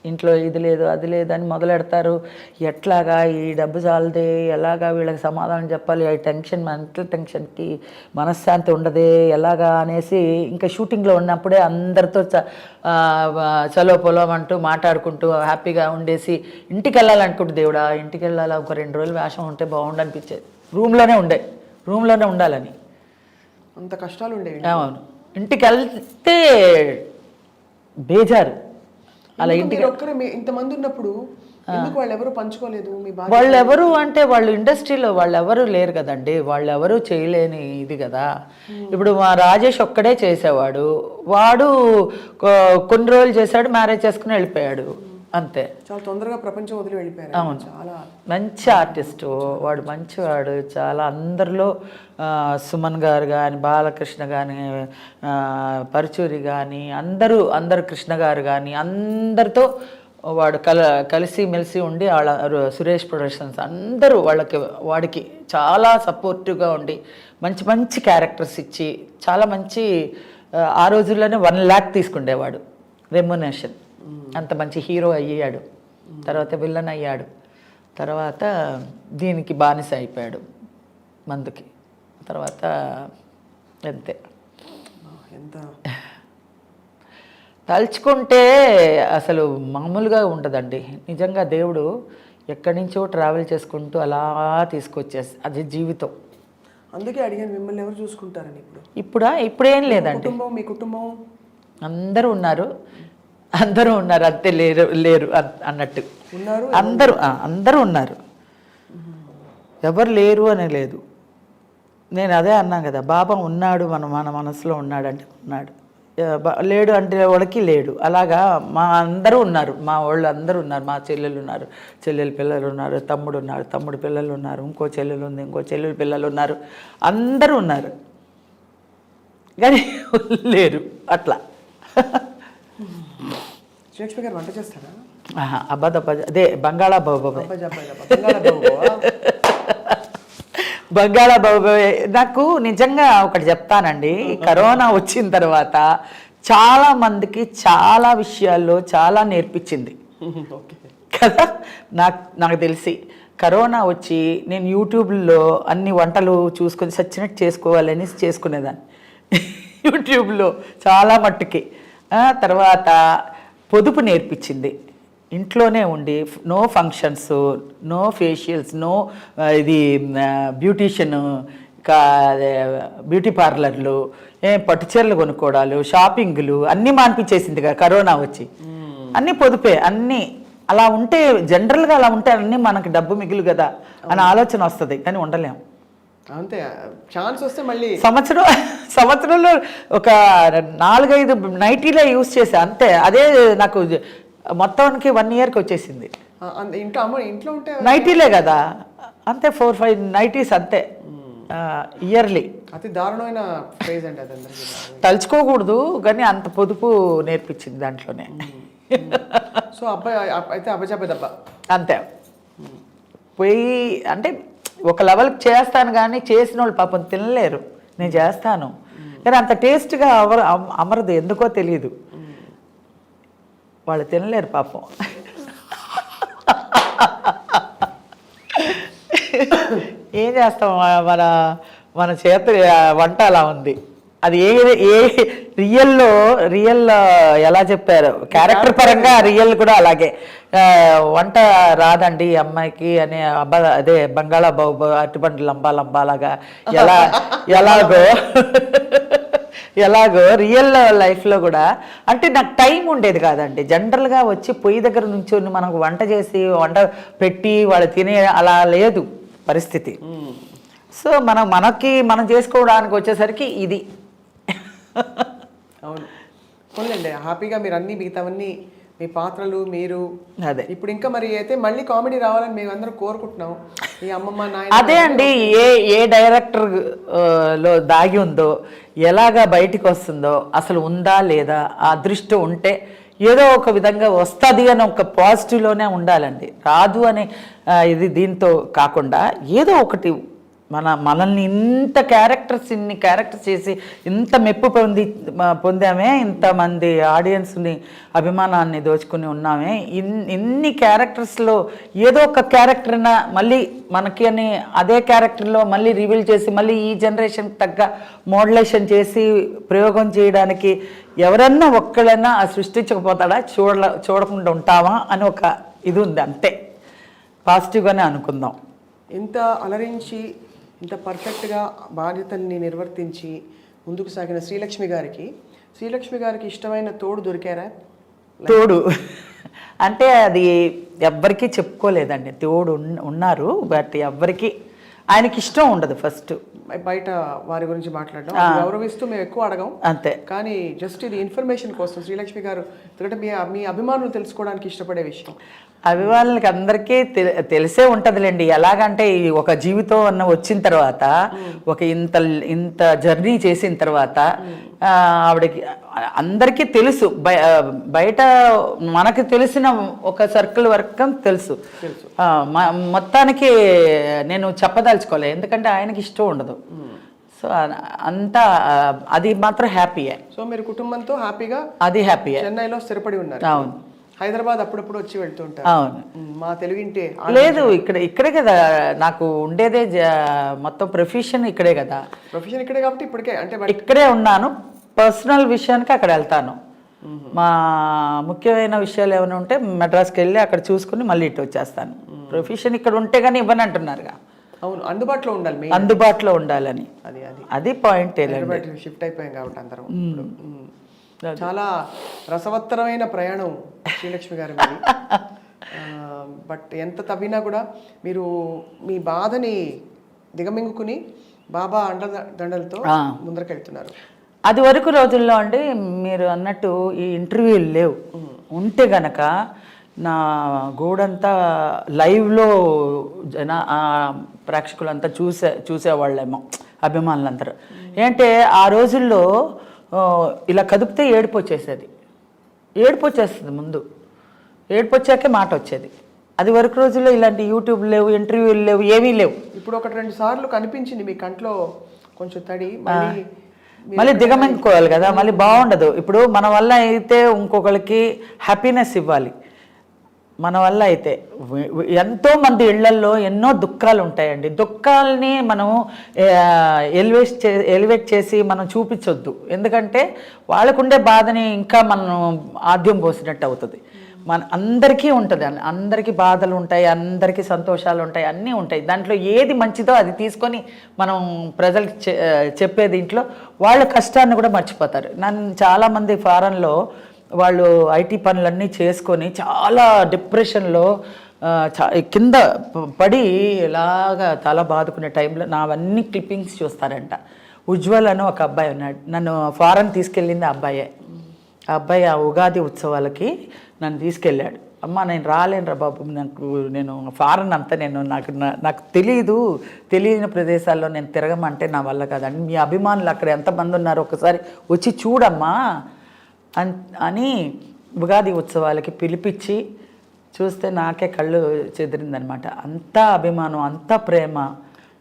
ఇంట్లో ఇది లేదు అది లేదు అని మొదలెడతారు. ఎట్లాగా ఈ డబ్బు చాలదే, ఎలాగా వీళ్ళకి సమాధానం చెప్పాలి, ఆ టెన్షన్, మెంటల్ టెన్షన్కి మనశ్శాంతి ఉండదే ఎలాగా అనేసి ఇంకా షూటింగ్లో ఉన్నప్పుడే అందరితో చలో పొలం అంటూ మాట్లాడుకుంటూ హ్యాపీగా ఉండేసి ఇంటికి వెళ్ళాలనుకుంటూ, దేవుడా ఇంటికి వెళ్ళాలా, ఒక 2 రోజులు వేషం ఉంటే బాగుండు అనిపించేది. రూమ్లోనే ఉండాలని అంత కష్టాలు ఉండేవి. అవును, ఇంటికి వెళ్తే బేజారు. అలా ఇంటికి ఇంతమంది ఉన్నప్పుడు ఎందుకు వాళ్ళు ఎవరు పంచుకోలేదు మీ బాధ? వాళ్ళు ఎవరు అంటే వాళ్ళు ఇండస్ట్రీలో వాళ్ళు ఎవరు లేరు కదండి, వాళ్ళు ఎవరు చేయలేని ఇది కదా. ఇప్పుడు మా రాజేష్ ఒక్కడే చేసేవాడు, వాడు కొన్ని రోజులు చేశాడు, మ్యారేజ్ చేసుకుని వెళ్ళిపోయాడు అంతే. చాలా తొందరగా ప్రపంచం వదిలి వెళ్ళిపోయారు. అవును, చాలా మంచి ఆర్టిస్టు వాడు, మంచివాడు చాలా. అందరిలో సుమన్ గారు కానీ, బాలకృష్ణ కానీ, పరుచూరి కానీ, అందరు కృష్ణ గారు కానీ, అందరితో వాడు కలిసి మెలిసి ఉండి వాళ్ళ సురేష్ ప్రొడక్షన్స్ అందరూ వాడికి చాలా సపోర్టివ్గా ఉండి మంచి క్యారెక్టర్స్ ఇచ్చి చాలా మంచి, ఆ రోజుల్లోనే 1 lakh తీసుకుండేవాడు రెమ్యునరేషన్. అంత మంచి హీరో అయ్యాడు, తర్వాత విల్లన్ అయ్యాడు, తర్వాత దీనికి బానిస అయిపోయాడు మందుకి, తర్వాత అంతే. ఎంత తలుచుకుంటే అసలు మామూలుగా ఉంటుందండి నిజంగా. దేవుడు ఎక్కడి నుంచో ట్రావెల్ చేసుకుంటూ అలా తీసుకొచ్చేసి అది జీవితం. అందుకే అడిగాను మిమ్మల్ని ఎవరు చూసుకుంటారని. ఇప్పుడేం లేదండి, మీ కుటుంబం అందరూ ఉన్నారు అంతే, లేరు అన్నట్టు అందరూ ఉన్నారు, ఎవరు లేరు అని లేదు. నేను అదే అన్నాను కదా, బాబా ఉన్నాడు మన మనసులో ఉన్నాడు అంటే ఉన్నాడు, లేడు అంటే వాళ్ళకి లేడు. అలాగా మా అందరూ ఉన్నారు, మా వాళ్ళు అందరూ ఉన్నారు. మా చెల్లెలు ఉన్నారు, చెల్లెలు పిల్లలు ఉన్నారు, తమ్ముడు ఉన్నాడు, తమ్ముడు పిల్లలు ఉన్నారు, ఇంకో చెల్లెలు ఉంది, ఇంకో చెల్లెలు పిల్లలు ఉన్నారు, అందరూ ఉన్నారు కానీ లేరు అట్లా. లక్ష్మి గారు వంట చేస్తారా? అదే బంగాళాబాబు నాకు నిజంగా ఒకటి చెప్తానండి. కరోనా వచ్చిన తర్వాత చాలా మందికి చాలా విషయాల్లో చాలా నేర్పించింది కదా. నాకు తెలిసి కరోనా వచ్చి నేను యూట్యూబ్లో అన్ని వంటలు చూసుకొని సచ్చినట్టు చేసుకోవాలని చేసుకునేదాన్ని యూట్యూబ్లో చాలా మట్టుకి. తర్వాత పొదుపు నేర్పించింది. ఇంట్లోనే ఉండి no functions, no facials, no ఇది బ్యూటీషియన్, బ్యూటీ పార్లర్లు, పట్టుచీరలు కొనుక్కోవడాలు, షాపింగ్లు అన్నీ మాన్పించేసింది కదా కరోనా వచ్చి. అన్నీ పొదుపే, అన్నీ అలా ఉంటే జనరల్గా అలా ఉంటే అన్నీ మనకి డబ్బు మిగులు కదా అని ఆలోచన వస్తుంది, కానీ ఉండలేము. అంతే, ఛాన్స్ వస్తే మళ్ళీ సంవత్సరంలో ఒక 4-5 నైటీలే యూస్ చేసా అంతే. అదే నాకు మొత్తానికి 1 yearకి వచ్చేసింది. ఇంట్లో ఉంటే నైటీలే కదా అంతే, 4-5 నైటీస్ అంతే ఇయర్లీ. అతి దారుణమైన ప్రైజ్ అండి అది. తలుచుకోకూడదు కానీ అంత పొదుపు నేర్పించింది దాంట్లోనే. సో అబ్బాయి అయితే అబ్బజాబే దబ్బా అంతే. పోయి అంటే ఒక లెవెల్కి చేస్తాను కానీ చేసిన వాళ్ళు పాపం తినలేరు. నేను చేస్తాను కానీ అంత టేస్ట్గా అమరదు, ఎందుకో తెలియదు, వాళ్ళు తినలేరు పాపం. ఏం చేస్తాం, మన చేత వంట అలా ఉంది. అది ఏ రియల్ ఎలా చెప్పారు క్యారెక్టర్ పరంగా రియల్ కూడా అలాగే. వంట రాదండి ఈ అమ్మాయికి అనే అదే బంగాళా బాబు అరటిపండు లంబాలాగా ఎలాగో రియల్ లైఫ్లో కూడా అంటే నాకు టైం ఉండేది కాదండి. జనరల్గా వచ్చి పొయ్యి దగ్గర నుంచి మనకు వంట చేసి వంట పెట్టి వాళ్ళు తినే అలా లేదు పరిస్థితి. సో మనం చేసుకోవడానికి వచ్చేసరికి ఇది. అవును, పోన్లేండి, హ్యాపీగా మీరు అన్ని మిగతావన్నీ మీ పాత్రలు మీరు అదే ఇప్పుడు ఇంకా మరి అయితే మళ్ళీ కామెడీ రావాలని మేమందరం కోరుకుంటున్నాం. ఈ అమ్మమ్మ నాయన అదే అండి, ఏ డైరెక్టర్ లో దాగి ఉందో ఎలాగా బయటికి వస్తుందో అసలు ఉందా లేదా, ఆ అదృష్టం ఉంటే ఏదో ఒక విధంగా వస్తుంది అని ఒక పాజిటివ్లోనే ఉండాలండి. రాదు అనే ఇది దీంతో కాకుండా ఏదో ఒకటి మనల్ని ఇన్ని క్యారెక్టర్స్ చేసి ఇంత మెప్పు పొందామే, ఇంతమంది ఆడియన్స్ని అభిమానాన్ని దోచుకుని ఉన్నామే. ఇన్ని క్యారెక్టర్స్లో ఏదో ఒక క్యారెక్టర్న మళ్ళీ మనకి అని అదే క్యారెక్టర్లో మళ్ళీ రివీల్ చేసి మళ్ళీ ఈ జనరేషన్కి తగ్గ మోడ్యులేషన్ చేసి ప్రయోగం చేయడానికి ఎవరన్నా ఒక్కళ్ళన్నా సృష్టించకపోతాడా, చూడకుండా ఉంటామా అని ఒక ఇది ఉంది. అంతే, పాజిటివ్గానే అనుకుందాం. ఇంత అలరించి ఇంత పర్ఫెక్ట్గా బాధ్యతల్ని నిర్వర్తించి ముందుకు సాగిన శ్రీలక్ష్మి గారికి ఇష్టమైన తోడు దొరికారా? తోడు అంటే అది ఎవ్వరికీ చెప్పుకోలేదండి. తోడు ఉన్నారు, బట్ ఎవ్వరికి ఆయనకి ఇష్టం ఉండదు. ఫస్ట్ బయట వారి గురించి మాట్లాడడం గౌరవిస్తూ మేము ఎక్కువ అడగం అంతే, కానీ జస్ట్ ఇది ఇన్ఫర్మేషన్ కోసం శ్రీలక్ష్మి గారు ఎందుకంటే మీ అభిమానులు తెలుసుకోవడానికి ఇష్టపడే విషయం. అభిమానులకి అందరికీ తెలిసే ఉంటుందిలేండి. ఎలాగంటే ఒక జీవితం అన్న వచ్చిన తర్వాత ఒక ఇంత జర్నీ చేసిన తర్వాత ఆవిడకి అందరికీ తెలుసు. బయట మనకి తెలిసిన ఒక సర్కిల్ వరకు తెలుసు. మొత్తానికి నేను చెప్పదలుచుకోలే, ఎందుకంటే ఆయనకి ఇష్టం ఉండదు. సో అంతా అది మాత్రం హ్యాపీయే. సో మీరు కుటుంబంతో హ్యాపీగా అది హ్యాపీయే చెన్నైలో స్థిరపడి ఉన్నారు. అవును, హైదరాబాద్ అప్పుడప్పుడు వచ్చి వెళ్తుంటారు. అవును, మా తెలుగింటే లేదు, ఇక్కడే కదా నాకు ఉండేదే. మొత్తం ప్రొఫెషన్ ఇక్కడే కదా. ప్రొఫెషన్ ఇక్కడే కాబట్టి ఇప్పటికే అంటే ఇక్కడే ఉన్నాను. పర్సనల్ విషయానికి అక్కడ వెళ్తాను. మా ముఖ్యమైన విషయాలు ఏమైనా ఉంటే మెడ్రాస్కి వెళ్ళి అక్కడ చూసుకుని మళ్ళీ ఇటు వచ్చేస్తాను. ప్రొఫెషన్ ఇక్కడ ఉంటే కానీ ఇవ్వని అంటున్నారుగా. అవును, అందుబాటులో ఉండాలి, అందుబాటులో ఉండాలని. అది పాయింట్. షిఫ్ట్ అయిపోయాం కాబట్టి అందరం. చాలా రసవత్తరమైన ప్రయాణం శ్రీలక్ష్మి గారి మీద. బట్ ఎంత తవ్వినా కూడా మీరు మీ బాధని దిగమింగుకుని బాబా అండదండలతో ముందరకెళ్తున్నారు. అది వరకు రోజుల్లో అండి మీరు అన్నట్టు ఈ ఇంటర్వ్యూలు లేవు. ఉంటే గనక నా గోడంతా లైవ్లో ప్రేక్షకులంతా చూసేవాళ్ళేమో, అభిమానులందరూ. ఏంటంటే ఆ రోజుల్లో ఇలా కదిపితే ఏడుపు వచ్చేస్తుంది. ముందు ఏడుపు వచ్చాకే మాట వచ్చేది. అది వరకు రోజుల్లో ఇలాంటి యూట్యూబ్ లేవు, ఇంటర్వ్యూలు లేవు, ఏమీ లేవు. ఇప్పుడు 1-2 సార్లు కనిపించింది మీ కంట్లో కొంచెం తడి, మళ్ళీ దిగమింగుకోవాలి కదా, మళ్ళీ బాగుండదు. ఇప్పుడు మన వల్ల అయితే ఇంకొకరికి హ్యాపీనెస్ ఇవ్వాలి. మన వల్ల అయితే ఎంతోమంది ఇళ్లల్లో ఎన్నో దుఃఖాలు ఉంటాయండి. దుఃఖాలని మనం ఎలివేట్ చేసి మనం చూపించొద్దు. ఎందుకంటే వాళ్ళకుండే బాధని ఇంకా మనం ఆద్యం పోసినట్టు అవుతుంది. మన అందరికీ ఉంటుంది, అందరికీ బాధలు ఉంటాయి, అందరికీ సంతోషాలు ఉంటాయి, అన్నీ ఉంటాయి. దాంట్లో ఏది మంచిదో అది తీసుకొని మనం ప్రజలకు చెప్పే దీంట్లో వాళ్ళ కష్టాన్ని కూడా మర్చిపోతారు. నన్ను చాలామంది ఫారెన్లో వాళ్ళు ఐటీ పనులన్నీ చేసుకొని చాలా డిప్రెషన్లో కింద పడి ఇలాగా తల బాదుకునే టైంలో నావన్నీ క్లిప్పింగ్స్ చూస్తారంట. ఉజ్వల్ అని ఒక అబ్బాయి ఉన్నాడు, నన్ను ఫారెన్ తీసుకెళ్ళింది ఆ అబ్బాయే. ఆ అబ్బాయి ఆ ఉగాది ఉత్సవాలకి నన్ను తీసుకెళ్ళాడు. అమ్మ నేను రాలేనురా బాబు, నేను ఫారెన్ అంతా నాకు తెలియని ప్రదేశాల్లో నేను తిరగమంటే నా వల్ల కాదండి. మీ అభిమానులు అక్కడ ఎంతమంది ఉన్నారు ఒకసారి వచ్చి చూడమ్మా అని ఉగాది ఉత్సవాలకి పిలిపించి చూస్తే నాకే కళ్ళు చెదిరిందనమాట. అంతా అభిమానం, అంతా ప్రేమ.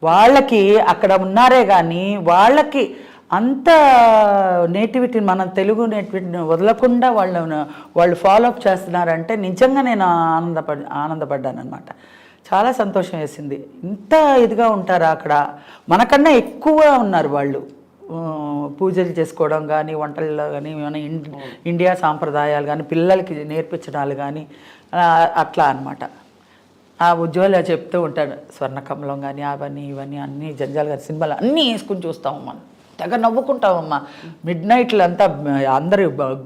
వాళ్ళకి అక్కడ ఉన్నారే కానీ వాళ్ళకి అంత నేటివిటీని, మన తెలుగు నేటివిటీని వదలకుండా వాళ్ళు ఫాలో అప్ చేస్తున్నారంటే నిజంగా నేను ఆనందపడ్డాను అనమాట. చాలా సంతోషం వేసింది. ఇంత ఇదిగా ఉంటారా అక్కడ, మనకన్నా ఎక్కువ ఉన్నారు వాళ్ళు. పూజలు చేసుకోవడం కానీ, వంటల్లో కానీ, మన ఇండియా సాంప్రదాయాలు కానీ, పిల్లలకి నేర్పించడాలు కానీ అట్లా అనమాట. ఆ ఉజ్వల చెప్తూ ఉంటాడు, స్వర్ణకమలం కానీ అవన్నీ ఇవన్నీ అన్నీ, జంజాల్ గారి సినిమాలు అన్నీ వేసుకుని చూస్తామమ్మా, తెగ నవ్వుకుంటామమ్మా. మిడ్ నైట్లు అంతా అందరూ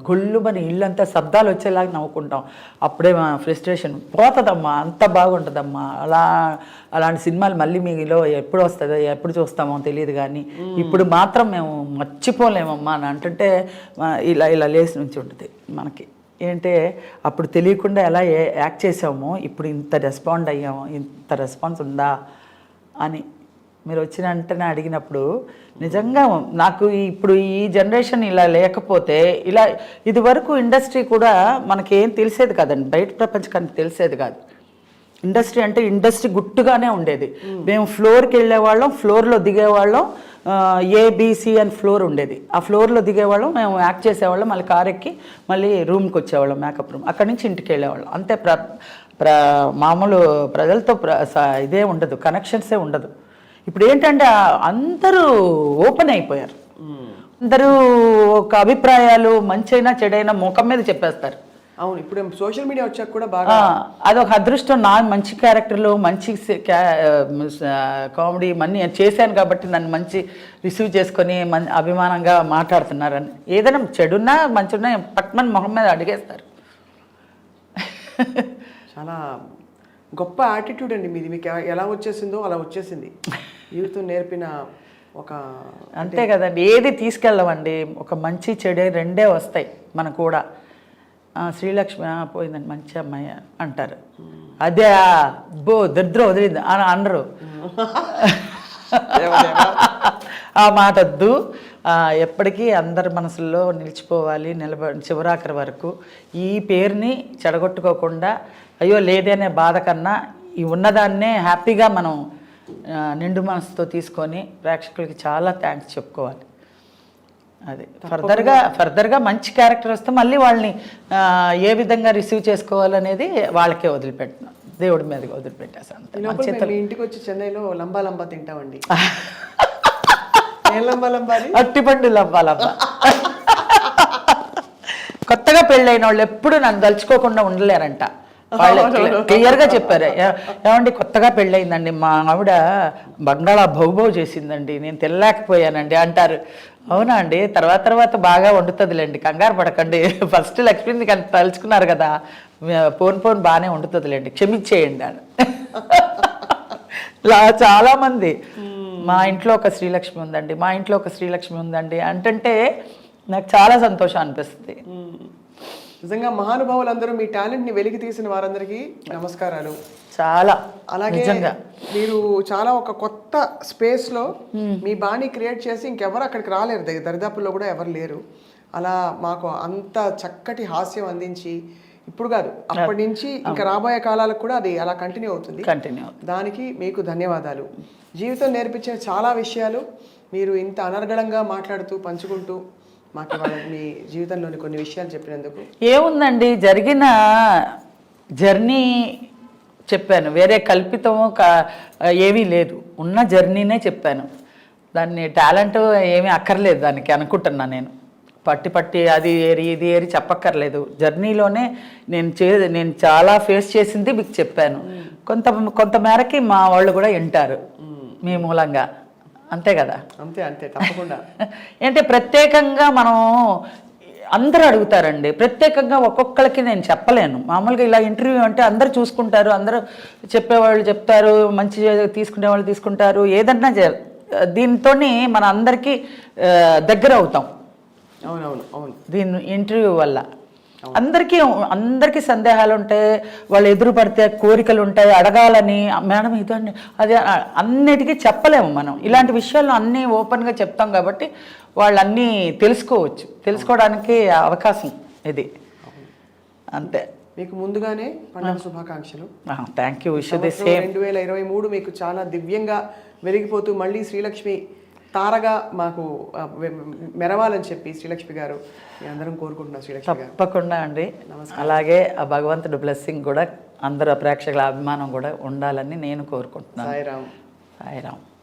గుళ్ళు మన ఇల్లంతా శబ్దాలు వచ్చేలాగా నవ్వుకుంటాం. అప్పుడే మా ఫ్రస్ట్రేషన్ పోతుందమ్మా, అంత బాగుంటుందమ్మా. అలాంటి సినిమాలు మళ్ళీ మీలో ఎప్పుడు వస్తుందో, ఎప్పుడు చూస్తామో తెలియదు, కానీ ఇప్పుడు మాత్రం మేము మర్చిపోలేమమ్మా అని అంటుంటే ఇలా లేచి నుంచి ఉంటుంది మనకి. ఏంటంటే అప్పుడు తెలియకుండా ఎలా యాక్ట్ చేసామో ఇప్పుడు ఇంత రెస్పాండ్ అయ్యామో, ఇంత రెస్పాన్స్ ఉందా అని మీరు వచ్చిన వెంటనే అడిగినప్పుడు నిజంగా నాకు ఇప్పుడు ఈ జనరేషన్ ఇలా లేకపోతే, ఇలా ఇది వరకు ఇండస్ట్రీ కూడా మనకేం తెలిసేది కాదండి, బయట ప్రపంచకానికి తెలిసేది కాదు. ఇండస్ట్రీ అంటే ఇండస్ట్రీ గుట్టుగానే ఉండేది. మేము ఫ్లోర్కి వెళ్ళేవాళ్ళం, ఫ్లోర్లో దిగేవాళ్ళం, ఏబిసి అని ఫ్లోర్ ఉండేది. ఆ ఫ్లోర్లో దిగేవాళ్ళం, మేము యాక్ట్ చేసేవాళ్ళం, మళ్ళీ కార్ ఎక్కి మళ్ళీ రూమ్కి వచ్చేవాళ్ళం, మేకప్ రూమ్. అక్కడి నుంచి ఇంటికి వెళ్ళేవాళ్ళం అంతే. మామూలు ప్రజలతో ఇదే ఉండదు, కనెక్షన్సే ఉండదు. ఇప్పుడు ఏంటంటే అందరూ ఓపెన్ అయిపోయారు. అందరూ ఒక అభిప్రాయాలు మంచైనా చెడైనా ముఖం మీద చెప్పేస్తారు. అవును, ఇప్పుడు సోషల్ మీడియా వచ్చాక కూడా బాగా అదొక అదృష్టం. నా మంచి క్యారెక్టర్లు, మంచి కామెడీ మనీ చేశాను కాబట్టి నన్ను మంచి రిసీవ్ చేసుకొని అభిమానంగా మాట్లాడుతున్నారని. ఏదైనా చెడున్నా మంచిన్నా పట్మని మొహం మీద అడిగేస్తారు. చాలా గొప్ప యాటిట్యూడ్ అండి మీది. మీకు ఎలా వచ్చేసిందో అలా వచ్చేసింది. యూత్ నేర్పిన ఒక అంతే కదండి, ఏది తీసుకెళ్ళమండి. ఒక మంచి చెడే రెండే వస్తాయి మనకు కూడా. శ్రీలక్ష్మి పోయిందండి, మంచి అమ్మాయి అంటారు. అదే దరిద్రం వదిలింది అని అనరు. ఆ మాట వద్దు. ఎప్పటికీ అందరి మనసుల్లో నిలిచిపోవాలి, చివరాఖరి వరకు. ఈ పేరుని చెడగొట్టుకోకుండా, అయ్యో లేదనే బాధ కన్నా ఈ ఉన్నదాన్నే హ్యాపీగా మనం నిండు మనసుతో తీసుకొని ప్రేక్షకులకి చాలా థ్యాంక్స్ చెప్పుకోవాలి. అది ఫర్దర్గా మంచి క్యారెక్టర్ వస్తే మళ్ళీ వాళ్ళని ఏ విధంగా రిసీవ్ చేసుకోవాలనేది వాళ్ళకే వదిలిపెట్టినా, దేవుడి మీదకి వదిలిపెట్టేసాను. ఇంటికి వచ్చి చెన్నైలో లంబా లంబా తింటామండి. ఏం లంబా లంబా? అట్టిపండు లంబా లంబా. కొత్తగా పెళ్ళైన వాళ్ళు ఎప్పుడు నన్ను తలుచుకోకుండా ఉండలేరంట. వాళ్ళు క్లియర్గా చెప్పారు, ఏమండి కొత్తగా పెళ్ళయిందండి, మా ఆవిడ బంగాళా భౌభౌ చేసిందండి, నేను తినలేకపోయానండి అంటారు. అవునా అండి, తర్వాత బాగా వండుతుందిలేండి, కంగారు పడకండి. ఫస్ట్ లక్ష్మిని కానీ తలుచుకున్నారు కదా, పోన్ బాగానే వండుతుందిలేండి, క్షమించేయండి అని. చాలామంది మా ఇంట్లో ఒక శ్రీలక్ష్మి ఉందండి, మా ఇంట్లో ఒక శ్రీలక్ష్మి ఉందండి అంటే నాకు చాలా సంతోషం అనిపిస్తుంది. నిజంగా మహానుభావులందరూ మీ టాలెంట్ని వెలికి తీసిన వారందరికీ నమస్కారాలు. చాలా అలాగే మీరు చాలా ఒక కొత్త స్పేస్లో మీ బాణీ క్రియేట్ చేసి ఇంకెవరు అక్కడికి రాలేరు, దరిదాపుల్లో కూడా ఎవరు లేరు. అలా మాకు అంత చక్కటి హాస్యం అందించి, ఇప్పుడు కాదు అప్పటి నుంచి ఇంకా రాబోయే కాలాలకు కూడా అది అలా కంటిన్యూ అవుతుంది. దానికి మీకు ధన్యవాదాలు. జీవితం నేర్పించే చాలా విషయాలు మీరు ఇంత అనర్గళంగా మాట్లాడుతూ పంచుకుంటూ మాకు మీ జీవితంలోని కొన్ని విషయాలు చెప్పినందుకు. ఏముందండి, జరిగిన జర్నీ చెప్పాను, వేరే కల్పితము ఏమీ లేదు, ఉన్న జర్నీనే చెప్పాను. దాన్ని టాలెంట్ ఏమీ అక్కర్లేదు దానికి అనుకుంటున్నా నేను. పట్టి అది ఏరి ఇది ఏరి చెప్పక్కర్లేదు. జర్నీలోనే నేను చాలా ఫేస్ చేసింది మీకు చెప్పాను. కొంత మేరకి మా వాళ్ళు కూడా వింటారు మీ మూలంగా, అంతే కదా. అంతే తప్పకుండా. అంటే ప్రత్యేకంగా మనం అందరూ అడుగుతారండి, ప్రత్యేకంగా ఒక్కొక్కరికి నేను చెప్పలేను. మామూలుగా ఇలా ఇంటర్వ్యూ అంటే అందరూ చూసుకుంటారు, అందరూ చెప్పేవాళ్ళు చెప్తారు, మంచి తీసుకునే వాళ్ళు తీసుకుంటారు, ఏదన్నా దీంతో మన అందరికీ దగ్గర అవుతాం. అవును దీని ఇంటర్వ్యూ వల్ల అందరికీ సందేహాలు ఉంటాయి, వాళ్ళు ఎదురు పడితే కోరికలు ఉంటాయి, అడగాలని, మేడం ఇదండి అదే అన్నిటికీ చెప్పలేము మనం. ఇలాంటి విషయాల్లో అన్నీ ఓపెన్గా చెప్తాం కాబట్టి వాళ్ళు అన్నీ తెలుసుకోవడానికి అవకాశం ఇది. అంతే. మీకు ముందుగానే పండుగ శుభాకాంక్షలు. Thank you. 2023 మీకు చాలా దివ్యంగా వెలిగిపోతూ మళ్ళీ శ్రీలక్ష్మి తారగా మాకు మెరవాలని చెప్పి శ్రీలక్ష్మి గారు అందరం కోరుకుంటున్నాం. శ్రీలక్ష్మి గారు తప్పకుండా అండి. అలాగే ఆ భగవంతుడు బ్లెస్సింగ్ కూడా అందరూ ప్రేక్షకుల అభిమానం కూడా ఉండాలని నేను కోరుకుంటున్నాను. సాయిరామ్. సాయిరామ్.